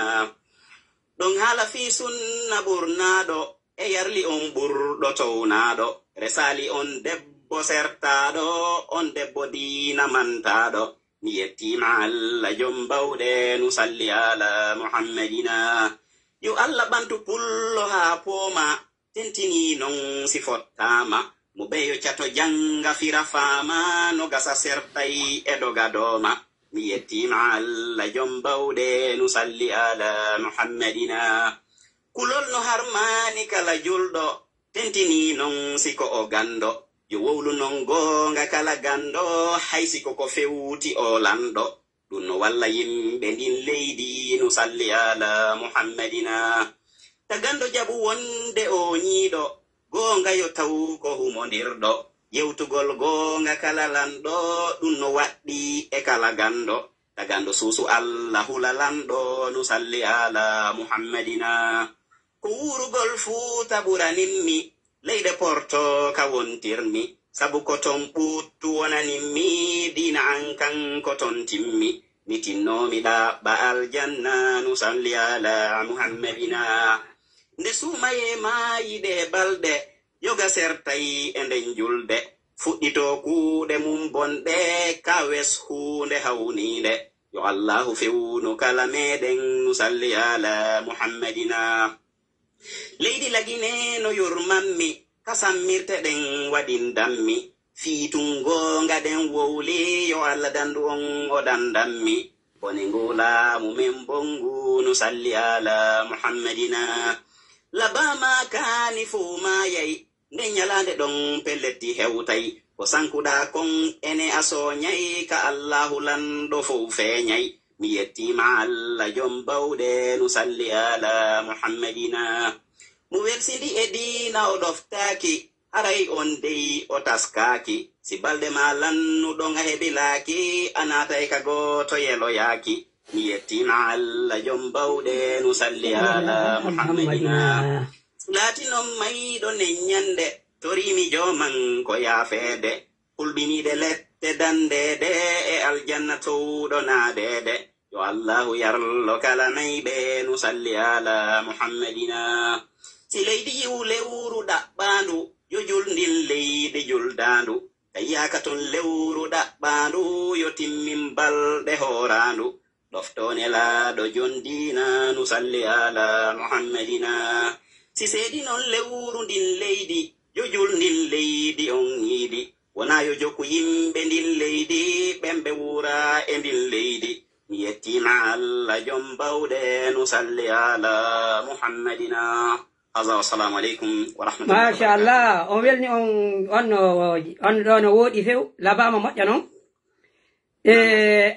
ɗon haala fi sunna ɓurnaɗo e yarli on ɓurɗo townaɗo resali on debbo sertaɗo on debbo dina mantaɗo mi yettima alla jom bawde nu salli ala muhammadina yo allah ɓantu pullo ha pooma tentini non si fottama mo ɓeyo cato janga fira fama no gasa sertay e doga doma mi yettima alla jom bawde nu salli ala muhammadina kulol no harmani kala julɗo tentini non siko o gando yo wowlu non gonga kala gando hay siko ko fewti o lanɗo ɗum no walla yimɓe ndin leydi nu salli ala muhammadina ta gando jaɓu wonde o ñiiɗo gonga yo taw ko humondirɗo yewtugol gonga kala lanɗo ɗum no waɗɗi e kala gando ta gando suusu allah hula lanɗo nu salli ala muhammadina ko wurugol fuuta ɓuraninmi leyde porto ka wontirmi sabu ko ton ɓuttu wonaninmi dina an kan ko ton timmi mi tinnomi ɗaɓɓa aljanna nu salli ala muhammadina nde sumaye mayiɗe balɗe yoga sertayi e nden julde fuɗɗito kuuɗe mum bonɗe ka wes hunde hawnide yo allahu fewnu kala meɗen nu salli ala muhammadina leydi lagine no yurmanmi kasammirte ɗen waɗin dammi fiitungo ngaɗen wowli yo allah dandu on o dandanmi bone ngula mumen bongu no salli ala muhammadina labama kani fuu mayay nde nyalande ɗon pelletti hewtay ko sankuɗa kon ene asoñay ka allahu lanɗo fof feñay mi yettima allah jom bawde nu salli ala muhammadina mo welsidi e dina o ɗoftaki haray on dey o taskaki si balde ma lannuɗon a heɓilaki a natay ka goto yeloyaki mi yettima allah jom bawde nu salli ala muhammadina latinon mayiɗo nen ñande torimi joman ko yaafede hulɓiniɗe lette dandede e aljanna towɗo naadede yo allahu yarlo kala nayɓe nu salli ala muhammadina si leydi yiwu lewru ɗaɓɓandu yo julndin leydi juldandu tayyaka ton lewru ɗaɓɓandu yo timmin balɗe horandu ɗoftone laaɗo jondina nu salli ala muhammadina si seedi non lewru ndin leydi yo julndin leydi on yiidi wona yo jokku yimɓe ndin leydi ɓemɓe wura e ndin leydi mi yettima Allah jom bawɗe no salli ala muhammadina hada wassalamu aleykum wa rahmatullah machallah on welni on ɗo no woɗi few labama moƴƴa noon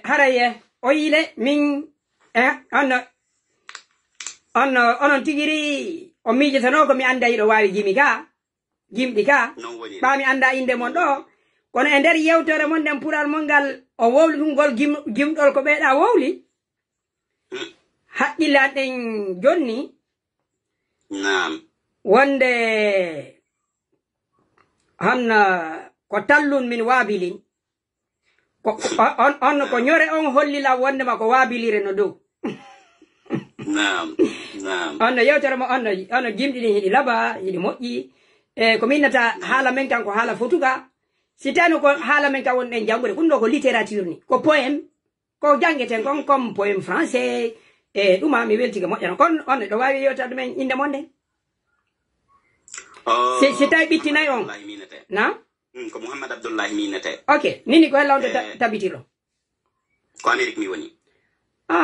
haraye o yile min onon tigiri o miijotano ko mi anda yiɗo wawi jimɗi ka ɓa mi anda inde mon ɗo kono e nder yewtere mon nden pural mon ngal o wowli ɗum ngol jimɗol ko ɓeeɗa wowli haqqille an ɗen jonni wonde hanna ko tallun min waabilin on ko ñore on hollila wondema ko waabilire no dow on yewtere mo on jimɗi ɗin hiɗi laba hiɗi moƴƴi e ko minnata haala men kan ko haala fotuga si tano ko haala men kan wonɗen jangude ɗum ɗo ko littérature ni ko poème ko jangeten kon comme poème français e ɗuma mi weltiga moƴƴano kon on ɗo wawi yewtade men inde mon nden si tawi ɓittinayi on na ko Mouhammad Abdoullahi minete ok nini ko hella on to tabitiro ko Amérique mi woni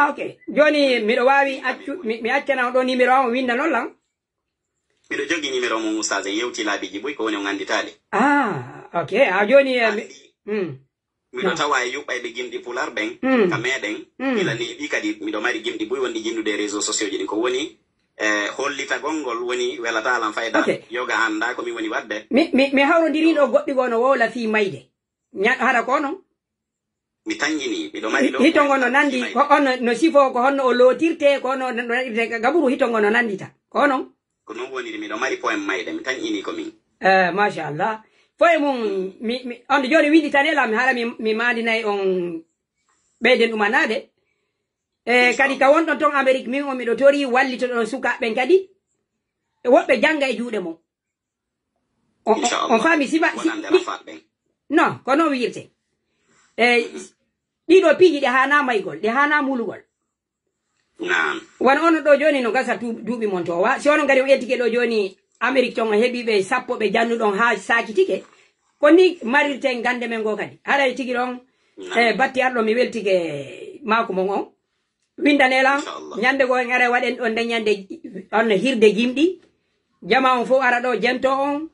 ok joni miɗo wawi accu mi accana ɗo numéro o winda noon lan miɗo jogi numéro mo Moussa Zé yewti laabiji boy ko woni o ganditade ok a joni miɗo tawa e yuɓɓayɓe gimɗi pular ɓen ka meɗen ila ni ɗi kadi miɗo mari gimɗi boy wonɗi jinnude réseaux sociaux ji ɗin ko woni hollita gongol woni welata alan fayda yoga anda ko mi woni wadde mi hawrodiriɗo goɗɗi go no wowla fi mayde hara ko non mi tangini miɗo mari ɗo hitongo no nandi ko on no sifo ko honno o lotirte ko no waɗirte gaburu hitongo no nandita ko non ko non woniri miɗo mari poème mayde mi tangini ko min machallah foye mum on joni winditanela mi hara mi mandinayi on ɓeyden ɗumanade kadi ka wonɗon ton Amérique min o miɗo tori wallito ɗon sukaɓen kadi woɓɓe janga e juuɗe mum on faami sifa non ko non wirte ɗiɗo piiji ɗe hana maygol ɗe hana mulugol wona ono ɗo joni no gasa duuɓi mon towa si onon kadi o ƴettike ɗo joni Amérique ton o heeɓiɓe sappo ɓe jannuɗon ha sakitike ko ni marirten gande men go kadi haray tigi ɗon batti arɗo mi weltike mako mon on windanelam ñande go en ara waɗen ɗon nde ñande on hirde jimɗi jama on fof ara ɗo jento on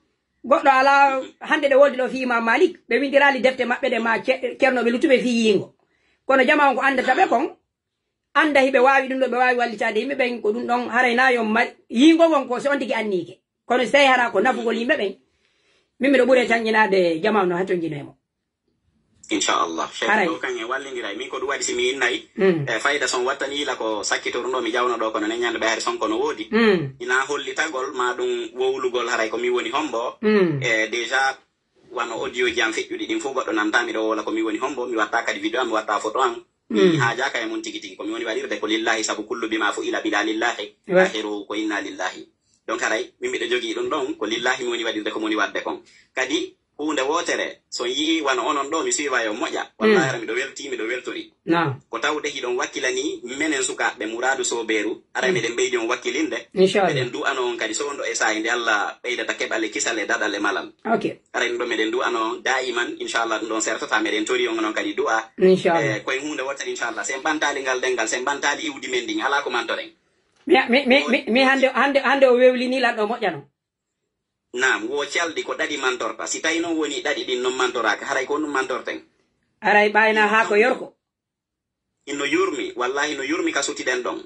goɗɗo ala hande ɗe woldi ɗo fi Imam Malik ɓe windirali defte maɓɓe ɗe ma kernoɓe lutuɓe fi yingo kono jama on ko andata ɓe kon anda hiɓe wawi ɗum ɗo ɓe wawi wallitade yimɓe ɓen ko ɗum ɗon haray na yo yingo gon ko so on tigi annike kono so tawi hara ko nafugol yimɓe ɓen min miɗo ɓuure tanñinade jama no hatto jinoymo inchallah cheikh ɗo kan e wallidiray min ko ɗum waɗi simi innayi fayida son wattani yila ko sakkitorɗo mi jawno ɗo kono neñande ɓe hari sonko no woodi ina hollitagol ma ɗum wowlugol haray ko mi woni hombo e déjà wano audio ji am feƴƴuɗi ɗin fof goɗɗo nanta miɗo wola ko mi woni hombo mi watta kadi vidéo am mi watta photo an mi haajaka e mon tigi tigi komi woni waɗirde ko lillahi saabu kullu bima fo ila bila lillahi ahiru ko inna lillahi donc haray min mbiɗo jogii ɗum ɗon ko lillahi mi woni waɗirde ko moni wadde kon kadi hunde wotere so yii wano onon ɗo mi suiwa yo moƴƴa wallahi ara miɗo welti miɗo weltori ko tawde hiɗon wakkilani minen sukaɓe mouradu soberu ara miɗen ɓeydi on wakkilinde meɗen du'ano on kadi so on ɗo e sayi nde Allah ɓeydata keɓale kisal e daɗal e malal ara ɗum ɗo meɗen du'ano daiman inchallah ɗum ɗon sertata meɗen tori on onon kadi du'a koye hunde wotere inchallah sen ɓantali ngal dengal sen ɓantali iwdi men ndin ala ko mantoren mi hande o wewlinilan ɗo moƴƴano nam wo calɗi ko ɗaɗi mantorta si tawi noon woni ɗaɗi ɗin noon mantoraka haray ko ɗum mantorten aray ɓayna ha ko yorko ino yurmi wallahi no yurmi ka sutiɗen ɗon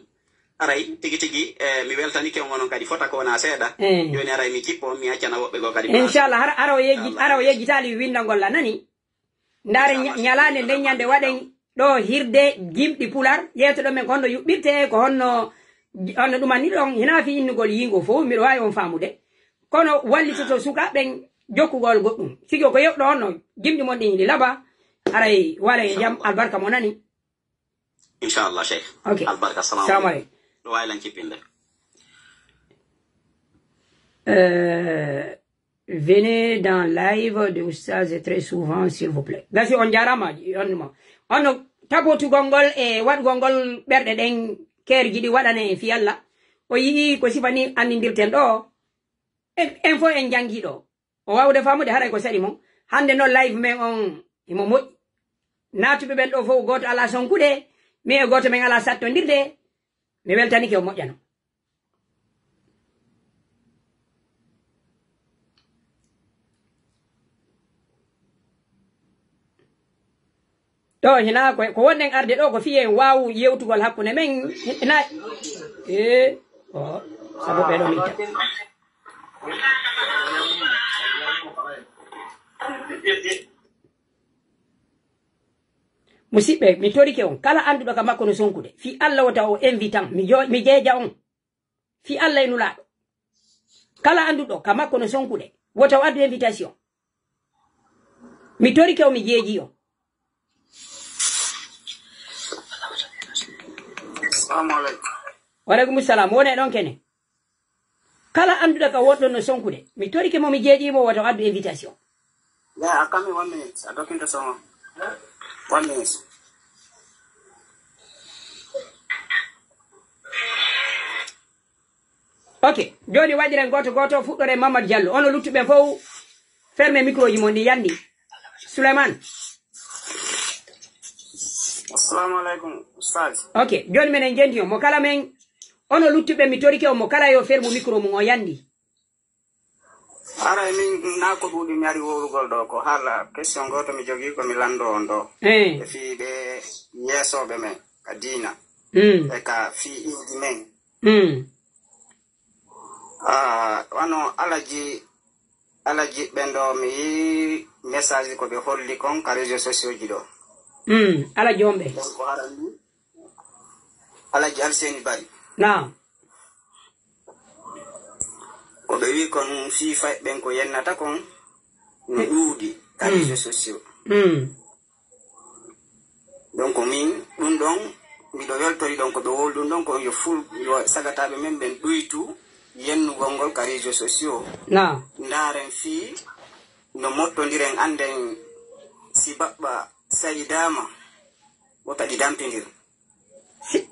aray tigi tigi mi weltanike on onon kadi fota kona seeɗa joni aray mi kippo mi accana woɓɓe go kadi inchallah ara o yejjitali windagol a nani ndaare ñalande nden ñande waɗen ɗo hirde jimɗi pular ƴewteɗo men ko honno yuɓɓirte ko honno ɗumani ɗon hina fi innugol yingo fof mbiɗo wawi on famude kono wallitoto sukaɓen jokkugol goɗɗum sigi ko yewɗo honno jimɗi mon ɗin hiɗi laba aray wala e jam albarka mo nani inchallah cheikh albarka salamu aleykum ɗo wawi lan cippinde venez dans live de Oustaz très souvent s'il vous plaît gasi on jarama onno tabotugol ngol e waɗugol ngol ɓerɗe ɗen keerji ɗi waɗane fi Allah o yii ko sifani annindirten ɗo en fof en jangiɗo o wawde famude haray ko saɗi mon hande no live men on imo moƴƴi natuɓe ɓen ɗo fof goto ala sonkude mi e goto men ala sattodirde mi weltanike o moƴƴano ɗo hina ko wonnen arde ɗo ko fiye wawu yewtugol hakkunde men na o sabu ɓeɗo mita musidɓe mi torike on kala anduɗo ka makko no sonkude fi Allah wota o invitant mi jeeja on fi Allah e nulaɗo kala anduɗo ka makko no sonkude wota o addu invitation mi torike o mi jeeji on. Walaikum salam wona ɗon kene kala anduɗa ka woɗɗon no sonkude mi torike mo mi jeeƴimo wata o addu invitation. Yeah, I come in 1 minute. I'm talking to someone. 1 minute. Ok, joni waɗiren goto fuɗɗore Mamadou Diallo ono luttuɓe fof ferme micro ji mon ɗi yandi. Souleymane. Assalamu alaikum, Ustaz. Ok, joni menen jendi on mo kala men ono luttuɓe mi torike on mo kala yo fermu micro mum o yandi. Ara min na ko ɗuɗi mi ari wowrugol ɗo ko haala question goto mi jogui komi lando on ɗo e fi ɓe yeesoɓe men ka diina e ka fi indi men wano alaji ɓen ɗo mi yi message ko ɓe holli kon ka réseaux sociaux ji ɗo alaji on ɓe ko harandi alaji Alseni Bari naam ko ɓe wi kon fifa ɓen ko yennata kon no ɗuuɗi ka réseaux sociaux donc min ɗum ɗon miɗo weltori ɗon ko ɓe wol ɗum ɗon ko yo ful yo sagataɓe men ɓen ɗuytu yennugol ngol ka réseaux sociaux ndaren fi no mottodiren anden si baɓɓa sayidama o kadi dampidir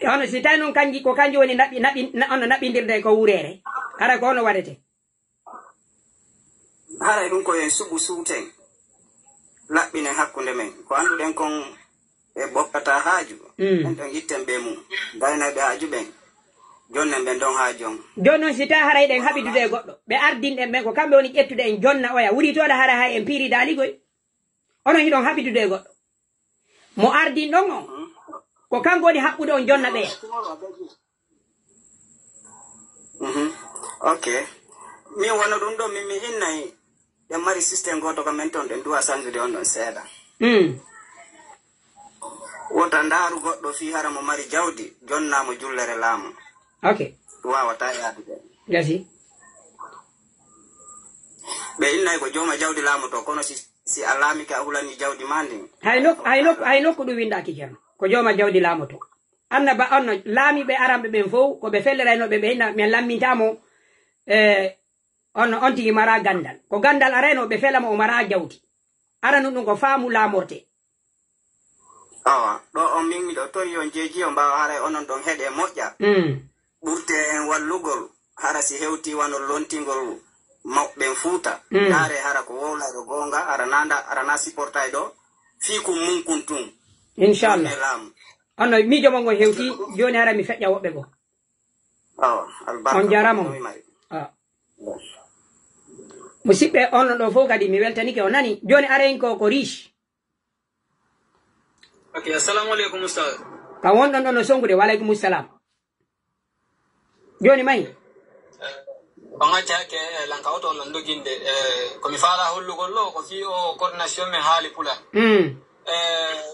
hono si tawi noon kanji ko kanji woni ono naɓɓindirde ko wurere hara ko ono waɗete haray ɗum ko yen suɓu suuten laɓɓinen hakkunde men ko annduɗen kon e ɓokkata haaju en ɗon itten ɓe mum gaynaɓe haaju ɓen jonnen ɓen ɗon haaju on joni noon si tawi haray ɗen haɓidude e goɗɗo ɓe ardinɗen ɓen ko kamɓe woni ƴettude en jonna oya wuritoɗo hara hay en piiri daaligoy onon hiɗon haɓidude e goɗɗo mo ardin ɗon on ko kanko woni haɓɓude on jonna ɓeya ok min wona ɗum ɗo min mi innayi ɓe mari systéme goto ko men toon ɗen duwa sanjude on ɗon seeɗa wota ndaaru goɗɗo fi hara mo mari jawdi jonnamo jullere laamu ok wawata yaadude gasi ɓe innayi ko jooma jawdi laamu to kono si a laamike a hulani jawdi ma ndin hay nokku ɗum windaki ceerno ko jooma jawdi laamu to annaba onno laamiɓe aramɓe ɓen fof ko ɓe felliraynoɓe ɓe inna min lammintamo on tigi mara gandal ko gandal arayno ɓe felama o mara jawdi aranu ɗum ko faamu laamorte awa ɗo on min miɗo toyi on jeeji o mbawa haray onon ɗon heeɗe moƴƴa ɓurte en wallugol hara si hewti wano lontingol mawɓen fuuta daare hara ko wowlayɗo gonga arana supportay ɗo fii kum munkun tum inchallah laamu onno miijo mo ngo hewti joni hara mi feƴƴa woɓɓe go on jarama musidɓe onno ɗo fof kadi mi weltanike o nani joni aren ko riche ok assalamu aleykum ustad kam wonɗon ɗon no songude waleykum salam joni mayi on acci hakke lanka oto lan doginde komi faala hollugol ɗo ko fi o coordination men haali pula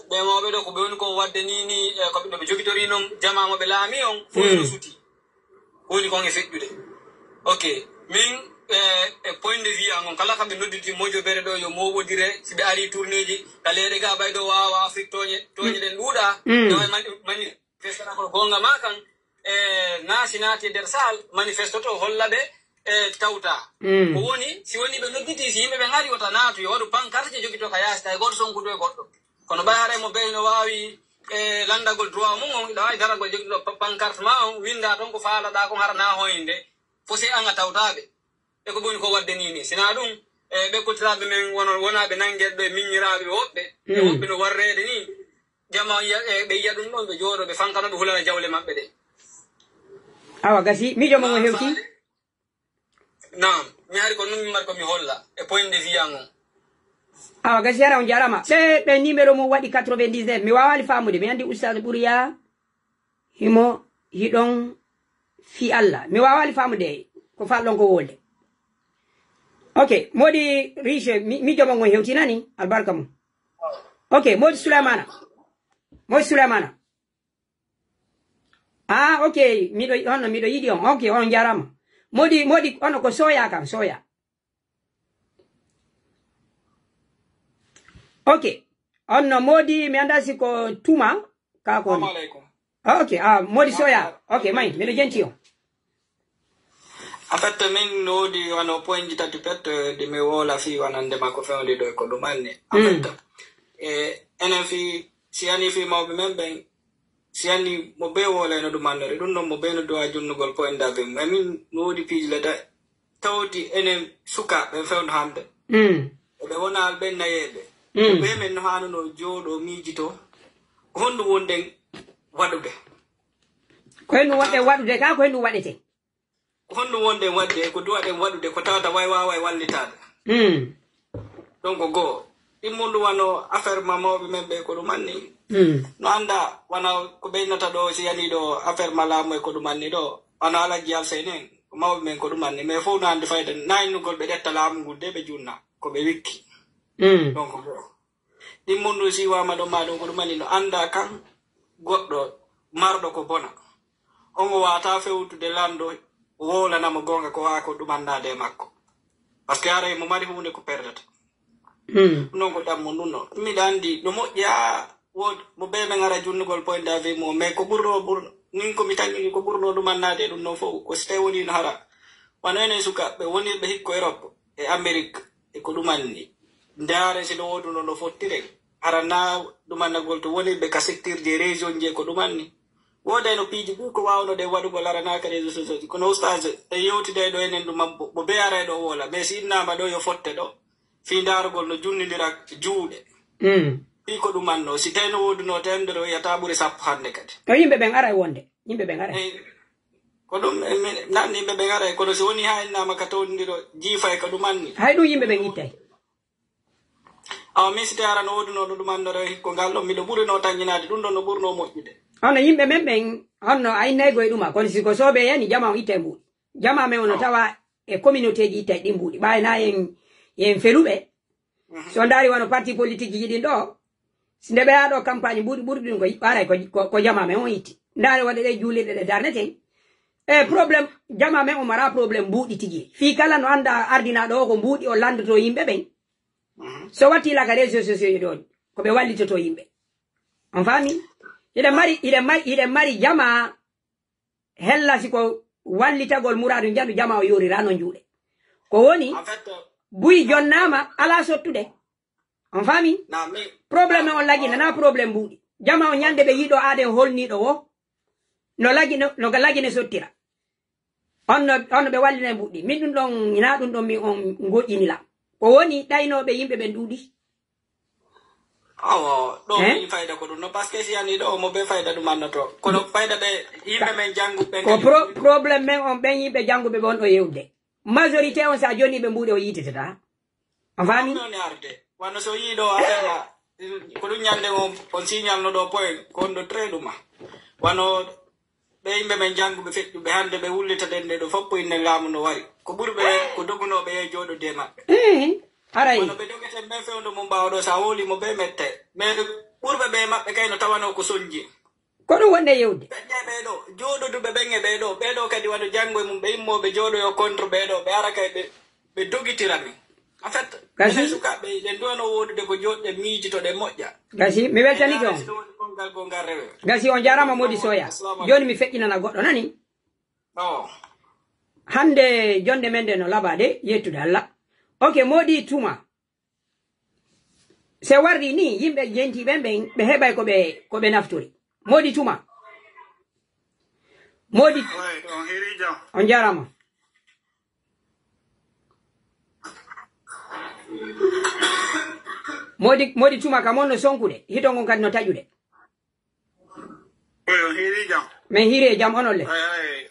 ɓe mawɓe ɗo ko ɓe woni ko wadde nini koɓe ɗo ɓe jogitori noon jama moɓe laami on fof no suti woni kon e feƴƴude ok min e point de vue an on kala kamɓe nodditi moƴobere ɗo yo moɓodire si ɓe ari tournéji kaleɗe ga ɓayɗo wawa afrique toñe ɗen ɗuuɗa no manifestation ko gonga ma kan naasi naati e nder sal manifeste to holla ɓe tawta ko woni si woni ɓe nodditi si yimɓe ɓe ngari wota naatu yo waɗu pancarte jogito ka yaasta e goto sonkudu e goɗɗo kono ɓay haray mo ɓey no wawi landagol droit mum on iɗa wawi daragol jogiɗo pancarte ma on winda toon ko faalaɗa kon hara na hoyde fo se anga tawtaɓe e ko ɓoni ko wadde nini sina ɗum be ko trabe men wona be nangel be minyiraabe wobbe no warrede ni jama be yadun non be joro be fankano be hulana jawle mabbe de awa gasi mi jomo mo hewti naam mi hari ko numi mar ko mi holla e point de vue ango awa gasi ara on jarama be numéro mo wadi 99 mi wawali famude mi andi oustad Bouriya himo hidon fi Allah mi wawali famude ko fallon ko wolde ok modi riche mi jomo mo hewti nani albarka mo ok modi Sulaimana ok mido yidi on ok on jarama modi ono ko soya kam soya ok onno modi mi anda si ko tuma ka ko ok modi soya ok mai mido jenti on en fait min nodi wano point tati pet de me wola fi wanande mako fewde do ko do manne en fait enen fi siani fi mawbe memben siani mo be wola no do manere dun no mo be no do ajunnugol point da be min nodi pijle da tawti enen suka be fewn hande be wona al ben nayebe be men no hanu no jodo mijito hondu wonden wadude ko en wade wadude ka ko en wadete hondu wonde wadde ko duwaden wadude ko tawata way wallitade donc go immundu wano affaire mamobe membe ko dum manni no anda wana ko beynata do si yani do affaire malamu ko dum manni do ana ala jiyal senen ko mawbe men ko dum manni mais fo no andi fayda naynu gol be detta lamu gudde be junna ko be wikki donc go immundu si wama do mado ko dum manni no anda kan goddo mardo ko bona ongo wata fewtude lando wola na mo gonga ko wa ko dumandade makko parce que ara mo mari hunde ko perdata non ko dam mo nunno mi dandi do mo ya wod mo be men ara junnugol point d'ave mo me ko burro nin ko mi tangi ko burno dumandade dum no fo ko ste woni na hara wanene suka be woni be hikko Europe e Amerique e ko dumanni ndare se do wodu no fottire ara na dumandagol to woni be ka secteur des régions je ko dumanni woda no piji ko wawno de wadugo larana ka réseaux sociaux ko no stage e yewtide do enen dum bo be ara do wola mais sinna ma do yo fotte do fi darugol no junnidira juude fi ko dum manno si teno woduno tendero yata buri sappo hande kadi to yimbe ben ara wonde yimbe ben ara ko dum nan yimbe ben ara ko do so woni ha inna ma ka tondiro jifa e ko dum manni hay dum yimbe ben ittay mi si tara no woduno dum manno re ko gallo mi do buri no tanginade dum do no burno mojjude ono yimbe memben ono aynay goy duma kon siko sobe yani jama ite mbuudi jama me ono tawa e communauté ji ite dimbuudi bayna en felube so ndari wano parti politique ji din do sinde be ado campagne buri ko bara ko jama me on iti ndari wade de julide de darnete problem jama me o mara problem mbuudi tigi fi kala no anda ardina do ko mbuudi o landoto yimbe ben so wati la réseaux sociaux do ko be wallitoto yimbe on fami ile mari jama hella siko wallitagol muradu jadu jama o yori rano juude ko woni buy jonnama ala sottude on fami problème on lagi na problème buudi jama o nyande be yido aden holni do wo no lagi no galagi ne sottira on be wallina buudi min dum don ina dum don mi on godini la ko woni daynobe yimbe ben duudi do mi fayda ko no parce que si ani do mo be fayda dum mannoto ko no fayda be yimbe men jangu be ko problème men on ben yimbe jangu be bon do yewde majorité on sa joni be mbude o yititata on fami non arde wano so yido affaire ko dum nyande on signal no do point ko do treduma wano be yimbe men jangu be feddu be hande be wullita dende do foppo inne lamu no wari ko burbe ko doguno be jodo de mabbe aray wono be dogete be fewndo mo bawdo sa woli mo be mette mais burbe be mabbe kayno tawano ko sonji ko dum wonde yewde be do jodo dube benge be do kadi wado jango mum be immobe jodo yo contre be do be ara kay be dogitirami en fait kasi suka be den do no wodude ko jodde miiji to de mojja kasi mi weltani ko kasi on jarama modi soya joni mi feccina goddo nani hande jonde mende no labade yettude Allah ok modi tuma se wardi ni yimbe jenti bembe be hebay ko be nafturi modi tuma modi on jarama modi tuma ka mon no sonkude hito ngon kadi no tajude oyo hiri jam me hiri jam onolle ay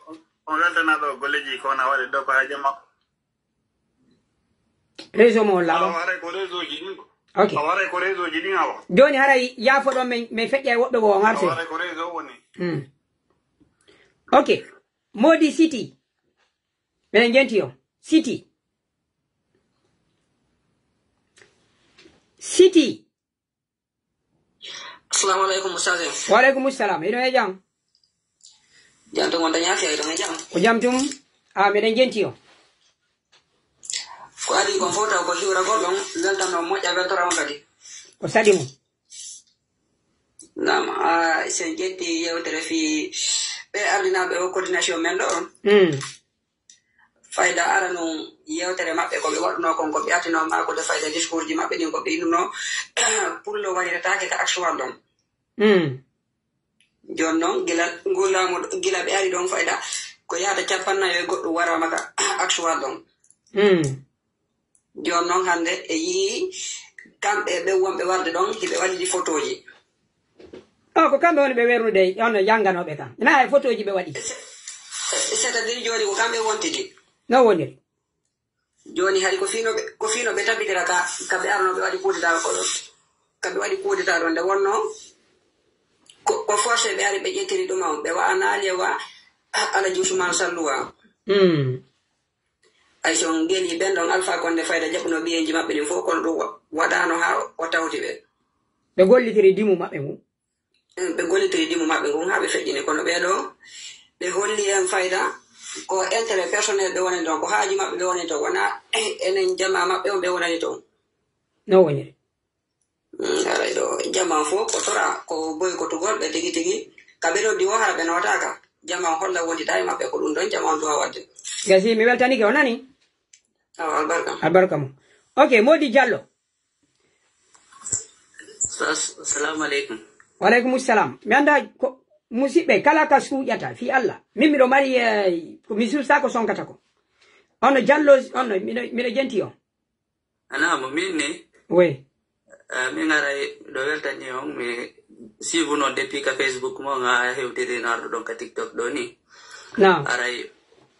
on weltana do golleji ko na wade do ko ha jama réseau mo la wara ko réseau ji din okay wara ko réseau ji din awa joni hara ya fodo me fejje wobbe go ngarse wara ko réseau woni okay modi city benen gentio city Assalamu alaikum ustaz. Wa alaikum assalam. Ino e jam. Jam to ngonta nyafi ay to jam. Ko jam tum a meden gentio. Ko adi ko fota ko hiwra godon lanta no moja be to ramkadi. Ko sadimu. Nam sen jetti yewtere fi be ardina be coordination men do. Fayda aranu yewtere mabbe ko be wadno kon ko be atino ma ko de fayda discours ji mabbe din ko be inno pour le wari retake ka actual dom. Jonnon gila be ari don fayda ko yaata capanna yo goddo wara maka actual dom. Jonnon hande e yi kambe be wonbe warde don hibe wadi di photoji. Ko kambe woni be werude on yanganobe kan. Na ay photoji be wadi. C'est-à-dire joni ko kambe wontidi. No woni. Joni hari ko fino be tabitira ka be arno be wadi kudita ko don. Ka be wadi kudita don de wonno ko force be ari be jetiri dum be wa anale wa ala jusuma salluwa. Ay son geli bendon alfa konde fayda jabuno biyenji mabbe ni fo kon do wadano ha o tawti be. Be gollitiri dimu mabbe mu. Be gollitiri dimu mabbe ngon ha be fejjini kono be do be holli en fayda ko intérêt personnel be woni don ko haaji mabbe be woni to wana enen jama mabbe on be woni to no woni ara do jama fo ko tora ko boy ko to golbe tigi kabe do di wahara be notaka jama holla woni dai mabbe ko dum don jama do wadde gasi mi weltani ke onani albarka mo okay modi Diallo assalamu alaikum wa alaikum assalam mi anda ko musibe kala ka suƴata fi Allah mimi do mari ko mi susta ko sonkata ko ono Diallo ono mi genti on ana mo minni oui mi ngara do weltani on mi sivu non depuis ka Facebook mo nga hewtede nardo don ka TikTok do ni na aray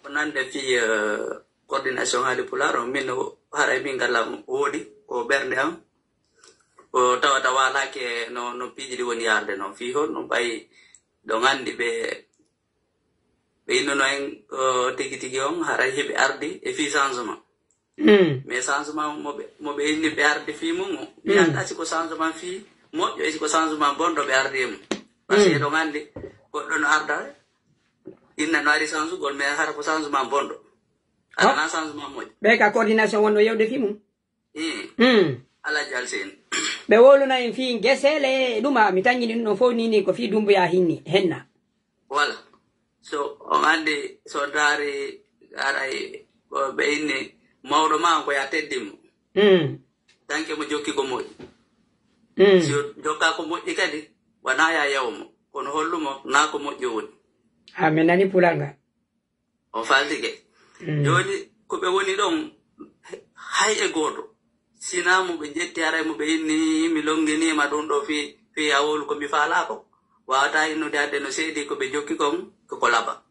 onande fi coordination hali pularo min haray min galam wodi ko bernde am o tawata wala ke no piji di woni yarde no fi ho no bay do ngandi be inno en tigi on haray hebe ardi e fi changement mais changement mo be inni be ardi fi mo mi anda ci ko changement fi mo e ko changement bondo be ardi mo parce que do ngandi ko don arda inna no ari changement gol mais har ko changement bondo ana changement mo be ka coordination wonno yewde fi mo ala jalsen be woluna en fi gesele duma mi tangini no fo ni ko fi dumbu ya hinni henna wala so on ande so dare aray be inni mawdo ma ko ya teddim tanke mo jokki ko moji so jokka ko moji kadi wana ya yawmo kono hollumo na ko moji woni ha men nani pulanga o faltige joni ko be woni don hay e godo sinamu be jetti aray mo be inni mi longini ma don do fi awol ko mi fala ko wata ino dade no sedi ko be jokki kon ko laba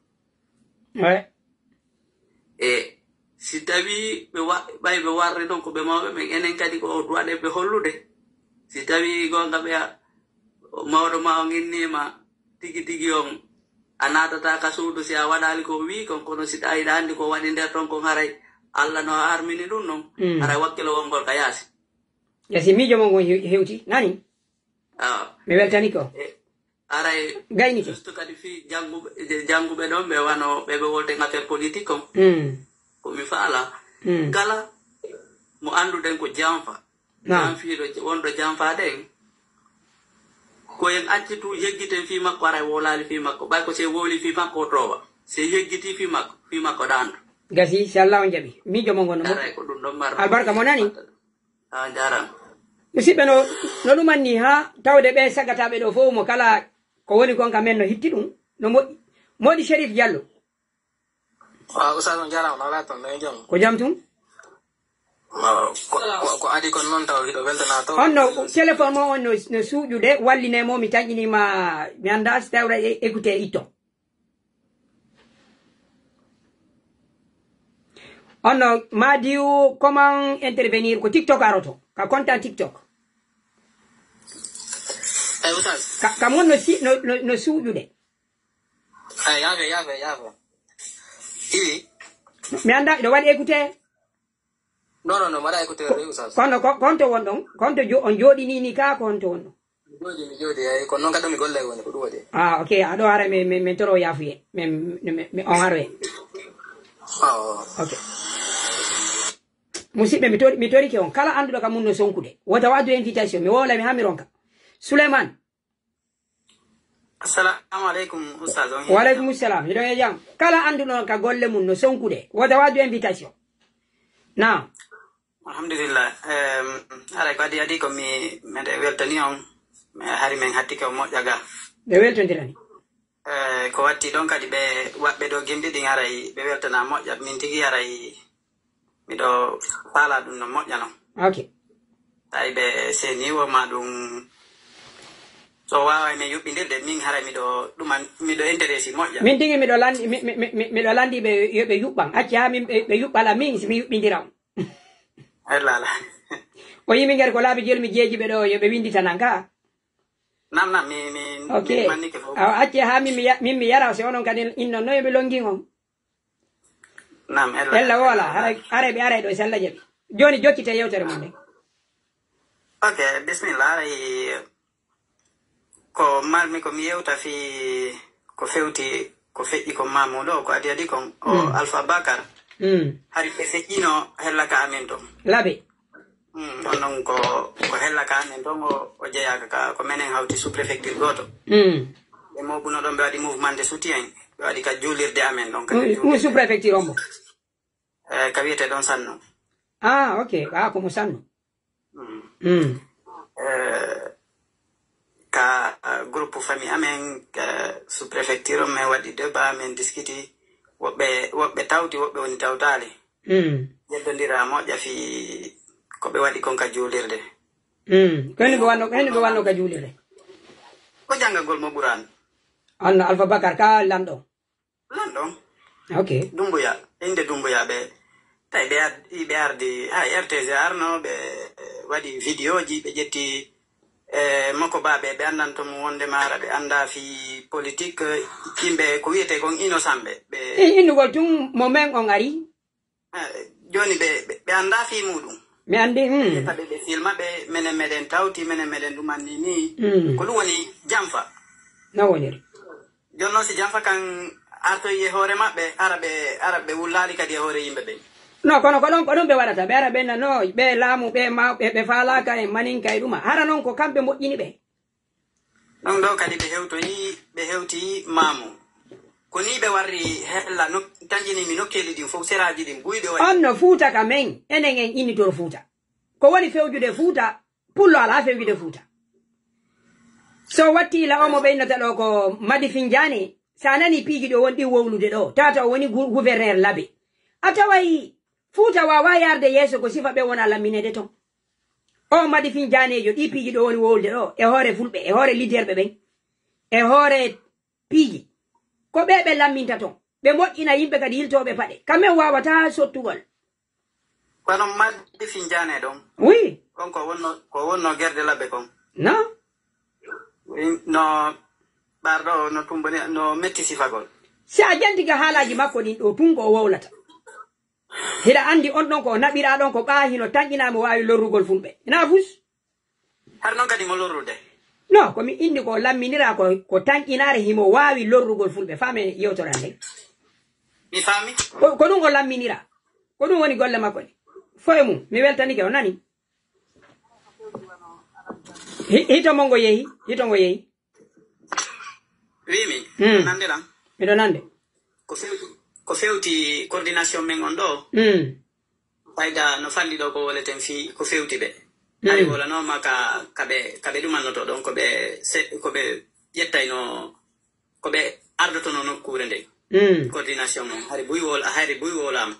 si tawi be bay be warre don ko be mawbe men enen kadi ko duade be hollude si tawi gonga be mawdo ma nginni ma tigi on anata ta ka suudu si a wadali ko wi kon kono si tawi dandi ko wadi der ton ko haray alla no armini dun non haray wakkilo wongol ka yasi yasi mijo mo hewti nani mi weltani ko aray gayni juste kadi fi jangube don be wano be wolte ngate politique ko mi fala kala mo andu den ko jamfa na fi do wondo jamfa den ko en accitu yeggiten fi makko aray wolali fi makko bay ko se woli fi makko toba se yeggiti fi makko dan gasi sallahu jabi mijo mo ngono aray ko dum don mar albarka mo nani jaram musibe no dum manni ha tawde be sagatabe do fo mo kala ko woni kon kamen no hitti dum no modi Sherif Diallo usanon jaram na laton no jam ko jam tum ko adi kon non taw hido weltana to onno téléphone mo on no suujude walline mo mi tagnini ma mi anda stawra écouter ito onno ma diu comment intervenir ko TikTok aroto ka content TikTok usas ka mon no suujude yave ili mi anda do wadi écouter non mara écouter usas kono konto wondon konto on jodi ni ka konto wondon mi jodi ay kon non kadam mi golle woni ko duwade okay ado ara me toro yafuye me on arwe okay musibe mi tori ke on kala andudo ka munno sonkude wota wadu invitation mi wola mi hamironka Suleiman assalamu alaikum ustaz wa alaikum assalam hido ya jam kala andudo ka golle munno sonkude wota wadu invitation na alhamdulillah ara ko adi ko mi mede weltani on hari men hatti ko mojaga be weltondirani ko watti don kadi be wabbe do gembi di ngarai be weltana mojja min tigi arai mi do pala dum no mojja no okay tay be seni wo madum so wawa me yubindirde min hara mi do interesi mojja min tigi mi do landi be yobe yubban acca min be yubbala min mi yubbindiram la o yimi ngere ko laabi jel mi jeeji be do yobe windi tananga nam mi okay manike fo acca ha min mi yara se onon kadi inno no yobe longingo nam ella wala are do sella jabi joni jokkite yewtere mon de okay bismillah ko malmi ko mi yewta fi ko fewti ko feƴƴi ko mamuɗo ko adi kon o Alpha Bakar hari ɓe feƴƴino hellaka amen to laaɓe on noon ko hellaka amen ton o jeyaka ko menen hawti sous préfecture goto ɓe moɓuno ɗon ɓe waɗi mouvement de soutien ɓe waɗi ka juulirde amen ɗon ɗum sous préfecture ombo ka wiyete ɗon sanno ok komo sanno ka groupe famille amen sous préfecture men waɗi débat men discuti woɓɓe tawti woɓɓe woni tawtali yeddodira moƴƴa fi ko ɓe waɗi kon ka juulirde koni ɓe wanno ka juulirde ko janngagol mo ɓuran anno Alpha Bakar ka lanɗon ok Dumbuya inde Dumbuya ɓe tawi ɓe ardi ha RTG arno ɓe waɗi vidéo ji ɓe ƴetti makko baɓe ɓe andan to mo wonde mara ɓe anda fi politique yimɓe ko wiyete kon innocent ɓe indugol tun mo men on ari joni ɓe anda fi muɗum mi andi taɓe ɓe filma ɓe menen meɗen tawti menen meɗen ɗumanni ni ko ɗum woni jamfa no woniri joni noon si jamfa kan artoyi e hoore maɓɓe ara ɓe wullali kadi e hoore yimɓe ɓe no kono ko ɗum ɓe waɗata ɓe ara ɓe nano ɓe laamu ɓe faalaka e maninka e ɗuma hara noon ko kamɓe moƴƴini ɓe ɗon ɗo kadi ɓe hewti maamu ko ni ɓe warri hella tañƴinimi nokkeli ɗin fof seraji ɗin buyɗe on no fuuta ka men enen en innitoro fuuta ko woni fewjude fuuta pullo ala fewjude fuuta so wattila omo ɓe innata ɗo ko Madi Finjani sa nani piiji ɗo wonɗi wowlude ɗo tata o woni gouverneur labe a tawayi fuuta wawa yarde yeeso ko sifa ɓe wona lamminede ton o Madi Finjanejo ɗi piiji ɗo woni wowlude ɗo e hoore fulɓe e hoore leaderɓe ɓen e hoore piiji ko ɓe lamminta ton ɓe moƴƴina yimɓe kadi yiltoɓe paɗe kamɓe wawata sottugol kono Madi Finjane ɗon oui on ko wonno guerde labbe kon non no ɓarɗo no tumbani no metti sifagol si a jantiga haalaji makko ɗin ɗo tun ko o wowlata hiɗa andi on ɗon ko naɓira ɗon ko ɓaahino tañƴinamo wawi lorrugol fulɓe ina fus har noon kadi mo lorrude non komi indi ko lamminira ko tañƴinare himo wawi lorrugol fulɓe faame yewtora nde mi faami ko ɗum o lamminira ko ɗum woni golle makko ɗe foye mum mi weltanike o nani hito ngo yehi wimi nandiran miɗo nande ko fewti coordination men on ɗo fayda no falli ɗo ko woleten fi ko fewti ɓe ari wolanoma kaɓe ɗumannoto ɗon koɓe ƴettayno koɓe ardotono nokkure nde coordination mon hari buy wolama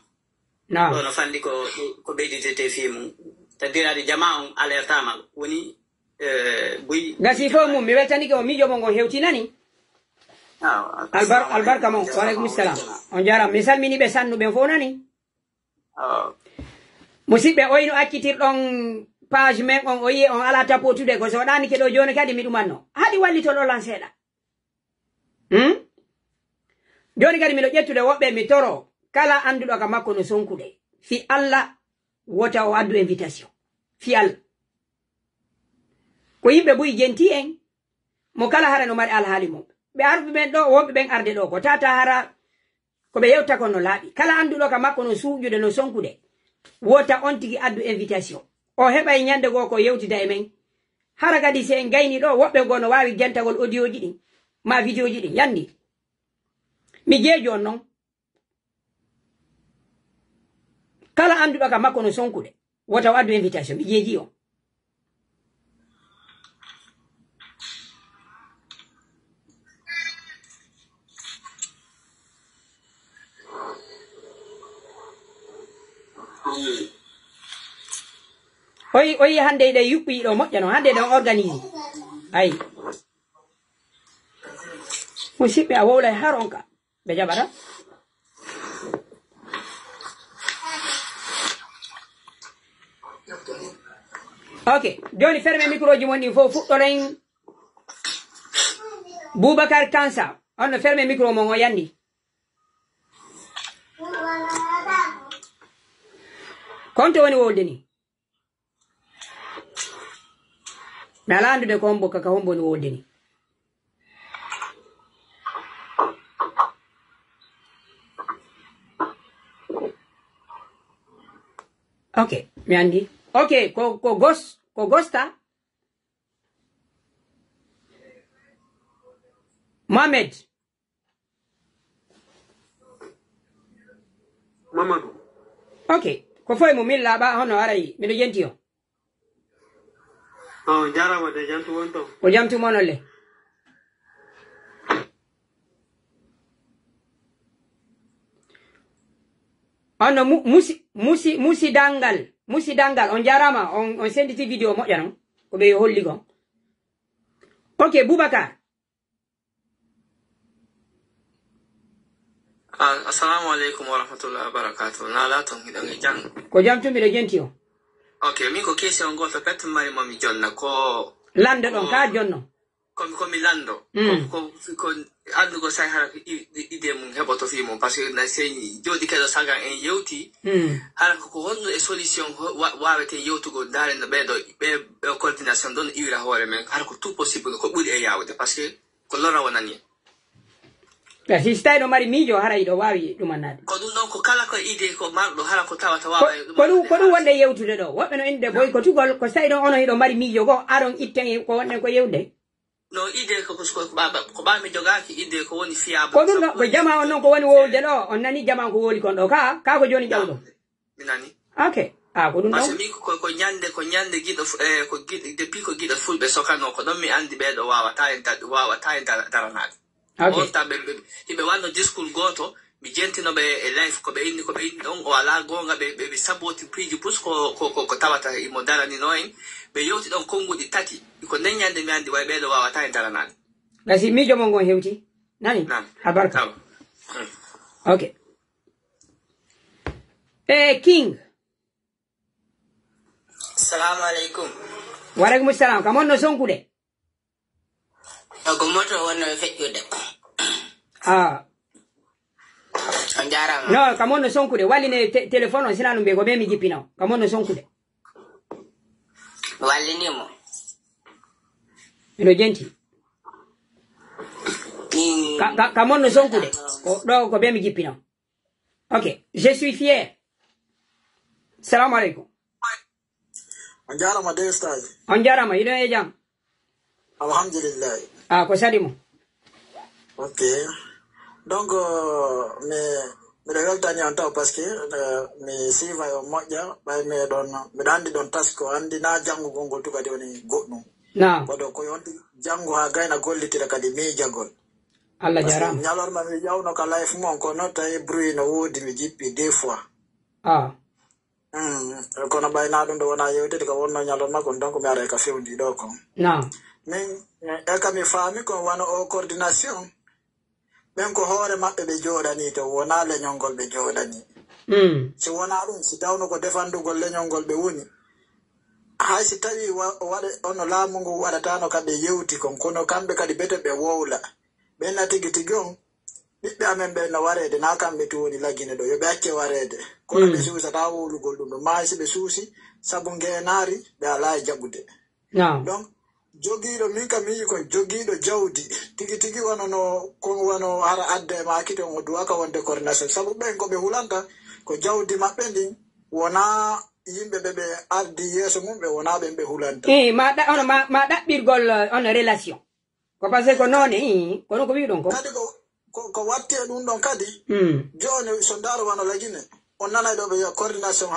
no fandi ko beyditete fimu tadirade jama on alertama woni buy gasi fo mum mi weltani ko mijo mo ngon hewtinani albarka mon wa alaikum salam on jara mi salmini be sannu be fo nani musibbe oyno accitir don page men on oyi on ala tapotude ko so dani ke do joni kadi mi dumanno hadi wallito do lan seeda joni kadi mi do ƴettude wobbe mi toro kala andudo ka makko no sonkude fi alla wota o addu invitation fi alla ko yimbe buy jenti en mo kala hara no mari alhaali mo be arbe ben do wobbe ben arde do ko tata hara ko be yewta ko no laabi kala andudo ka makko no suujude no sonkude wota on tigi addu invitation o heba nyande go ko yewtida e men hara kadi se en gayni do wobbe go no wawi jentagol audio ji din ma video ji din yandi mi jeejo non kala andudo ka makko no sonkude wota waddu invitation mi jeeji on oyi hande de yuppi do mojjano hande de organise ay musibbe a wowla haronka be jabara ok joni ferme micro ji moni fo fuddoren Boubacar Kansa on ferme micro mo o yandi konto woni woldeni nalandu de kombo kaka hombo ni woldeni ok mi andi ok ko gosta Mohamed Mamadou ok ko foy mo milla ba hono aray mi do jentio jarama de jantu wonto ko jamtu monole ono musi dangal on jarama on senditi video mo jaram ko be holli gon ok Boubacar assalamu alaikum wa rahmatullahi wa barakatuh nala ton hidan jang ko jamtu mi do jentio ok mi ko question go pet mari mami jonna ko lando don ka jonno ko mi lando ko andu go sai hara ide mun heboto fi mon parce que na sey jodi kedo saga en yewti hara ko wonno e solution wawete yewtugo dare no be coordination don iwira hore men hara ko tout possible ko buri e yawde parce que ko lora wonani si stai no mari mijo hara ido wawi dumanade ko dum non ko kala ko ide ko mardo hara ko tawata wawa ko dum wonde yewtude do wobbe no inde boy ko tugol ko stai do ono ido mari mijo go aron itten ko wonde ko yewde no ide ko ba mi jogaki ide ko woni fiable ko dum ko jama on non ko woni wolde do on nani jama ko woli kon do ka ko joni jawdo minani okay ko dum parce que ko nyande gido ko depuis ko gido fulbe sokano ko don mi andi be do wawa ta daranade on tabe hibe wano discours goto mi jentino be life ko be indi don o ala gonga be saboti priji pus ko tawata i modala ni noin be yoti don kongudi tati ko nenyande mi andi way be do wawa ta daranade gasi mijo mo ngon hewti nani habarka okay King assalamu alaikum wa alaikum assalam kamon no sonkude ko moto wonno fejjude anjara no kamon no sonkude walline telephone on sinanu be ko be mi jippino kamon no sonkude wallini mo ino jenti kamon no sonkude do ko be mi jippino ok je suis fier salam alaikum anjara ma de stage anjara ma ino e jam alhamdulillah ko salimo okay donc me weltani on taw parce que mi siva yo moƴƴa ɓay mi andi ɗon tasko andi na janngo gongol tu kadi woni goɗɗum koɗo ko yonti janngo ha gayna gollitira kadi miijagol Allah jarama ñalorma mi ƴawno ka life mon kono tawi bruit no woodi mi jippi 2 fois kono bayna ɗum ɗo wona yewtede ko wonno ñalawma kon donc mi ara ka fewndi ɗo kon min eka mi faami kon wano o coordination ɓen ko hoore maɓɓe ɓe jooɗani to wona leñol ngol ɓe jooɗani si wona ɗum si tawno ko defandugol leñol ngol ɓe woni hay si tawi waɗa ono laamu ngu waɗatano kamɓe yewti kon kono kamɓe kadi bete ɓe wowla ɓenna tigi tigi on ɓiɓɓe amen ɓe no wareede na kamɓe to woni laggine ɗo yo ɓe acce wareede kono ɓe suusata wowlugol ɗum ɗo maayi si ɓe suusi sabu ngeenaari ɓe alaa e jaɓude donc jogiiɗo min kam mi yi kon jogiiɗo jawdi tigi tigi wano hara adda e maaki ton o duwaka wonde coordination sabu ɓen ko ɓe hulanta ko jawdi maɓɓe ndin wona yimɓe ɓe ardi yeeso mum ɓe wona ɓen ɓe hulanta ma ɗaɓɓirgol on relation ko par ce que ko noone kono ko wi ɗon ko kadi ko watti e ɗum ɗon kadi joni so ndaaro wano lagine on nanay ɗo ɓe wiya coordination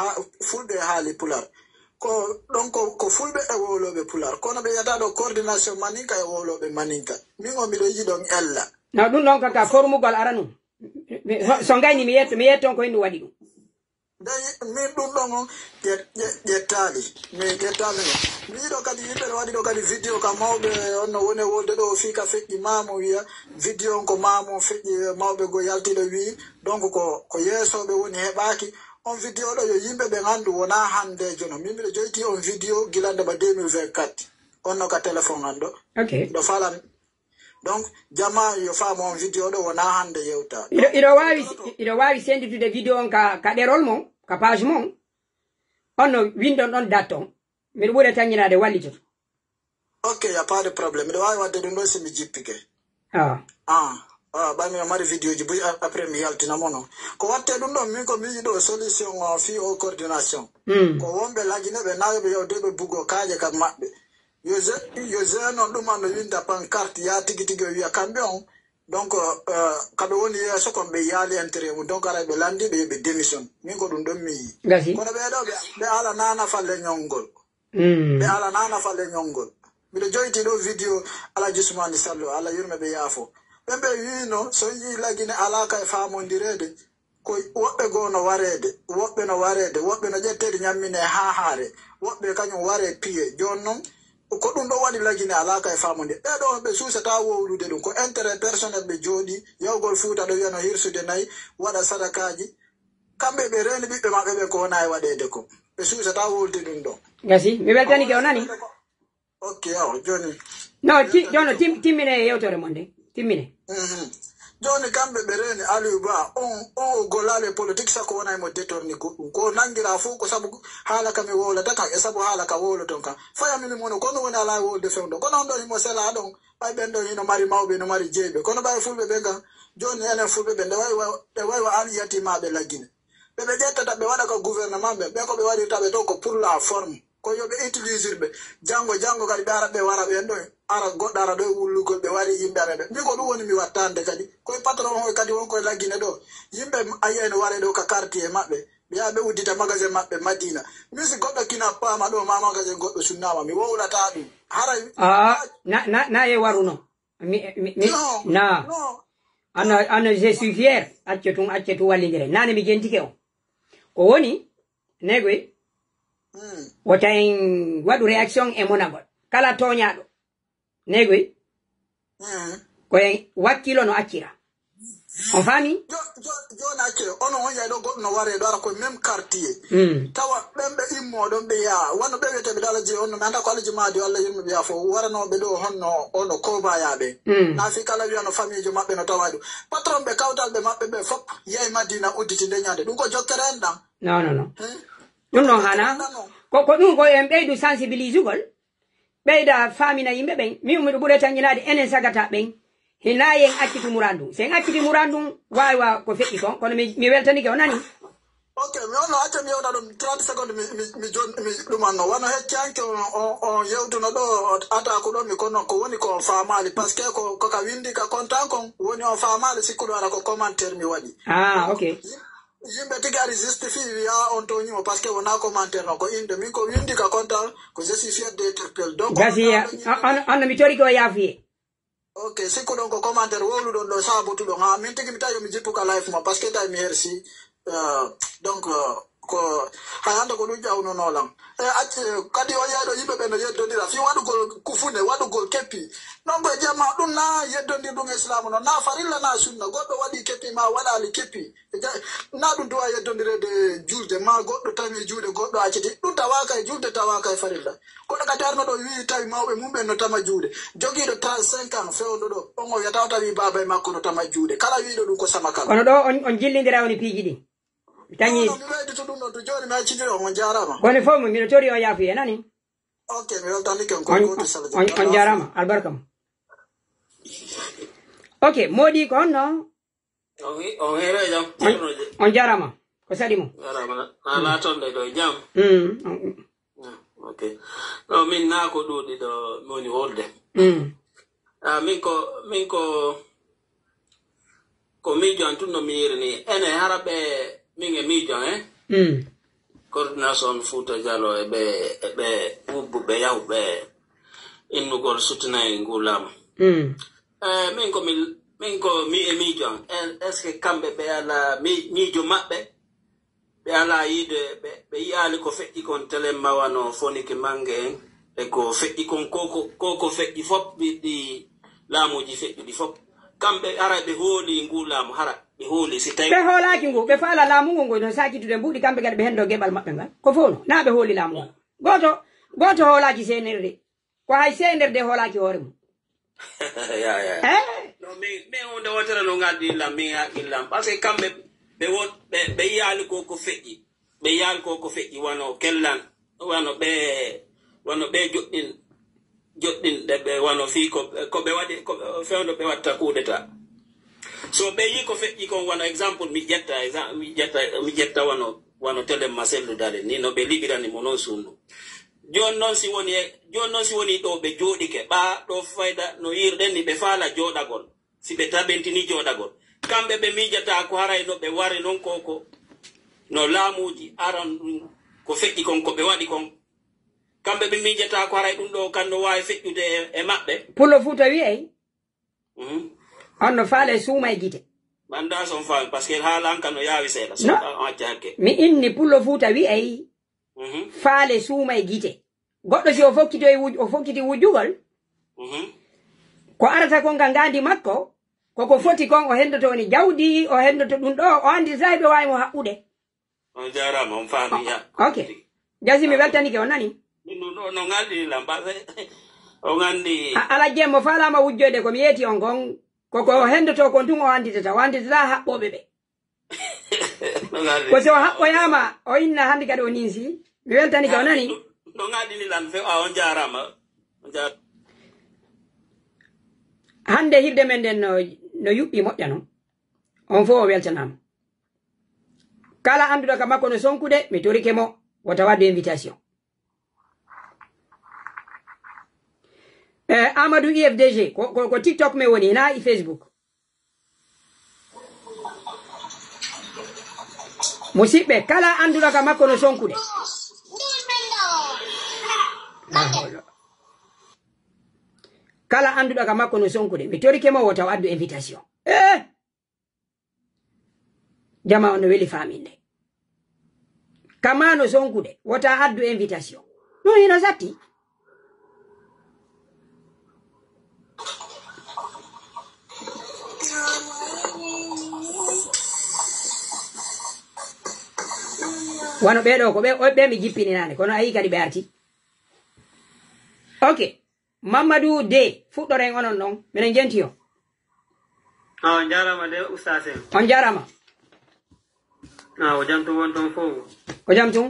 fulɓe e haali pular ko ɗon ko fulɓe e wowloɓe pular kono ɓe wiyata ɗo coordination maninka e wowloɓe maninka min o miɗo yiɗi ɗon ella ɗum ɗon kaka formugol ara num so gayni mi yetton ko hendu waɗi ɗum min ɗum ɗon on ƴettali mi yiɗo kadi yimɓe ne waɗi ɗo kadi vidéo ka mawɓe onno woni wolde ɗo fika feƴƴi mamo wiya vidéo on ko mamo feƴƴi mawɓe go yaltiɗo wi donc ko yeesoɓe woni heɓaki on vidéo ɗo yo yimɓe ɓe gandu wona hande jono min mbiɗo joyti on vidéo gilande ba 2024 onno ka téléphone an ɗo ɗo falan donc jama yo faamo on vidéo ɗo wona hande yewta iɗo wawi senditude vidéo on ka ɗerol mon ka page mon onno windon ɗon date on miɗo ɓuuri tañinade wallitoto ok y a pas de probléme miɗo wawi wadde ɗum ɗo somi jippike ɓami o mari vidéo ji boyi après mi yaltinamo noon ko watte ɗum ɗon min ko mi yiɗo solution fi o coordination ko wonɓe lagineɓe nawiɓe yewdeɓe bugo kaaje kam maɓɓe yo jeune on ɗum anno winda pancarte ya tigi tigi o wiya kamɓe on donc kaɓe woni yeeso kon ɓe yaali intérêt mum donc ara ɓe landi ɓe yoɓe démission min ko ɗum ɗon mi yi kono ɓeɗo ɓe ala nanafa leñol ngol ɓe ala nanafa leñol ngol miɗo joyti ɗo vidéo ala jusmani sallo ala yurme ɓe yaafo ɓe wino so yi lagine alaka e famondirede ko woɓɓe goo no wareede woɓɓe no ƴettede ñammine ha haare woɓɓe kañum ware piye joni noon ko ɗum ɗo waɗi lagine alaka e famonde ɓeɗo ɓe suusata wowlude ɗum ko intérêt personnel ɓe jooɗi yawgol fuuta ɗo wiyano hirsude nayyi waɗa sadakaji kamɓe ɓe reni ɓiɓɓe maɓɓe ɓe ko wona e waɗede ko ɓe suusata wowlude ɗum ɗo gasi mi weltanike o nani ok joni jono timmine yewtore mon de timmine joni kamɓe ɓe reni Aliou Ba on o gollale politique sako wona emo détourni goɗɗum ko nangira fof ko saabu haala kam e wowlata kam e saabu haala ka wowloton kam fayamini mono kono woni ala wolde fewdo kono on ɗon himo sela ɗon ɓay ɓen ɗon hino mari mawɓe no mari jeyɓe kono ɓay fulɓe ɓe kam joni enen fulɓe ɓe ɓe waywa an yatimaɓe laggine ɓeɓe ƴettata ɓe waɗa ko gouvernement ɓe ko ɓe waɗirta ɓe to ko pour la forme ko yoɓe utilisir ɓe janggo kadi ɓe ara ɓe wara ɓen ɗo ara goɗɗo ara ɗo wullugol ɓe wari yimɓe amen ɓe min ko ɗum woni mi wattande kadi koye patron o kadi wonkoye laggine ɗo yimɓe ayiyani ware ɗo ka quartier maɓɓe ɓe yaha ɓe uddita magasin maɓɓe Madina min si goɗɗo kina paama ɗo ma magasin goɗɗo sunnama mi wowlata ɗum haray na ye waru no na ano je suis fier acce tum wallidire nane mi jentike o ko woni negoy wota en waɗu réaction e monagol kala toñaɗo negoy ko en wakkilo no accira on faami joni accire ono on yayɗo goɗɗo no ware ɗo ara koye même quartier tawa ɓen ɓe immoɗon ɓe yaa wonno ɓe wiyeteɓe ɗo alaji on mi anda ko alaji maadi Allah yimɓe ɓe yaa fo waranoɓe ɗo honno ono kobayaɓe na fi kala wiyano famille jo maɓɓe no tawa ɗum patron ɓe kawtalɓe maɓɓe ɓe fop yeyi Madina udditi nde ñande ɗum ko jokkere en ɗan non ɗum ɗon hana ko ɗum ko en ɓeydu sensibilisugol ɓeyda famina yimɓe ɓen min miɗo ɓuuri tañinade enen sagata ɓen hina yen accitu murandum sen accitu murandum wawa ko feƴƴi kon kono mi weltanike o nani ok mi onno acca mi yewta ɗum 30 secondes mi ɗumanno wano heccanke on yewtuno ɗo ataku ɗon mi konno ko woni ko famali par ce que koka windi ka contant kon woni on famali sikkuɗo ara ko commentaire mi waɗi ok yimɓe tigi ari justifie wiya on toñimo par ce que wona commentaire no ko inde min ko windi ka contant ko je suis fier d'interpelle donc gasi onno mi tori ko yaafuye ok sikku ɗon ko commentaire wowluɗon ɗo sabutuɗon ha min tigi mi tawi mi jippuka life ma par ce que tawi mi hersi donc ko hayande ko ɗum ƴawno nolam acce kadi o yeyɗo yimɓe ɓe no yeddodira fi waɗugol kufune waɗugol keppi non koye jamma ɗum na yeddodir ɗum islamu noon na farilla na sunna goɗɗo waɗi keppi ma waɗali keppi na ɗum duwa yeddodirede julde ma goɗɗo tawi juuɗe goɗɗo acciti ɗum tawaka e julde tawaka e farilla goɗɗo kadi arno ɗo wi tawi mawɓe mumɓe no tama juuɗe joguiɗo 35 ans fewɗo ɗo on o wiyata o tawi baba e makko no tama juuɗe kala wiɗo ɗum ko sama kala kono ɗo on jillidira woni piiji ɗi tañi mi weydito ɗum ɗo to joni mi accitiri on jarama woni fof mino tori on yaafuye nani ok mi weltanike on kogoto sala on jarama albarka mo ok moɗi ko honno on hero jam on jarama ko saɗi mo jarama ala tonde ɗo jam ok no min na ko ɗuɗi ɗo moni wolde min ko miijo an tunno mi yirini ene hara ɓe min e miijo coordination Fouta Jallow ɓe wubbuɓe yahuɓe innugol sutinayi ngulaama min ko mi e miijo an est ce que kamɓe ɓe ala miijo maɓɓe ɓe ala yiide ɓe yiyaali ko feƴƴi kon téléma wano fonike mange en e ko feƴƴi kon koko feƴƴi fof ɗi laamuji feƴƴuɗi fof kamɓe ara ɓe hooli ngu laamu hara ɓe hooli si tawi ɓe hoolaki ngu ɓe faala laamu ngu ngu no sakitude mbuɗi kamɓe kadi ɓe hendo geɓal maɓɓe ngal ko fof no na ɓe hooli laamu ngu goto hoolaki senerde ko hay senerde hoolaki hoore mum no min hunde wotere no ngaddilam min haqqillam par ce que kamɓe ɓe yiyaali koko feƴƴi ɓe yiyaali koko feƴƴi wano kellan wano ɓe joɗɗinɗe ɓe wano fii ko ɓe waɗi fewndo ɓe watta kuudeta so ɓe yi ko feƴƴi kon wano exemple mi ƴetta wano téléma selludare ni no ɓe liɓirani mo noon sunnu joni noon si woni ɗo ɓe jooɗike ɓa ɗo fayda no yirɗen ni ɓe faala jooɗagol si ɓe taɓentini jooɗagol kamɓe ɓe miijata ko haray no ɓe wari noon koko no laamuji aran ɗum ko feƴƴi kon ko ɓe waɗi kon kamɓe ɓe miijata ko haray ɗum ɗo kan no wawi feƴƴude e maɓɓe pullo Fouta wiyey on no faale suuma e gite manda son faami par ce que haalan kan no yaawi seeɗa so acca hakke mi inni pullo Fouta wiyey faale suuma e gite goɗɗo si o fokkiti wujjugol ko arata kon ka ngandi makko koko foti kon o hendoto woni jawdi o hendoto ɗum ɗo o andi sahi ɓe wawi mo haɓɓude on jarama on faami ok jasi mi weltanike on nani no ngaldi lambase o gandi ala jemmo falama wujjode komi yeeti on kon koko hendoto kon tun o anditata haɓɓoɓe ɓe ko so o haɓɓoyama o inna hande kadi o ninsi mi weltanike o nani no ngaldi lan fe on jarama hande hirde men nden no yuɓɓi moƴƴa noon on fof o weltanama kala anduɗo ka makko no sonkude mi torike mo wota wadde invitation Amadou IFDG ko TikTok me woni na i Facebook musidɓe kala anduɗo ka makko no sonkude kala anduɗo ka makko no sonkude mi torike mo wota waddu invitation jama on no weli faminde kama no sonkude wota addu invitation no hino satti wano ɓeɗo ko ɓe mi jippini nane kono ayi kadi ɓe arti ok Mamadou de fuɗɗoren onon noon minen jenti o on jarama de oustaz en on jarama o jam tum won toon fof ko jam tum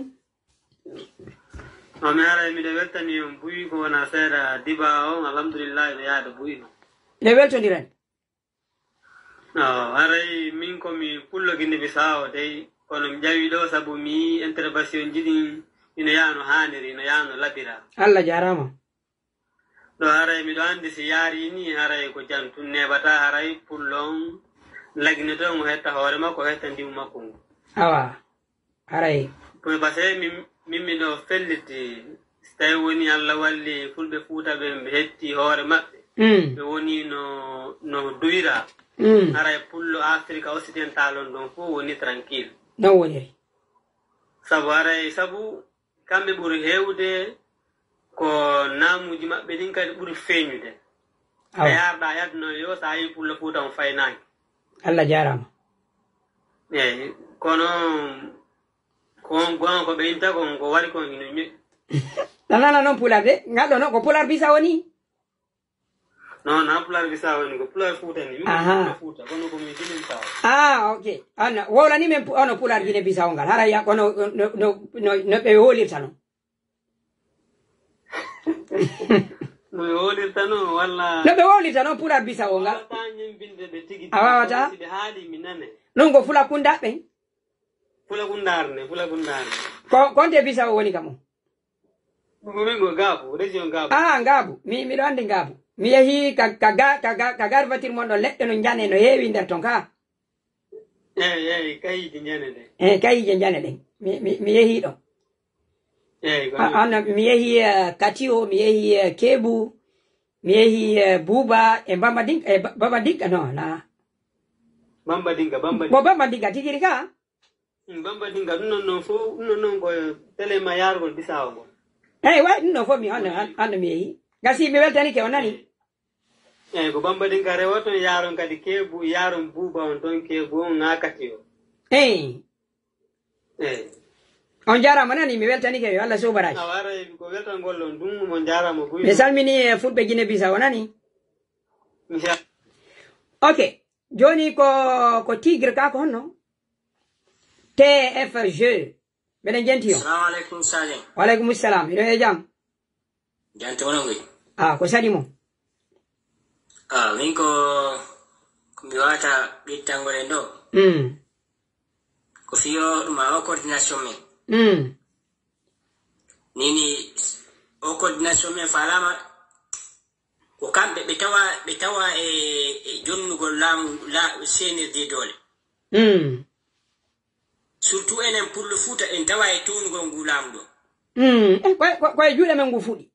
mi ara miɗo weltani on buyi ko wona seeɗa diba on alhamdoulillahi no yaada buyi no nde weltodirani haray min komi pullo guinde Bissau dey kono mi ƴawi ɗo saabu mi intervention jiɗi ino yano haniri ino yano labira Allah jarama ɗo haray miɗo andi si yaari ni haray ko jam tun neɓata haray pullon lagine toon o hetta hoore makko o hetta ndimu makko ngu awa haray komi par ce que min miɗo felliti so tawi woni Allah walli fulɓe Fouta ɓe ɓe hetti hoore maɓɓe ɓe woni no duyra haray pullo Afrique occidental on ɗon fof woni tranquille non woniri sabu aray sabu kamɓe ɓuri hewde ko namuji maɓɓe ɗin kadi ɓuri feeñude a yarɗa yadno yo sa yi pulla fuuta on faynaki Allah jarama eyi kono kon gon ko ɓe inta kon ko wari kon hino ñoƴƴi nanana noon pular de ngalɗo noon ko pular bisa woni non na pular bisa woni ko pular fuuta ni min fuuta kono ko min jinin taw ok anna wolani men ono pular guine bisa o ngal hara ya kono no ɓe wolirta noon no ɓe wolirta noon walla no ɓe wolirta noon pular bisa o ngal a wawata ɓe haali mi nane non ko fula kundaɓe fula kundarne konte bisa o woni kam o min go Gaabu région Gaabu Gaabu miɗo andi Gaabu mi yehi ka garbatir mon ɗo leɗɗe no jane no heewi nder ton ka eyi kayije jane ɗen kayije jane ɗen mi yehi ɗo mi yehi Katio mi yehi Kebu mi yehi Buuba e Bamba Dinka no na Bamba Dinka bo Bamba Dinka tigiri ka Bamba Dinka ɗum noon fof ɗum noon ko téléma yargol bisawo ngol eyi way ɗum noon fof mi hande mi yehi gasi mi weltani ke o nani eyi ko Bamba Dinka rewo toon yaron kadi Kebu yaron Buuba on toon Kebu on ŋakati o eyi on jarama nani mi weltani ke yo Allah sobaraji awara ko weltangol on ɗum mo jarama buy mi salmini fulɓe Guinée Bissau o nani ok joni ko tigre ka ko honno TFG mbeɗen jenti yo assalamu aleykum Sadio waleykum salam iɗo e jam jante wono koy ko saɗi mo min ko mi wata ɓittangol en ɗo ko fiyo ɗum o coordination men nini o coordination men falama ko kamɓe ɓe tawa e jonnugol laamu senirde dole surtout enen pullo Fuuta en tawa e townugol ngu laamu ɗo koye juuɗe men ngu fuɗi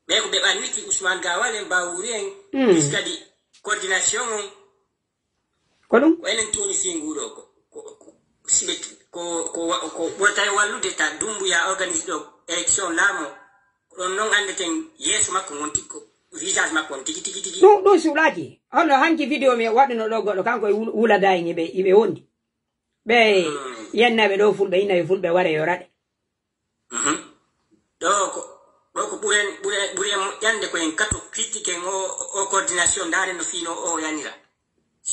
ɓe ko ɓe ɓanniki Ousmane Gawal en Bawuri en plus kadi coordination on ko ɗum ko enen towni fi nguɗo siɓe ko ɓurata e wallude ta Dumbuya organise ɗo élection laamu ɗon noon andeten yeeso makko gonti ko visage makko on tigi ɗum suuɗaki honno hanki vidéo mi waɗino ɗo goɗɗo kanko e wulada en iɓe wondi ɓe yennaɓe ɗo fulɓe innaɓe fulɓe ware yo raɗe ɗo ko ɓuren moƴƴande koyen kato critique en o coordination ndaare no fiino o yanira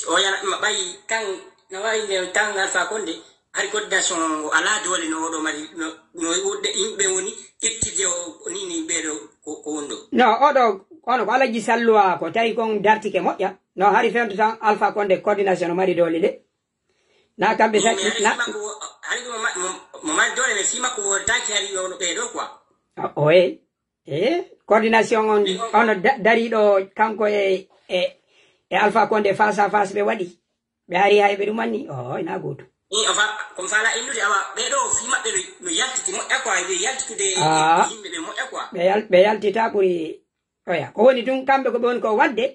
o yana ɓayi kan no wawi nde tan Alpha Condé hari coordination o ala doole no oɗo mari no yimɓe woni ƴettide o nini ɓeɗo ko wonɗo no oɗo kono ko Alaji Salluwa ko tawi kon dartike moƴƴa no hari fewto tan Alpha Condé coordination no mari doole de na kamɓe hari mo mari doole mais fima ko wodaki hari ono ɓeɗo quoi oye coordination on ono dariɗo kanko e Alpha Condé face à face ɓe waɗi ɓe hari hay ɓe ɗumanni na goto komi fala innude awa ɓeɗo fi maɓɓe no yaltiti moƴƴa quoi ɓe yaltitude yimɓe ɓe moƴƴa quoi ɓe yaltita ɓuri oya ko woni tun kamɓe ko ɓe woni ko wadde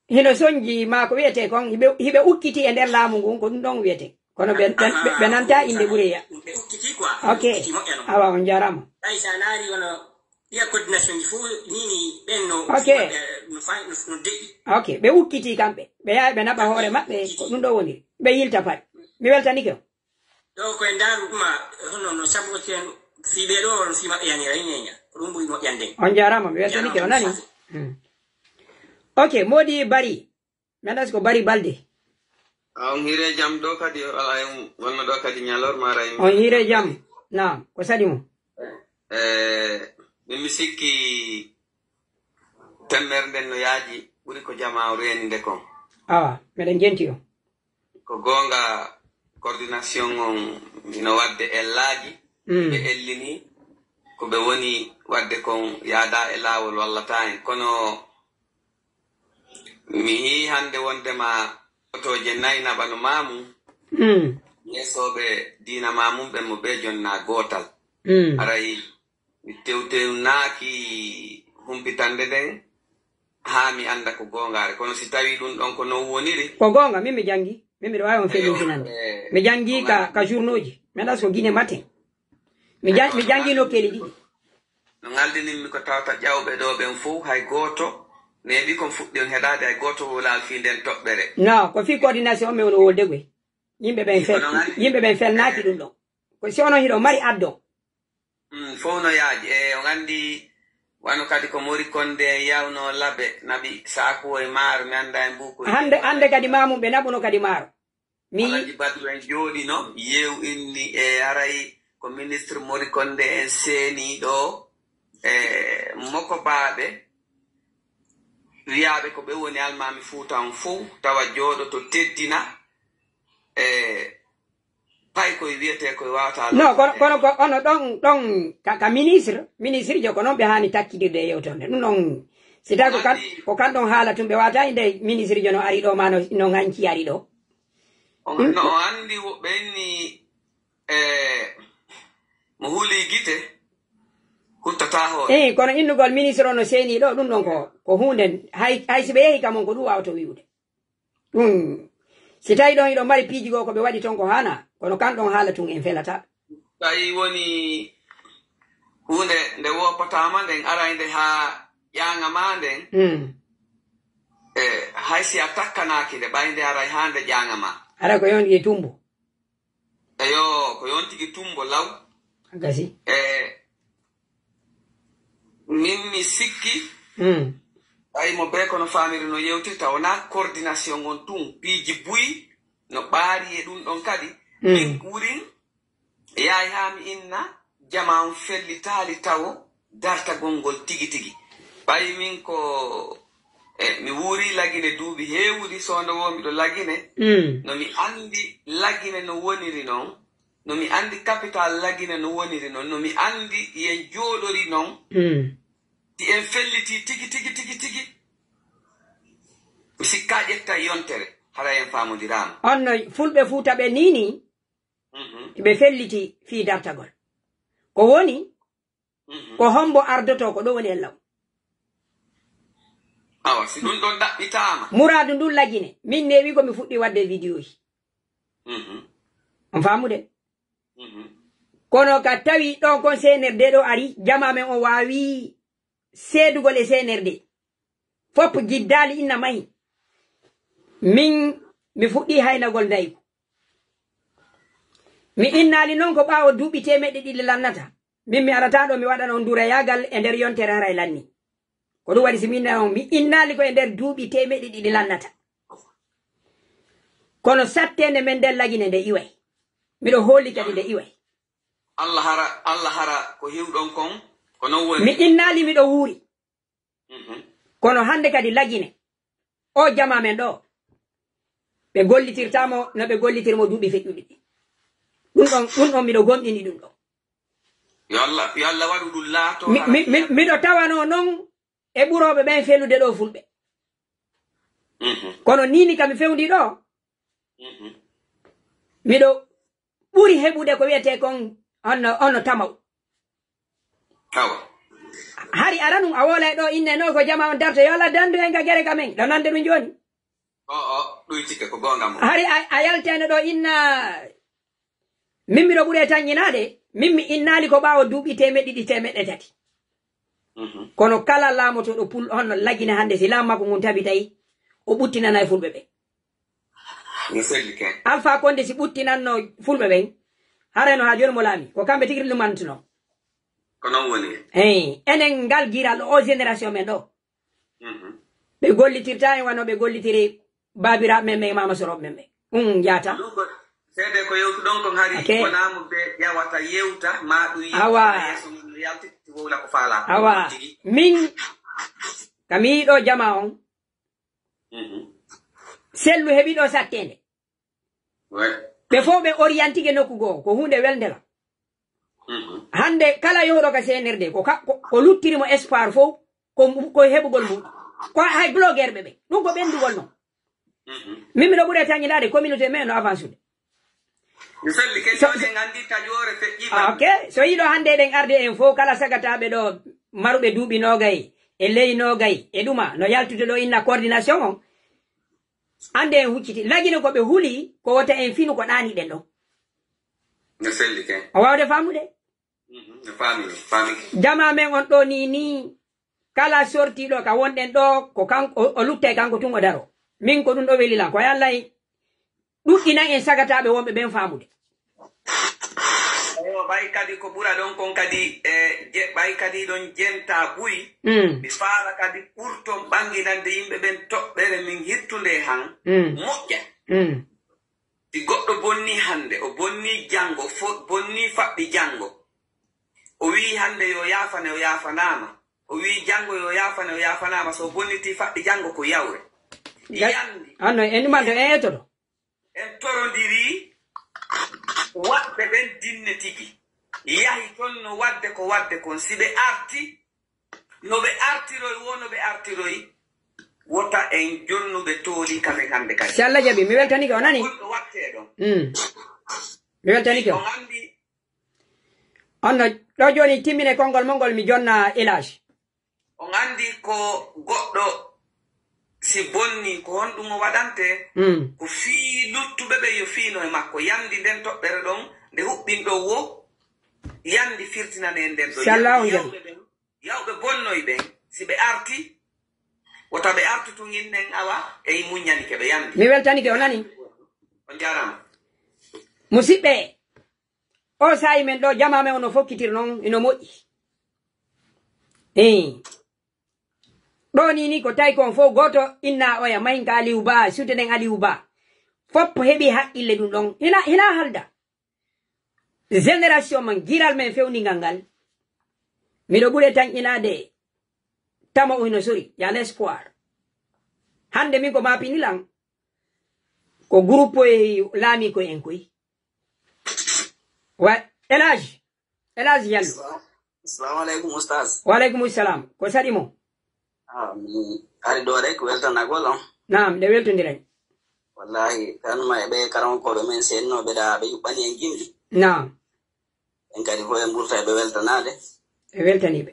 hino soñji ma ko wiyete kon hiɓe ukkiti e nder laamu ngun ko ɗum ɗon wiyete kono ɓe nanta inde ɓureya ok awa on jarama ay sa naari wono ɗiya coordination ji fof nini ɓen no deƴƴi ok ɓe ukkiti kamɓe ɓe yaha ɓe naɓa hoore maɓɓe ko ɗum ɗo woniri ɓe yilta pat mi weltanike o ɗo koye ndaaru ɗuma hono no saboten fiɓe ɗo no fi maɓɓe yanira yiñeña ko ɗum ɓuri moƴƴande on jarama mi weltanike o nani ok Modi Bari mi anda ko Bari Balde on hire jam ɗo kadi wonno ɗo kadi ñalormara on hire jam na ko saɗi mo mi sikki temmere nden no yaaji ɓuri ko jamawru en nde kon awa meɗen jenti o ko gonga coordination on ino wadde ellaji ɓe ellini ko ɓe woni wadde kon yaada e laawol wallata en kono mi hi hande wondema otoje nayi naɓano mamum yeesoɓe diina mamum ɓen mo ɓe jonna gootal arayi mi tewtewnaaki humpitande nden haa mi annda ko goongare kono si tawi ɗum ɗon ko non woniri ko goonga min mi jangi Mimi do wawi felintinande. Mi jangi ka journauji. Menda so Guinée matin. Mi jangi no keli ɗiɗi. No ngaldinimmi ko tawta ƴawɓe ɗo ɓen fof hay goto neɓi kon fuɗɗi on heɗade hay goto wolal fi nden toɓɓere. Non, ko fi coordination mi wono wolde ɓe. Yimɓe ɓen felnaki ɗum ɗon. Ko si onon hiɗo mari addo. Fof no yaaji o gandi wano kadi ko mori konde yawno laɓe naɓi sakuo e maaro mi anda e mbuko. Hande kadi mamum ɓe naɓuno kadi maaro. Alaji Badou en jooɗino yew inni e aray ko ministre mori konde en seeni ɗo moko baaɓe wiyaɓe ko ɓe woni almami Fuutan fof tawa jooɗo to teddina pay koye wiyete koye wawata non kono ko ono ɗon ka ministre jo ko noon ɓe hani takkidirde e yewtonde ɗum noon si tawi ko kanɗon haala tum ɓe wawata inde ministre jo no ari ɗo ma no ganci ari ɗo no o andi woɓɓe inni mo huuli gite huttata hoore kono innugol ministre o no seeni ɗo ɗum ɗon ko hunde hay si ɓe yehi kamon ko ɗum wawata wiwde ɗum si tawi ɗon iɗo mari piiji goo ko ɓe waɗi ton ko hana kono kanɗon haala tun en felata tawi woni hunde nde woppatama nden arayde ha ƴaŋa ma nden hay si a takkanaki nde ɓayde aray ha nde ƴaŋa ma ara ko yon e tumbo eyo ko yon tigi tumbo law gasi min mi sikki ay mo be kono famiri no yewtirta wona coordination on tun piiji buyi no ɓaari e ɗum ɗon kadi min wurin yaay ha mi inna jama on fellitaali tawo dartagol ngol tigi tigi ɓayi min ko mi wuuri lagine duuɓi heewuri sonde wo miɗo lagine no mi andi lagine no woniri noon no mi andi capital lagine no woniri noon no mi andi yen jooɗori noon ti en felliti tigi tigi tigi tigi mi sikka ƴetta yontere hara en faamodirama onno fulɓe Fuuta ɓe nini ɓe felliti fii dartagol ko woni ko hombo ardoto ko ɗo woni en law awa si ɗum ɗon ɗaɓɓitama muradu ndun lagine min newi komi fuɗɗi wadde vidéo ji on faamude kono ka tawi ɗon kon CNRD ɗo ari jama men o wawi seedugol e CNRD fop jiddali inna mahi min mi fuɗɗi haynagol ndayku mi innali noon ko ɓaawo duuɓi temeɗɗe ɗiɗi lannata min mi arata ɗo mi waɗana on durayagal e nder yontere haray lanni ko ɗum waɗi si minna on mi innali ko e nder duuɓi temeɗɗe ɗiɗi lannata kono sattende men nden lagine nde iway miɗo hooli kadi nde iway Allah hara ko hiwɗon kon ko non woni mi innali miɗo wuuri kono hande kadi lagine o jama men ɗo ɓe gollitirtamo no ɓe gollitirmo duuɓi feƴƴuɗi ɗum ɗon miɗo gomɗini ɗum ɗo yo Allah waɗu ɗum laato miɗo tawano noon e ɓuroɓe ɓen felude ɗo fulɓe kono nini kam mi fewndi ɗo miɗo ɓuri heɓude ko wiyete kon onno tamaw hari ara ɗum a wolay ɗo inne no ko jama on darto yo Allah dandu en ka gere kamen ɗo nande ɗum joni ɗuytike ko gongam hari a yaltene ɗo inna min miɗo ɓuure tan ñinade min mi innali ko ɓaawo duuɓi temeɗɗe temeɗɗe tati kono kala laamotoɗo pul honno lagine hande si laam makko ngun tabi tawi o ɓuttinana e fulɓe ɓen Alpha Condé si ɓuttinanno fulɓe ɓen hareno ha joni mo laami ko kamɓe tigiri ɗumantuno ko non woni enen ngal giral o génération men ɗo ɓe gollitirta en wano ɓe gollitiri babiraɓe men ɓe mama soroɓe men ɓe jaata seede ko yewtuɗon kon hari wonamo ɓe ƴawata yewta ma ɗum yeeso mum yaltiti wowla ko faala awa min kami yiɗo jama on sellu heɓiɗo sattende ɓe fof ɓe orientike nokku goo ko hunde weldela hande kala yohɗo ka CNRD ko luttirimo espoir fof ko heɓugol mum ko hay blogueur ɓe ɓe ɗum ko ɓendugol noon min miɗo ɓuure tañinade communauté men no avance ude ok so yiɗo hande ɗen arde en fof kala sagataɓe ɗo maruɓe duuɓi nogay e ley nogay e ɗuma no yaltude ɗo inna coordination on ande en hucciti lagino ko be huli ko wota en finu ko dani den do ne selli ke o wawde famude ne fami jama men on do ni kala sorti do ka wonden do ko kanko o lutte kanko tungo daro min ko dum do welila ko yallay dukina en sagatabe wonbe ben famude bay kadi ko bura don kon kadi bay kadi don jenta buyi mi faala kadi urto banginande yimbe ben tobbere min hittunde han moƴƴa ti goddo bonni hande o bonni jango bonni fabbi jango o wi hande yo yafane o yafanama o wi jango yo yafane o yafanama so bonniti fabbi jango ko yawre yandi anno en mando to en torondiri wadde ben dinne tigi yahi ton no wadde kon sibe arti no be artiroy wono be artiroy wota en jonnu be toli kame hande kay si Allah jabi mi weltani ko nani watte do mi weltani ko anna do joni timmine kongol mongol mi jonna elage on andi ko goddo si bonni ko honɗum o waɗante ko fii luttuɓe ɓe yo fiino e makko yandi nden toɓɓere ɗon nde huɓɓin ɗo wo yandi firtinane en nden ɗo yawɓe bonnoy ɓen si ɓe arti wota ɓe arti tun innen awa e muññani ke ɓe yandi mi weltanike o nani on jarama musidɓe o sayi men ɗo jama men ono fokkitir noon ino moƴƴi ɗo ni ko tawi kon fof goto inna oya maynka Aliou Ba sutenen Aliou Ba foppo heɓi haqqille ɗum ɗon hina halda génération man giral men fewningal ngal miɗo ɓuure tan inade tama o hino sori ya l'espoir hande min ko mapinilan ko groupe e laami ko en koy wa elage Diallo assalamu alaikum oustaz wa alaikum salam ko saɗi mo mi ari ɗo rek weltanagol on naam nde weltodiren wallahi kanuma e ɓe karankoɓe men sennoɓe ɗa ɓe yuɓɓani en gimɗi naam en kadi fo en ɓurta ɓe weltanade e weltaniɓe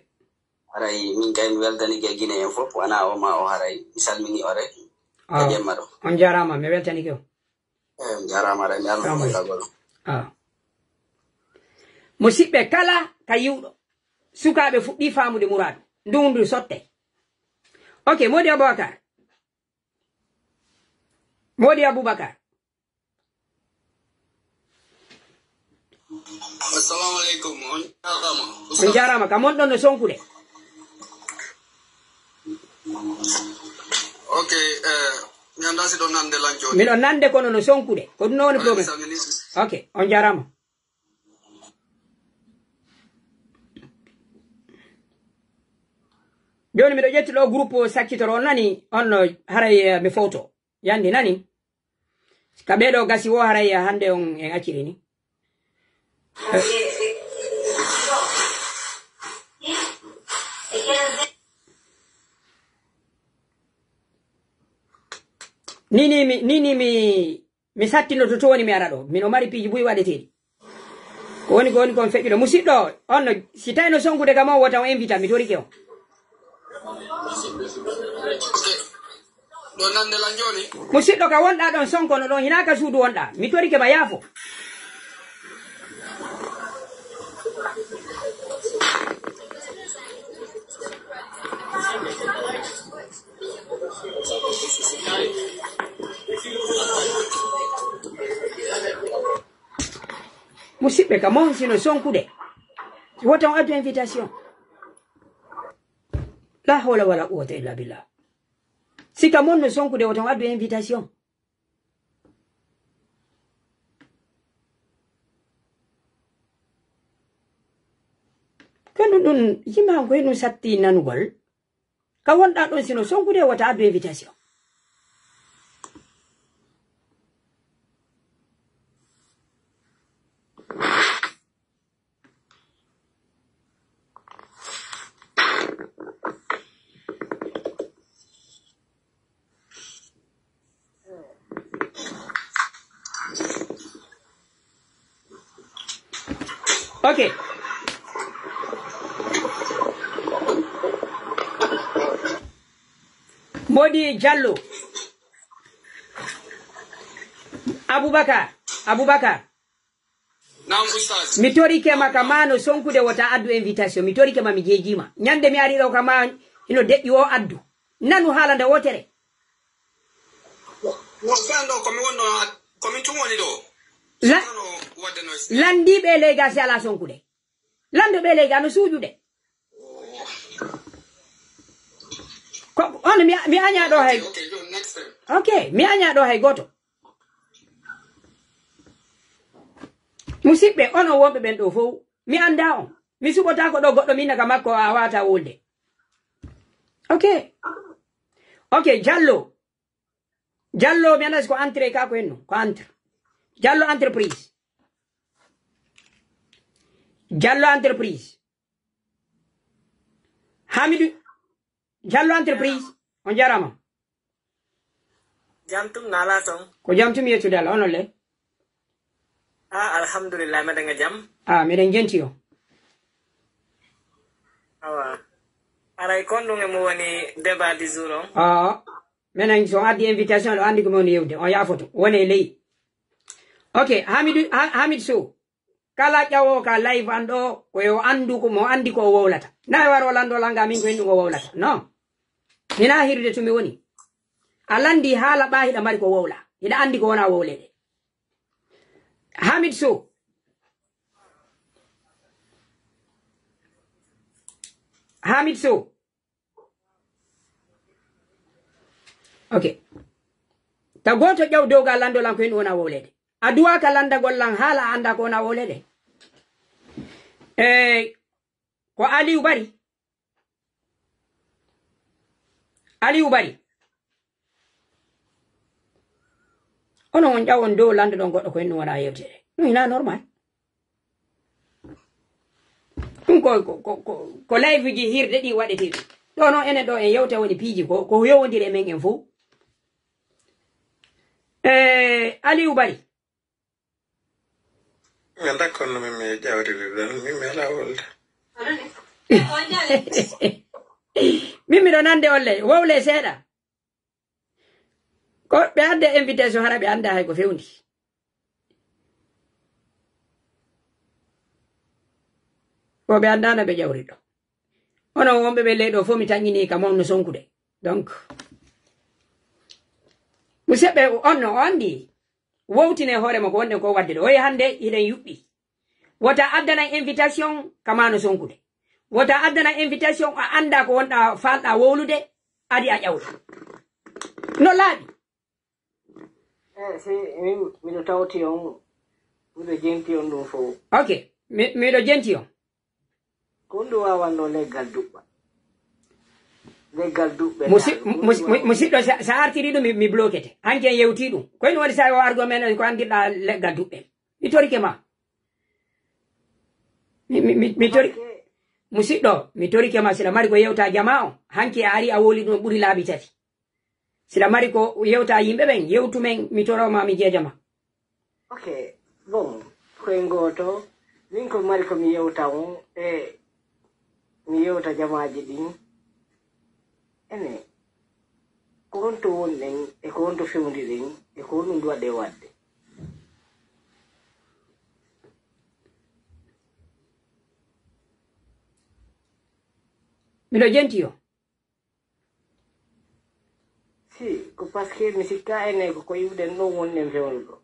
haray min kay mi weltanike guine en fof wona o ma o haray mi salmini o rek e jemma ɗo on jarama mi weltanike o mi jarama ara mi alnagol musidɓe kala ka yiwɗo sukaɓe fuɗɗi famude mouradu ndundu sotte ok Modi Aboubacar assalamu alaikum on jarama ka mon ɗon no sonkude ok mi anda si ɗon nande lan joni miɗon nande kono no sonkude ko ɗum no woni probléme ok on jarama joni miɗo ƴetti ɗo groupe sakkitoro on nani on no haray mi foto yandi nani ka ɓeɗo gasi wo haray hande on en acciri ni nini mi sattino to woni mi ara ɗo mino mari piiji buyi waɗeteɗi ko woni kon feƴƴuɗo musidɗo on no si tawi no sonkude kam on wota o invita mi torike on ɗo nande lan joni musidɗo ka wonɗa ɗon sonkono ɗon hinaka suudu wonɗa mi torike ma yaafo musidɓe ka mon sino sonkude wota on addu invitation la hawla wala quwwata illa billah sika mon no sonkude wota on addu invitation kandu ɗum yimma koye ɗum satti nanugol ka wonɗa ɗon sino sonkude wota addu invitation ok Modi Diallo Abubakar. Naam ustaz. Mi tori ke makamano sonkude wata addu invitation. Mi tori ke ma mi jejima. Nyande mi ari do kama ino deƴƴi o addu. Nanu halanda wotere. Wo fando komi wonno komi tumoni do. Landi be lega si ala sonkude. Lando be lega no sujude. Ko on mi anya do hay. Okay, mi anya do hay goto. Musibe ono wombe ben do fo mi anda on. Mi subota ko do goddo minna ka makko awata wolde. Okay. Okay, Jallo mi anas ko entre ka ko enno, ko entre. Jallo entreprise. Hamidou Jallo entreprise on jarama. Jamtum nala ton. Ko jamtum yetude Allah onon le. Alhamdulillah madanga jam. Meden genti yo. Awa. Aray kondo mo woni débat du jour on. Menen so addi invitation do andi ko mon yewde on ya photo woni ley. Okay, Hamid Sow. Kala jawo ka live ando ko yo andu ko mo andi ko wowlata. Na waro lando langa min ko hendu ko wowlata. No. Mina hirde to mi woni. Alandi hala ba hida mari ko wowla. Hida andi ko wona wowlede. Hamid Sow. Okay. Ta goto jaw doga lando lan ko hendu wona wowlede. Adua kalanda gollan hala anda ko na wolede. Ko Ali Ubari. Ono on jawon do lando don goddo ko en wona yewtere. No ina normal. Ko live ji hirde di wadete. Do no ene do en yewte woni piji ko yowondire men en fu. Ali Ubari. Nganda kono mi jawride don mi ala wolde. Mimi do nande olle wowle seeda. Ko be ande invitation hara be anda hay ko fewndi. Ko be anda na be jawrido. Ono wombe be ledo fo mi tangini ka mon no sonkude. Donc musebe onno andi wowtine hore mako wonde ko wadde o hande iden yubbi wata addana invitation kamano sonkude wata addana invitation a anda ko wonda falda wowlude adi a jawda no laabi si mi do tawti on mi jenti on do fo. Okay, mi do jenti on ko ndo wawando leggal dubba Musidɗo sa artiri ɗum mi bloquete hanke en yewti ɗum koyno waɗi sa o argo men ko andirɗa leggal duɓɓe mi torike ma mi tori musidɗo mi torike ma sila mari ko yewta jama o hanke a ari a woli ɗum ɓuri laabi tati sila mari ko yewta yimɓe ɓen yewtumen mi toroma mi jeejama. Ok bon koye goto min ko mari ko mi yewta on mi yewta jamaji ɗin ene ko honto wonnen e ko honto fewdiɗen e ko honɗum waɗe wadde. Miɗo jenti yo si ko par ce que mi sikka ene ko yiwɗen ɗo wonnen fewnuɗo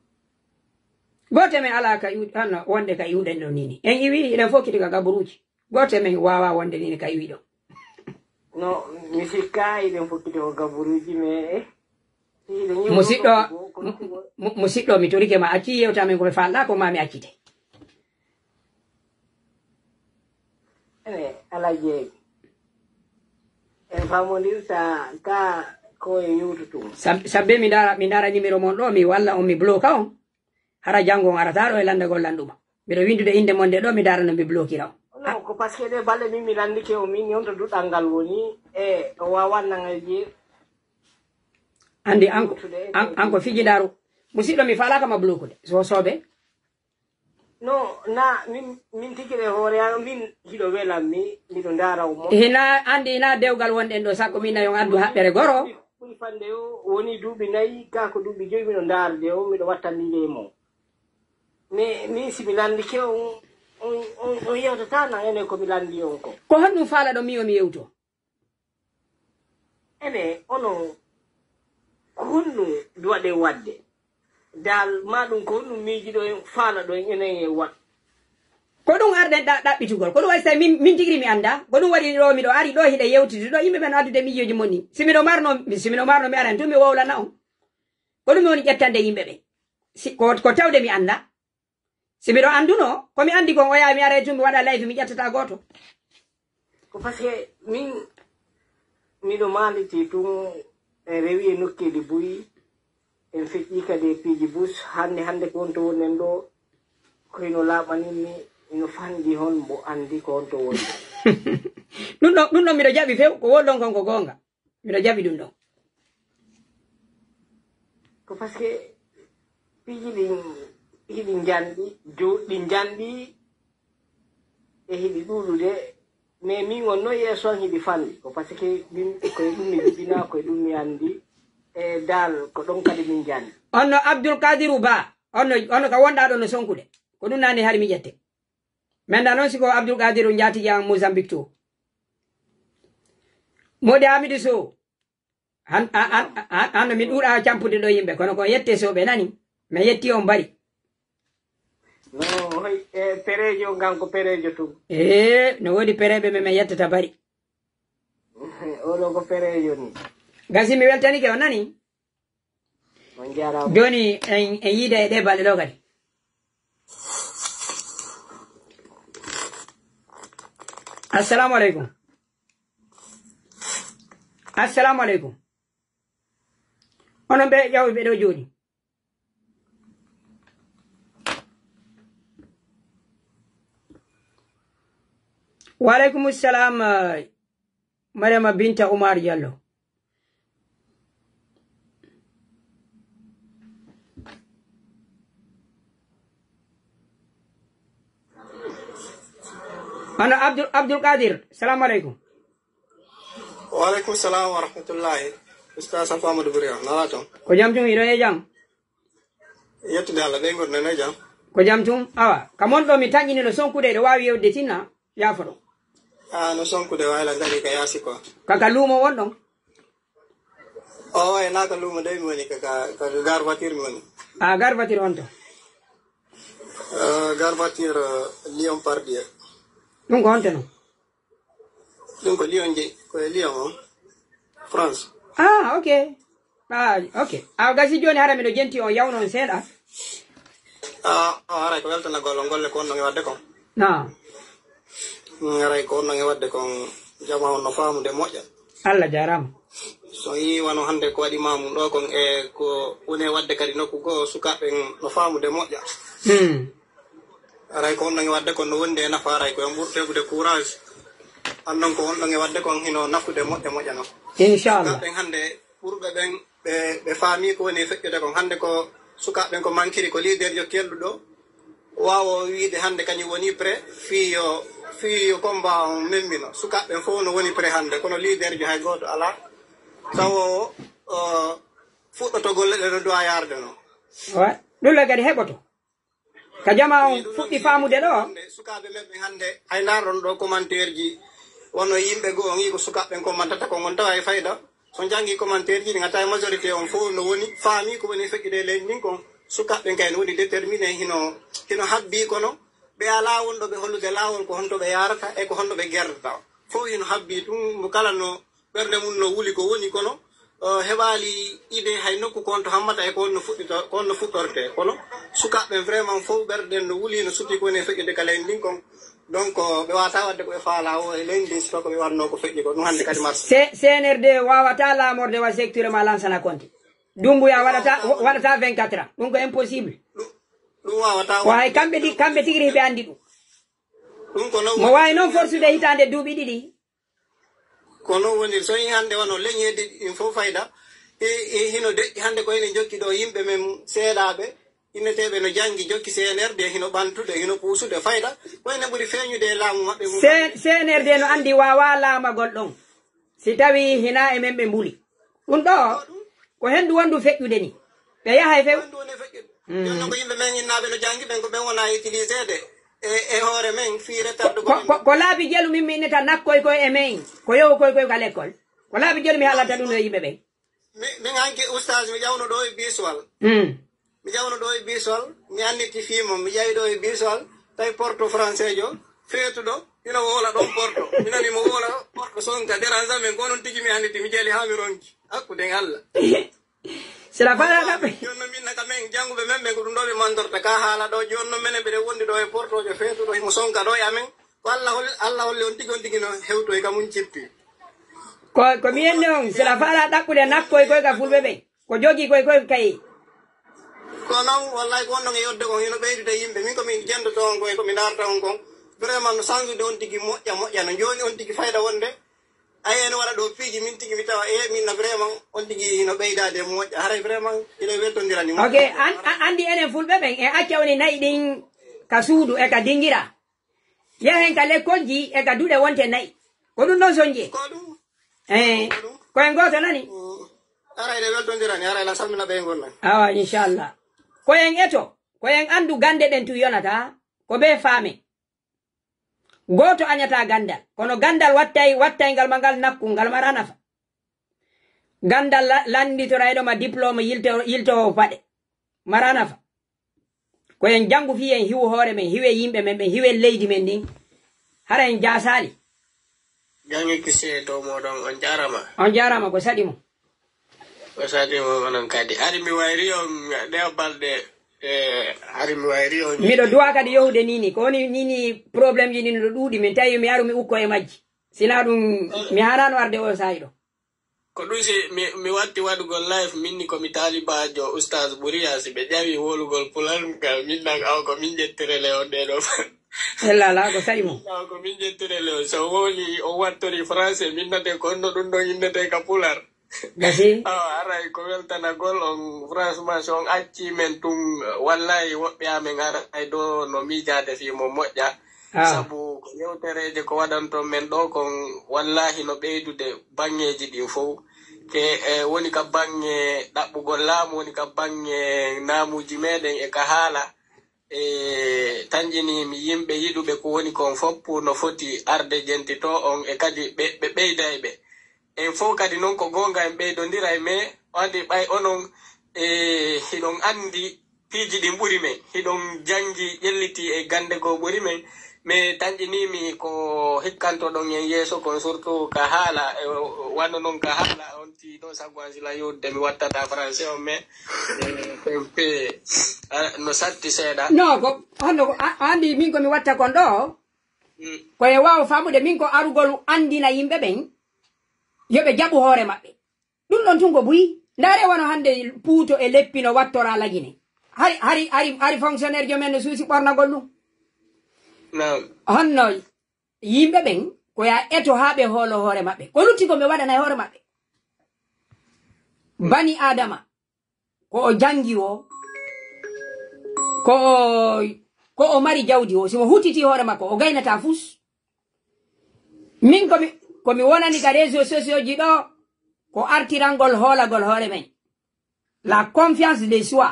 gote men ala ka hanno wonde ka yiwɗen ɗo nini en iwi eɗen fof kiti ka gaburuji gote men wawa wonde nini ka yiwi ɗo. No, mi sikka iden fokkiti ko gaburuji me musidɗo mi torike ma acci yewta men koɓe falɗa ko ma mi accite. Ene ala jeeyi en famodirta ka ko e yewtutum sabbe mi dara numéro mon ɗo mi walla on mi bloka on hara janggo on arata ɗo e landagol landuma mbiɗo windude inde mon nde ɗo mi dara no mi blokira on. Non, ko parce que de balle mi landike o min yonto duɗal ngal woni e o wawannagal jeer andi anko fijidaru musidɗo mi falaka ma blokude so soɓe no na min tikire hoore min hiɗo welam mi miɗo ndara o mo hina andi hina dewgal wonɗen ɗo sakko min nayon addu haɓɓere goro ɓuri fande o woni duuɓi 4 ka ko duuɓi 5 miɗo ndaarde o miɗo wattandinde mo mais min si mi landike on yewtata nan enen ko mi landi on ko honɗum faala ɗo mi yewto ene onon ko honɗum duwaɗe wadde dal maɗum ko honɗum miijiɗo en faala ɗo enen e wat ko ɗum arɗen ɗaɓɓitugol ko ɗum waɗi so min tigiri mi anda ko ɗum waɗi ɗo miɗo ari ɗo hiɗe yewtide ɗo yimɓe ɓen addude miijoji moni si miɗo marno mi aran tun mi wowlana on ko ɗum woni ƴettande yimɓe ɓe ko tawde mi anda si miɗo anduno komi andi kon o yaha mi ara tun mi waɗa layfi mi ƴettata goto ko par ce que min miɗo maaliti tun en rewi e nokkeji buyi en feƴƴi kadi e piiji bus hande ko wonto wonen ɗo koyno laaɓaninmi ino fandi hon mbo andi ko honto woni ɗum ɗon miɗo jaɓi few ko woɗɗon kon ko gonga miɗo jaɓi ɗum ɗon ko par ce que piiji ɗin hiɗi janɗi joɗɗi janɗi e hiɗi ɗuɗude mais min on noon yeeso an hiɗi fandi ko par ce que min koye ɗum mi jibina koye ɗum mi andi e dal ko ɗon kadi min janɗi onno Abdoul Kadirou Ba onno ka wonɗa ɗo no sonkude ko ɗum nani hari mi ƴette menda noon siko Abdoul Kadirou jaati jang Mozambique to modi Hamidou Sow hanno mi ɗuuɗa campude ɗo yimɓe kono ko yette Sow nani mi yetti on bari no hoy perejo ngam ko perejo tum no wodi pereɓe mi yettata bari oɗo ko perejo ni gasi mi weltanike on nani on jarama joni en yiida e ɗe balɗe ɗo kadi assalamu aleykum assalamu aleykum onon ɓe ƴawi ɓe ɗo jooɗi waleykum salam Mariama Binta Oumar Diallo ana Abdoul Kadir salamu aleykum waleykum salam wa rahmatullahi Ustaz Alpha Amadou Bouria nala ton ko jam tum iɗo e jam yettude Allah ɓe gonɗen e jam ko jam tum awa kamon ɗo mi taƴƴini no sonkude ɗo wawi yewde tinna yaafo ɗo no sonkude wayla dari ka yaasi ko kaka luumo wonɗon o way naka luumo de mi woni kaka gar voiture mi woni gar voiture on to gar voiture Lyon Pardieu ɗum ko honte noon ɗum ko Lyon je koye Lyon o France ok ok gasi joni hara miɗo jenti on yawnon seeɗa haray ko weltana golle ko onnon e wadde kon na haray ko onnon e wadde kon jama on no faamude moƴƴa Allah jarama so yi wano hande ko waɗi mamum ɗo kon e ko woni wadde kadi nokku goo sukaɓe no faamude moƴƴa haray ko onnon e wadde kon no wondi e nafa haray koye ɓurtegude courage annon ko onɗon e wadde kon hino nafude moƴƴa no inchallah sukaɓen hande ɓurɓe ɓen ɓe faami ko woni feƴƴude kon hande ko sukaɓen ko mankiri ko leader jo kelɗuɗo wawo wiide hande kañum woni pré fiyo combat on memmino sukaɓen fof no woni pré hande kono leader jo hay goto ala tawo fuɗɗoto golle ɗe no dowa yarde no ɗulle kadi heɓoto ka jama on fuɗɗi famude ɗo sukaɓe meɓɓe hande hay darɗon ɗo commentaire ji wono yimɓe go on yi ko sukaɓen commentata ko gon tawa e fayda so jangi commentaire ji ɗi gatta majorité on fof no woni faami ko woni feƴƴude leydi ndin kon sukaɓe kay no woni déterminé hino habbi kono ɓe ala wonɗo ɓe hollude lawol ko honto ɓe yarata e ko honno ɓe gerdata fof hino habbi ɗum mo kala no ɓerde mum no wuli ko woni kono heɓali idée hay nokku kon to hammata e ko honno fuɗɗorte kono sukaɓe vraiment fof ɓerɗen no wuli no sutti ko woni feƴƴude ka leydi ndin kon donc ɓe wawata wadde koɓe faala o e leydi ndin sito ko ɓe wanno ko feƴƴi ko ɗum hannde kadi marché CNRD wawata lamorde wa secteur ma Lansana Conté Doumbouya waɗata 24 ans ɗum ko impossible ɗum wawata ko hay kamɓe tigiri ɓe andi ɗum mo wawi noon forsude hitande duuɓi ɗiɗi kono woni so yi hannde wono leñede ɗin fof fayda hino deƴƴi hannde ko ene jokki ɗo yimɓe men seeɗaɓe inneteɓe no jangi jokki CNRD hino ɓantude hino puusude fayda koyne ɓuuri feeñude e laamu maɓɓe CNRD no andi wawa laamagol ɗon si tawi hina e men ɓe mbuli ɗum ɗo ko hendu wondu feƴƴude ni ɓe yaha e few jonno ko yimɓe men innaɓe no jangi ɓen ko ɓen wona utilisé de e hoore men fi retarde ko laabi jelu min mi inneta nakkoy koye e men ko yewu koye koye ka l'école ko laabi jelu mi haalanta ɗum no yimɓe ɓen min hanki oustage mi ƴawno ɗo e biswal mi ƴawno ɗo e biswal mi anniti fimo mi ƴawi ɗo e biswal tawi porto français jo feetuɗo ina wola ɗon porto minani mo wola porto sonka dérange men ko noon tigi mi anniti mi jeeli ha mi ronki hakkude Allah sila fala kamɓe jonno min naka men jannguɓe men ɓen ko ɗum ɗo ɓe mandorta ka haala ɗo jonno menen ɓeɗe wondi ɗo e portojo feetuɗo himo sonka ɗo e amen ko Allah holli on tigi no hewto e kamum cippi ko mi yenni on sila fala ɗaɓɓude nakkoy koye ka fulɓe ɓen ko jogi koye koye kayi ko noon wallahi ko wonɗon e yodde kon hino ɓeydude yimɓe min komi jendoto on koye komi darta on kon vraiment no sangude on tigi moƴƴa no joni on tigi fayda wonde ayeno waɗa ɗo piiji min tigi mi tawa minna vraiment on tigi no ɓeydade moƴƴa haray vraiment ina weltodirani ok andi enen fulɓe ɓen e acca woni nayi ɗin ka suudu e ka dinguira yahen ka lekkolji e ka duuɗe wonte nayi ko ɗum ɗon sonje koyen goto nani ara ine weltodirani ara la salmina ɓe gon nan awa inchallah koyen eto koyen andu gande ɗen tu yonata ko ɓe faame goto añata gandal kono gandal wattay ngal mangal nakku ngal mara nafa gandal landitorayɗo ma diplôme yilto paɗe mara nafa koyen jangu fi en hiwu hoore men hiwe yimɓe men ɓe hiwe leydi men ndin hara en jasali jangi kise to moɗon on jarama ko saɗi mo onon kadi ari mi wayri on ɗe balɗe ari mi wayri on miɗo duwa kadi yehude nini ko woni nini probléme ji nini ɗo ɗuuɗi min tawi mi yaru mi ukko e majji sina ɗum mi harano arde o sayi ɗo ko ɗum si mi watti waɗugol live minni komi talibajo oustage ɓuriya si ɓe ƴawi wolugol pulal ngal minnan aw ko min jettirele on ɗeɗo hellala ko saɗi mo aw ko min jettirele on so woli o wattori français minnate konno ɗum ɗon innete ka pular gasi aray ko weltanagol on franchement so on acci men tum wallahi woɓɓe amen aray ɗo no miijade fimo moƴƴa sabu ko yewtereje ko waɗanton men ɗo kon wallahi no ɓeydude bangeji ɗin fof ke woni ka bange ɗaɓɓugol laamu woni ka bange naamuji meɗen e ka haala tanjinimi yimɓe yiɗuɓe ko woni kon foppu no foti arde jentito on e kadi ɓe ɓeydayɓe en fof kadi noon ko gonga en ɓeydodira e mais andi ɓay onon hiɗon andi piiji ɗin ɓuri men hiɗon jangi ƴelliti e gande go ɓuri men mais tanƴinimi ko hikkantoɗon en yeeso kon surtout ka haala wanno noon ka haala on ti ɗo sago an sila yewde mi wattata français on mais pe no satti seeɗa non ko honno ko andi min komi watta kon ɗo koye wawa famude min ko arugol andina yimɓe ɓen yoɓe jaɓu hoore maɓɓe ɗum ɗon tun ko buyi ndaare wono hande puuto e leppi no wattora lagine hari fonctionnaire jomen no suusi ɓornagol ɗum honno yimɓe ɓen ko ya eto ha ɓe hoolo hoore maɓɓe ko lutti ko ɓe waɗana e hoore maɓɓe bani adama ko o jangi o ko o mari jawdi o simo huttiti hoore makko o gaynata fus min komi wonani ka réseaux sociaux ji ɗo ko artirangol hoolagol hoore men la confiance de soi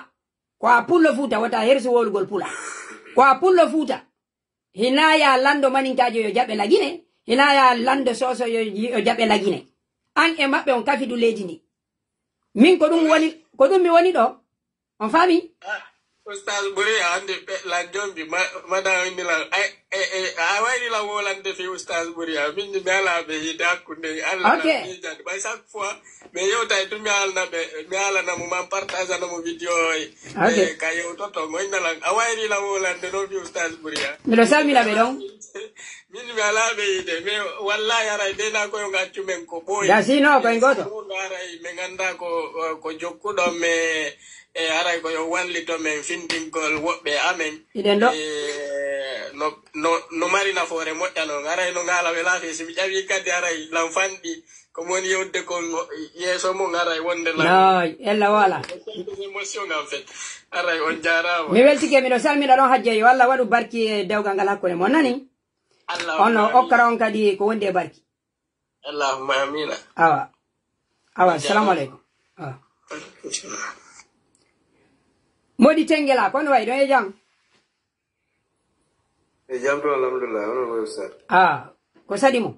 ko a pullo fuuta wata herso wolugol pula ko a pullo fuuta hinaya lando maninkajo yo jaɓe lagine hinaya lando soso yo jaɓe lagine an e maɓɓe on kafidu leydi ndi min ko ɗum mi woni ɗo on faami Oustage ɓuri hande la jombi mada indi la a wayni la wolante fi oustage ɓuri a min mi ala ɓe hide hakkunde Allah na miijade ɓay chaque fois mais yewtay tu mi alana mo man partage anamo vidéo e ka yewtoto goynalan a wayni la wolante noon fi oustage ɓuri a miɗo salmina ɓe ɗon min mi ala ɓe hide mais wallahi aray dena koyo gaccu men ko ɓooyi gasino koye goto aray mi ganda ko jokkuɗon me aray ko yo wallito men findingol woɓɓe amen iɗen ɗo no mari nafoore moƴƴa noon aray no ngaala we laafi si mi ƴawi kadi aray lam fanɗi komo woni yewde kon yeeso mum aray wonde noy ella wala émotion en fait aray on jarama mi weltike miɗo salmina ɗon hajjeyo Allah waɗu barki e dewgal ngal hakkude mon nani ono okkara on kadi ko wondi e barki allahumma amina awa awa assalamu alaikum modi tengela kono way do e jam to alhamdulillah ono sir ko sadi mo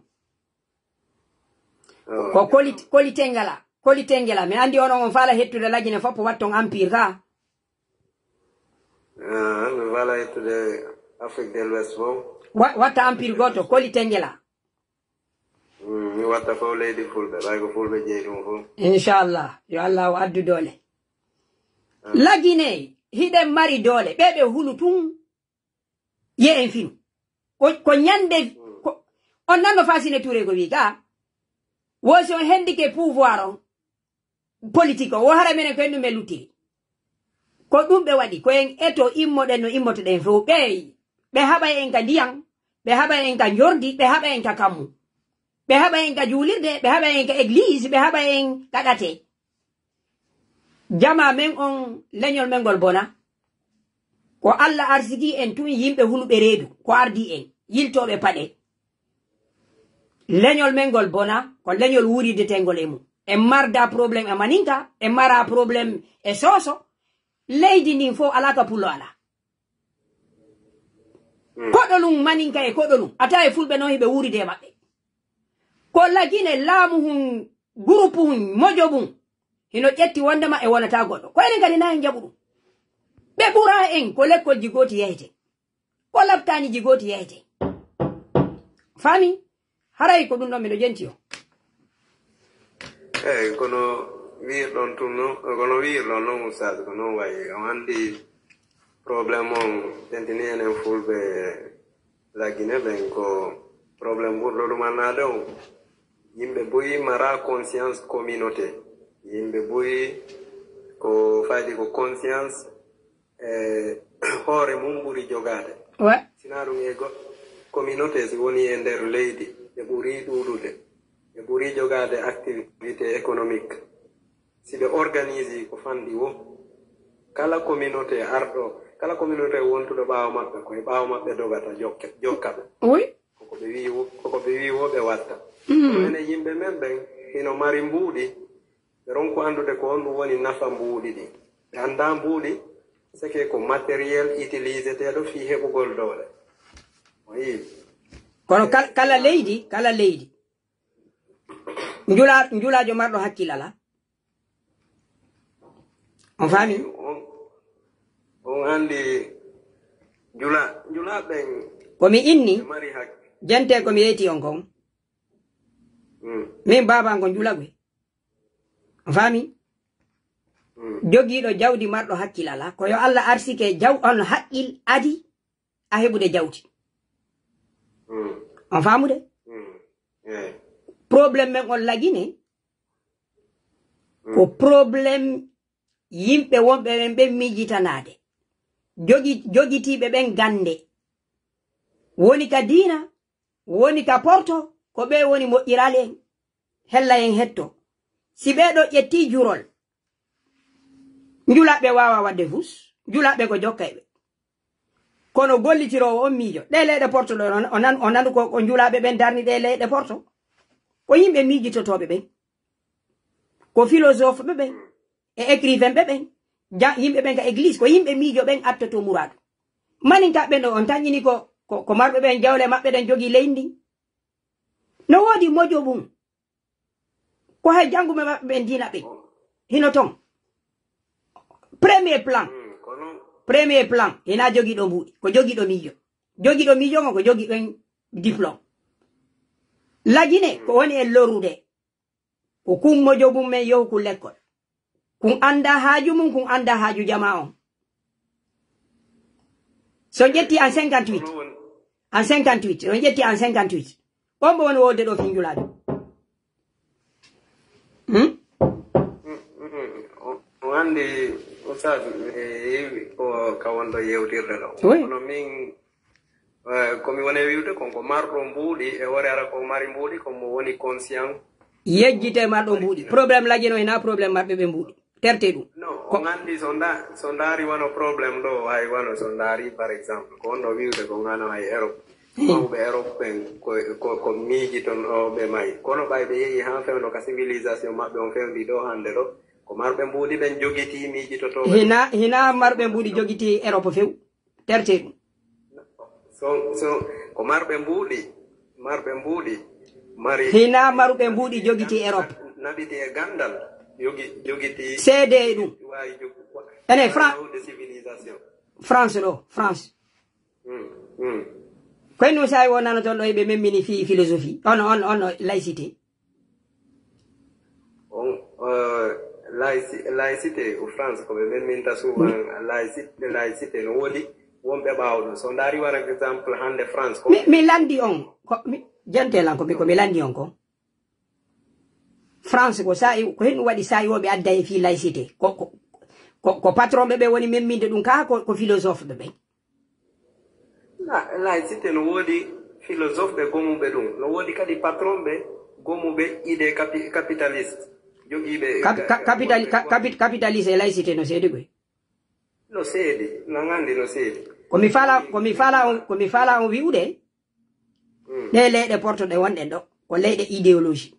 ko koli tengela mi andi ono on fala hettude lagine foppo watton empire ka mi fala hettude Afrique de l'Ouest fo watta empire goto koli tengela mi watta fo leydi fulɓe ɓay ko fulɓe jeeyi ɗum fo inchallah yo allah o addu doole lagine hiɗen mari doole ɓeɓe hulu tun ye en finu ko ñande on nanno Fasine Touré ko wi ga wosi on hendike pouvoir on politique o wo hara menen ko hendume luttiri ko ɗum ɓe waɗi koyen eto immoɗen no immotoɗen fo ɓe haɓa en ka ndiyam ɓe haɓa en ka jordi ɓe haɓa en ka kammu ɓe haɓa en ka juulirde ɓe haɓa en ka église ɓe haɓa en ka ɗate jama men on leñol men ngol bona ko Allah arsigi en tun yimɓe hulɓe reedu ko ardi en yiltoɓe paɗe leñol men ngol bona ko leñol wuridetengol e mum en marda probléme e maninka en mara probléme e soso leydi ndin fof ala ka pullo ala koɗolum maninka e koɗolum ata e fulɓe noon hiɓe wuride maɓɓe ko lagine laamu hun groupe hun mojo mum hino ƴetti wondema e wonata goɗɗo ko enen kadi na en jaɓu ɗum ɓe ɓura en ko lekkolji goti yeyete ko laptaniji goti yeyete fami haray ko ɗum ɗon miɗo jenti o eyyi kono wirɗon tun no kono wirɗon noon ustade ko noon wayi on andi probléme on tentini enen fulɓe lagine ɓen ko probléme ɓurɗo ɗum annade on yimɓe boyi mara conscience communauté yimɓe boyi ko fayti ko conscience hoore mum ɓuri jogade sina ɗum e communauté si woni e nder leydi ɓe ɓuri ɗuɗude ɓe ɓuri jogade activité économique si ɓe organise ko fanɗi wo kala communauté arɗo kala communauté wontuɗo ɓaawo maɓɓe koye ɓaawo maɓɓe dogata jokkaɓe koko ɓe wi wo ɓe watta ene yimɓe men ɓen hino mari mbuuɗi ɓe ronko andude ko on ɗum woni nafa mbuuɗi ɗi ɓe annda mbuuɗi seke ko matériel utilisé teɗo fi heɓugol doole o yi kono kala leydi njulajo marɗo hakkilala on faami on andi njula ɓen komi inni jante komi yeyti on kon min baba ko njulagwe on faami jogiiɗo jawdi marɗo hakkilala ko yo Allah arsike jaw on haqqil adi a heɓude jawdi on faamude probléme men on lagine ko probléme yimɓe wonɓe ɓen ɓen miijitanade jogitiɓe ɓen gande woni ka diina woni ka porto ko ɓe woni moƴƴirali en hella en hetto si ɓeɗo ƴetti jurol njulaɓe wawa wadde fus njulaɓe ko jokkayɓe kono gollitirowo on miijo ɗe leyɗe porto ɗo o nanu ko njulaɓe ɓen darni ɗe leyɗe porto ko yimɓe miijitotoɓe ɓen ko philosophe ɓe ɓen e écrivain ɓe ɓen yimɓe ɓen ka église ko yimɓe miijo ɓen attoto muradu maninka ɓen ɗo on tañƴini ko marɓe ɓen jawle maɓɓe ɗen jogii leydi ndin no woodi mojo mum ko hay jannguɓe maɓɓe ɓen diina ɓen hino ton premier plan hina jogiiɗo mbuuɗi ko jogiiɗo miijo ngo ko jogii ɓen diplôme lagine ko woni e lorude ko kun mojo mum men yohu kun l'école kun anda haaju mum kun anda haaju jama on so ƴetti en 58 so ƴetti en 58 on mo woni wodde ɗo finjulaɗo o andi ustad yewi ko kawonɗo yewtirde ɗo kono min komi woni wiwde konko marɗo mbuuɗi e wore ara ko mari mbuuɗi komo woni conscient yejjite marɗo mbuuɗi probléme lagino hina probléme marɓe ɓe mbuuɗi terte ɗum on andi so ndaari wono probléme ɗo hay wono so ndaari par exemple ko on ɗo wiwde ko ngano hay Europe mawɓe Europe ɓen ko miiji ton ɓe mayi kono ɓay ɓe yehi han fewno ka civilisation maɓɓe on fewndi ɗo hannde ɗo ko marɓe mbuuɗi ɓen jogiti miijitoto hina marɓe mbuuɗi jogiti Europe few terte ɗum so ko marɓe mbuuɗi mari hina marɓe mbuuɗi jogiti Europe naɓiti e gandal jogiti seede ɗum ene France ɗo France koye no sawi wonano toon ɗo eɓe memmini fi philosophie on laïcité laïcité au France koɓe memminta souvent laïcité no woodi wonɓe ɓaawɗo so ndaari par exemple hannde France mi landi on jantelan ko mi landi on ko France ko henɗum waɗi sayiwoɓe adda e fi laïcité ko patron ɓe woni memminde ɗum ka ko philosophe ɓe ɓen laïcité no woodi philosophe ɓe gomuɓe ɗum no woodi kadi patron ɓe gomuɓe idée capitaliste jogiiɓe capitaliste e laïcité no seedi ɓoy no seedi no gandi no seedi komi fala on wi'ude ɗe leyɗe porto ɗe wonɗen ɗo ko leyɗe idéologie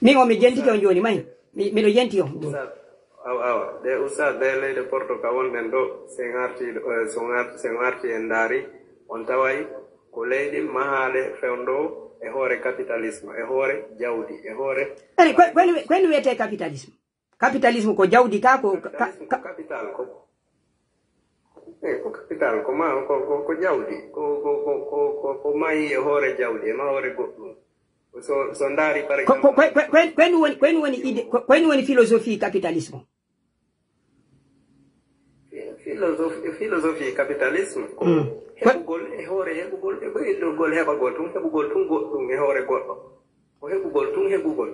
min o mi jentiki on joni mayi miɗo jenti on awa ɗe oustad ɗe leyɗe porto ka wonɗen ɗo sen arti en ndaari on taway ko leyɗi mahaale fewndo e hoore capitalisme e hoore jawdi e hoore koyno wiyete capitalisme ko jawdi ka ko capital ko capital ko jawdi ko mayi e hoore jawdi e ma hoore goɗɗum so ndaari par exemple koyno woni philosophie capitalisme philosophie capitalisme ko heɓugol e hoore heɓugol e ɓeydorgol heɓagol tun heɓugol tun goɗɗum e hoore goɗɗo ko heɓugol tun heɓugol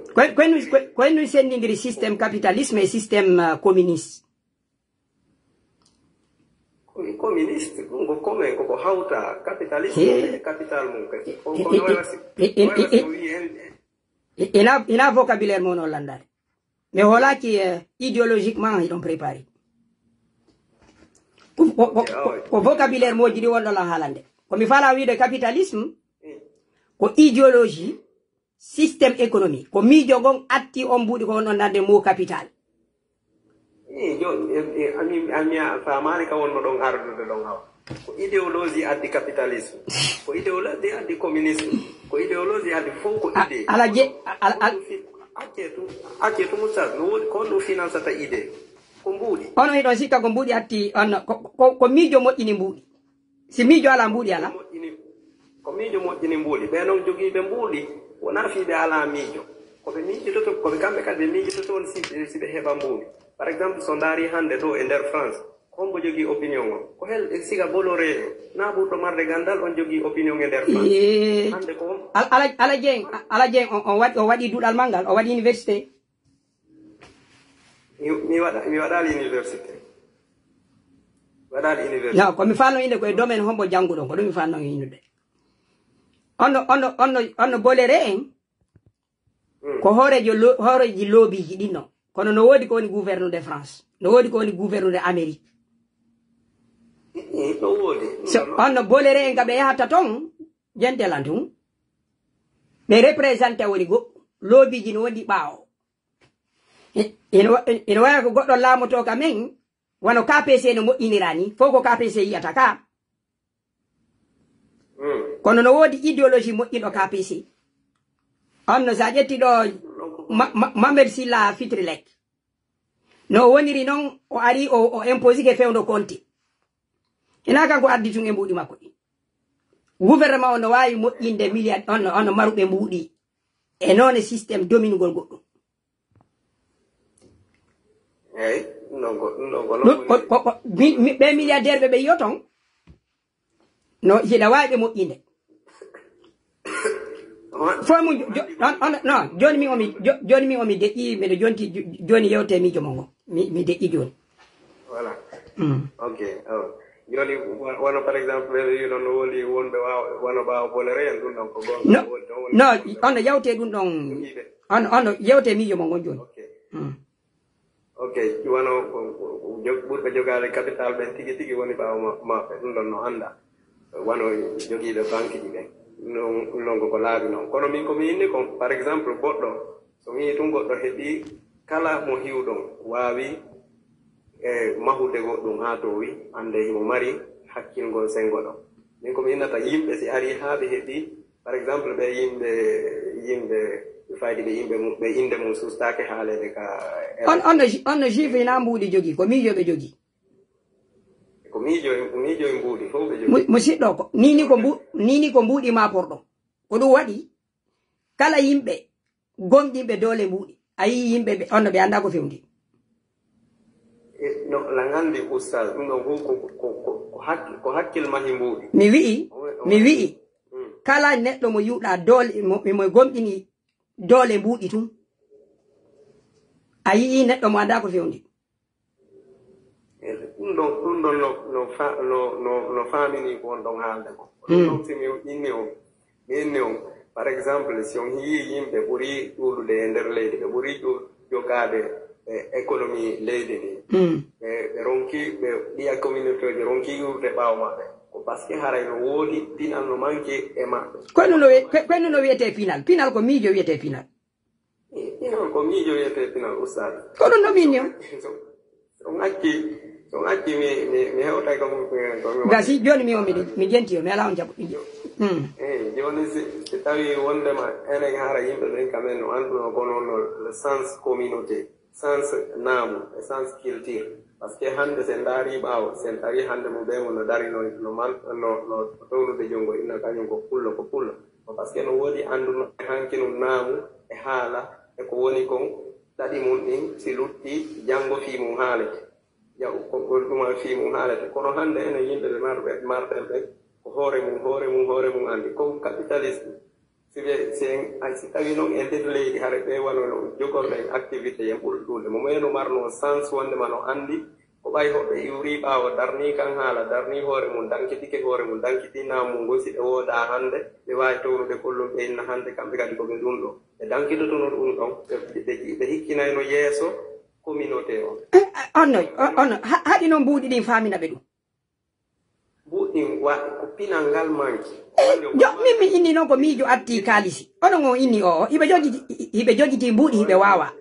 koyno sendidiri systéme capitalisme e systéme communiste communiste ɗum ko commun koko hawta capitalisme e capital mum kadi ina vocabulaire mon o landare mais holaki idéologiquement iɗon préparé ko vocabulaire moji ɗi wonɗo lan haalande komi fala wiide capitalisme ko idéologie systéme économique ko miijo gon atti on mbuɗi ko wonɗon nande mo capital ami famani ka wonno ɗon ardude ɗon haw ko idéologie addi capitalisme ko idéologie addi communisme ko idéologie addi fof ko idée acce tum ustad no woodi ko on ɗum financata idée ko mbuuɗi ono hiɗon sikka ko mbuuɗi hatti on ko miijo moƴƴini mbuuɗi si miijo ala mbuuɗi ala ko miijo moƴƴini mbuuɗi ɓe noon jogiiɓe mbuuɗi wona fiiɓe ala miijo koɓe miijototo koɓe kamɓe kadi ɓe miijototo on si ɓe heɓa mbuuɗi par exemple so ndaari hannde ɗo e nder France hombo jogii opinion o ko hel siga bolore na ɓurɗo marde gandal on jogii opinion e nder France hannde ko ala jeng o waɗi duɗal mangal o waɗi université mi waɗali université no komi falno inde koye domaine hombo jannguɗon ko ɗum mi falno innude onno bolere en ko hooreji loobiji ɗinno kono no woodi ko woni gouvernude France no woodi ko woni gouvernude Amérique so onno bolere en ka ɓe yahata toon jentelan tum ɓe représenté woni goɗɗo loobiji no wondi ɓaawo ina waya ko goɗɗo laamoto ka men wono KPC no moƴƴinira ni fof ko KPC yiyata ka kono no woodi idéologie moƴƴinɗo KPC onno sa ƴetti ɗo Mamed Silla Fitrilek no woniri noon o ari o imposi ke fewndo Conté ina kanko addi tun e mbuuɗi makko ɗi gouvernement o no wawi moƴƴinde milliard on maruɓe mbuuɗi e noon systéme dominugol goɗɗum ɓe milliardaire ɓe yiyo ton no hiɗa wawi ɓe moƴƴinde fo mum non joni min omi deƴƴi mbiɗo jonti joni yewte miijo mo ngo mi deƴƴi joni voilà ok joni wono par exemple ɓe wi noon no woli wonɓe wono ɓaawa bolere en ɗum ɗon ko gonga non ono yawte ɗum ɗon ono yewte miijo mo ngon joni Okay, you wanna burka jogale capital ben tigi woni ba ma no anda. Wano jogi the bank di non ko laabi non kono min ko mi indi ko par exemple goddo so mi tun goddo hebi kala mo hiwdon waawi mahude goddum ha to wi ande himo mari hakkilgol sengo do min ko mi innata yimbe si ari ha be hebi par exemple be yimbe faydi be inde mum sustake haalede ka on jive na mbudi jogi ko miijo be jogi ko miijo e mbudi fo be jogi musiddo ko nini ko mbudi ma pordo ko dum wadi kala yimbe gomdimbe dole mbudi ayi yimbe be on be anda ko fewndi no la ngandi ustad no ko hakkil ma himbudi mi wi kala neddo mo yuda dole mo gomdini dole mbudi tum ayi neddo mo anda ko fewndi no famini ko on don haalde ko donc si mi inni o par exemple si on yi yimbe buri ɗuɗude e nder leydi ɓe ɓuri jogade économie leydi ndi ɓe ronki ɓe ɗiya communauté ji ronki yurde ɓaawo maɓɓe ko par ce que haray no woodi pinal no manque e maɓɓe kono no wiyete pinal ko miijo wiyete pinal ko miijo wiyete pinal ustad kono no min yo on acci mi hewtay ko gasi joni mi jenti yo mi ala on jaɓo joni si tawi wondema enen hara yimɓe ɓen kamen no anduno ko noon le sens communauté sens naamu e sens culture par ce que hande sen daari ɓaawo sen ari hande mo ɓe mo no dari no townude jonngo inna kañum ko pullo par ce que no woodi anduno hankino naamu e haala e ko woni kon ɗaɗi mum ɗin si lutti janngo fii mum haalete ko ɗuma fii mum haalete kono hande enen yimɓe ɓe marɗen ɓen ko hoore mum andi comme capitalisme si tawi noon e nder leydi hare ɓe wano jogorɗen activité yen ɓuri ɗuuɗe mo mayno marno sens wondema no andi ko ɓay hoɓe iwri ɓaawo darni kan haala darni hoore mum dankitike hoore mum dankiti naamum ngo si ɓe wooda hande ɓe wawi townude kollum ɓe inna hande kamɓe kadi koɓe ɗum ɗo ɓe dankitotono ɗum ɗon ɓe hikkinayno yeeso communauté o on haɗi noon mbuuɗi ɗin famina ɓe ɗum buɗɗin ko pinal ngal manki jo min mi inni noon ko miijo arti kaalisi onon on inni o hiɓe jogiti mbuuɗi hiɓe waawa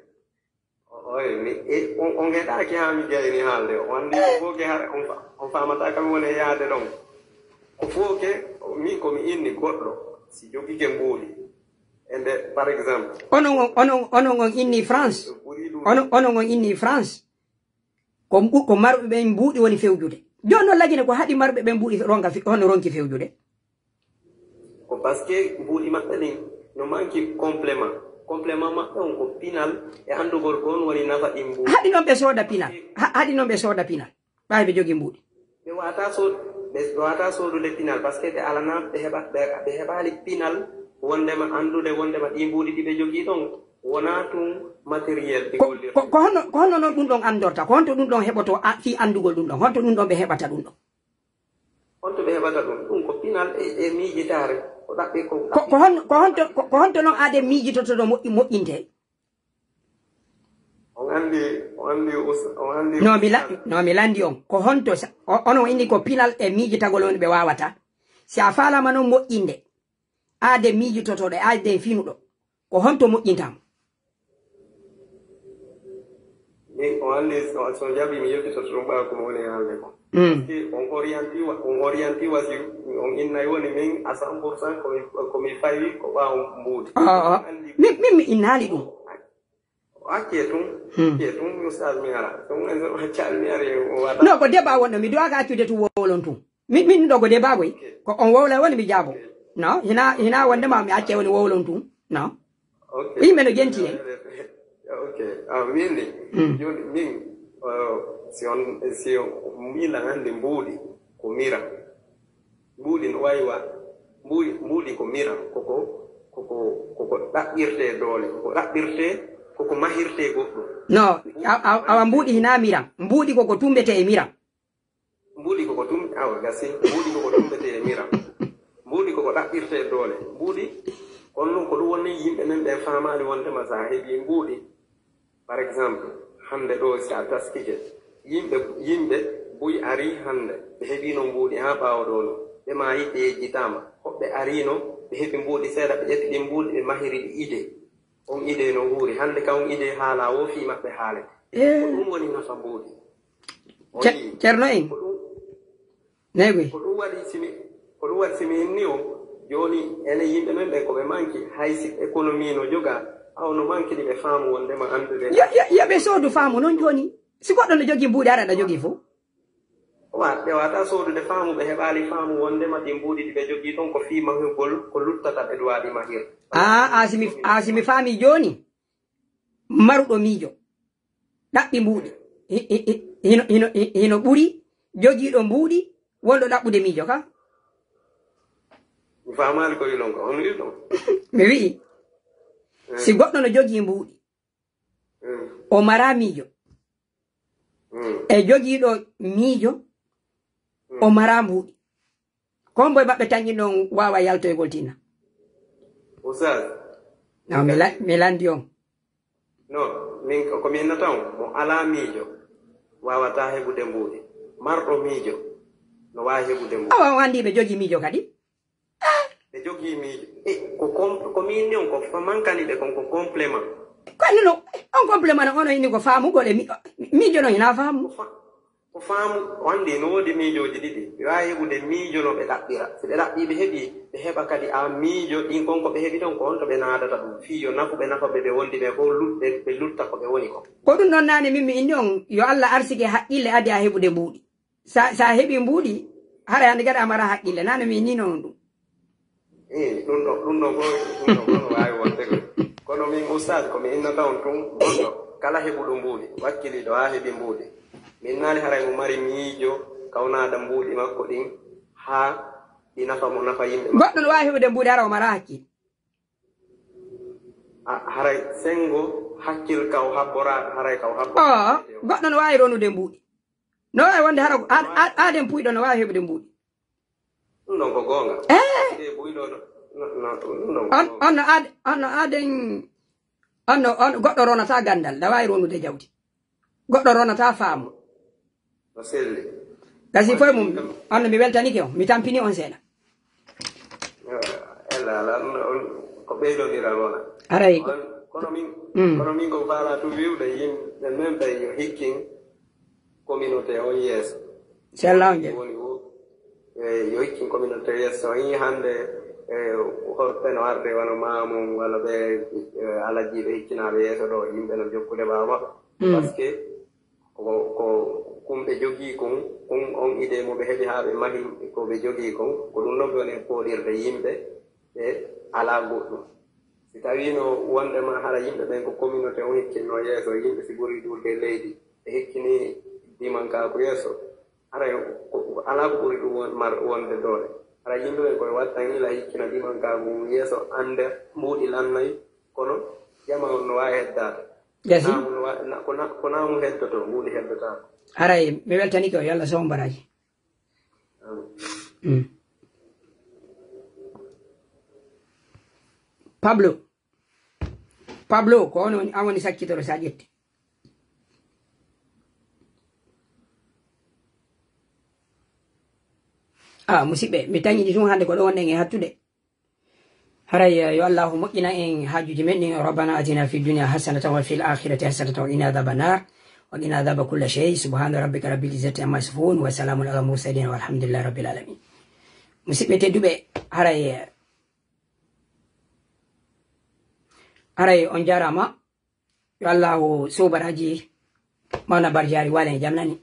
on heɗaki ha mi jeyni haalde o andi ko foke hare on famata kam woni yaade ɗon ko foke min komi inni goɗɗo si jogike mbuuɗi ende par exemple onon on inni France onon on inni France ko marɓe ɓen mbuuɗi woni fewjude joni noon lagine ko haɗi marɓe ɓen mbuuɗi hono ronki fewjude ko par ce que mbuuɗi maɓɓe ɗin no manki complément maɓɓe on ko pinal e andugol ko on woni nafa ɗin mbuuɗi haɗi noon ɓe sooda pinal ɓawi ɓe jogi mbuuɗi ɓe wata soodude pinal par ce que ɓe alana ɓe heɓali pinal wondema andude wondema ɗi mbuuɗi ɗi ɓe jogii ɗon wona tun matériel ko honno noon ɗum ɗon andorta ko honto ɗum ɗon heɓoto fi andugol ɗum ɗon honto ɗum ɗon ɓe heɓata ɗum ɗon honto ɓe heɓata ɗum ko pinal e miijitare ko ɗaɓɓe ko honto noon aade miijitoto ɗo moƴƴinte on andi no mi landi on ko honto onon inni ko pinal e miijitagol woni ɓe wawata si a falama noon moƴƴinde aade miijitotoɗo e aade finuɗo ko honto moƴƴintama on andi so jaɓi mi yettitoto ɗum ɓawa komo woni haalde ko on orienti wasi on innayi woni min à 100% komi fawi ko ɓaawo mbuuti min mi innali ɗum acce tun ustad mi ara cal mi ari non ko débat wonɗo mi dowaka accude tu wowlon tun min ɗo ko débat koy ko on wowla woni mi jaabo non hina wondema mi acce woni wowlon tun non yimɓe no jenti en windi joni min si mila hande mbuuɗi ko mira mbuuɗi no wawi wa mbuuɗi ko mira koko ɗaɓɓirte doole ko ɗaɓɓirte koko mahirte goɗɗo non awa mbuuɗi hina miran mbuuɗi koko tumbete e miran mbuuɗi koko gasi mbuuɗi koko tumbete e miran mbuuɗi koko ɗaɓɓirte doole mbuuɗi kono noon ko ɗum wonni yimɓe men ɓen famali wondema sa heeɓi mbuuɗi par exemple hande ɗo sa taskije yimɓe buy ari hande ɓe heɓino mbuuɗi ha ɓawo ɗo no ɓe ma yiɗe yejjitama hoɓɓe arino ɓe heɓi mbuuɗi seeɗa ɓe ƴetti ɗi mbuuɗi ɓe mahiri ɗi ide on ide no huuri hande ka on ide haala wo fi maɓɓe haalete ko ɗum woni nafa mbuuɗi ceerno en neygoy ko ɗum waɗi simi ni o joni ene yimɓe men ɓe ko ɓe manki haysi économie no joga aw no manki ɗi ɓe faamu wondema andude yoɓe soodu faamu noon joni si goɗɗo no jogii mbuuɗi ara ɗa jogii fof ɓe wata soodude faamu ɓe heɓali faamu wondema ɗi mbuuɗi ɗi ɓe jogii toon ko fii mahugol ko luttata ɓe duwaɗi mahir simi faami joni maruɗo miijo ɗaɓɓi mbuuɗi hino ɓuri jogiiɗo mbuuɗi wonɗo ɗaɓɓude miijo ka mi faamali ko wilon ko on wi ɗon mi wi'i si goɗɗo no jogii mbuuɗi o mara miijo e jogiiɗo miijo o mara mbuuɗi kon boye maɓɓe tañƴi ɗon wawa yaltoygol tina oustad no mi landi on non min ko min nata on mo ala miijo wawata heɓude mbuuɗi marɗo miijo no wawi heɓude mbuuɗi awa andi ɓe jogii miijo kadi ɓe jogii miijo ko min ni on ko mankani ɓe kon ko complément kono no on complément no ono inni ko faamugol e miijo no hina faamu ko faamu wandi no woodi miijoji ɗiɗi ɓe wawi heɓude miijo no ɓe ɗaɓɓira so ɓe ɗaɓɓi ɓe heɓi ɓe heɓa kadi a miijo ɗin kon ko ɓe heɓi ɗon ko on to ɓe naadata ɗum fiyo nafu ɓe nafa ɓe wondi ɓe fof ɓe lutta ko ɓe woni ko ɗum ɗon nane min mi inni on yo Allah arsike haqqille adi a heɓude mbuuɗi sa heɓi mbuuɗi hara hande kadi a mara haqqille nane mi inni noon ɗum ɗum ɗo fof no wawi wonde kono min oustad komi innata on tun gonɗo kala heɓuɗo mbuuɗi wakkiliɗo ha heɓi mbuuɗi min naali haray mo mari miijo kawnada mbuuɗi makko ɗin ha ɗi nafa mo nafa yimɓe goɗɗo no wawi heɓude mbuuɗi hara o mara hakkil haray sengo hakkil kaw habboraɗo haray kaw goɗɗo no wawi ronude mbuuɗi no wawi wonde hara aden puyɗo no wawi heɓude mbuuɗi ɗum ɗon ko gonga on goɗɗo ronata gandal da wawi ronude jawdi goɗɗo ronata faamu no selli gasi foye mum on mi weltanike on mi tampini on seeɗa ala ko ɓeydodiral wona aray kono min ko faala tu wiwde yimɓe men ɓe yo hikkin communauté on yeeso sella on je yo hikkin communauté yeeso on yi hande hoɓɓe no arde wano mamum walla ɓe alajiɓe hikkinaɓe yeeso ɗo yimɓe no jokkude ɓawa par ce que ko kumɓe jogii kon on idée mo ɓe heɓi haa ɓe mahi ko ɓe jogii kon ko ɗum ɗon ɓe woni pooɗirde yimɓe ɓe alaa goɗɗum si tawino wondema hara yimɓe ɓen ko communauté on hikkinno yeeso yimɓe si ɓuri ɗurde leydi ɓe hikkini dimankaako yeeso hara alaa ko ɓuri ɗum wonde doole hara yimɓe ɓen koye wattan ila hikkina dimankaako mum yeeso annde mbuuɗi lannayi kono jama on no waawi heddade gasi ko naamu heddoto mbuuɗi heddotako haray mi weltanike o yalla somo mbaraji Pablo ko on an woni sakkitoro sa ƴetti musidɓe mi tañiɗi tun hande ko ɗo wonɗen e hattude haray yo allahu moƴƴina en haajuji men ɗin rabbana atina fi dunia hasanatan wa fil akhirati hasanatan wa qina adaba nar wa qina adaba kulla shay subhana rabbika rabbil izzati amma yasifun wa salamun ala mursalin walhamdulillahi rabbil alamin musidɓe tedduɓe haray on jarama yo allahu sobaraji mawna barjari walen jam nani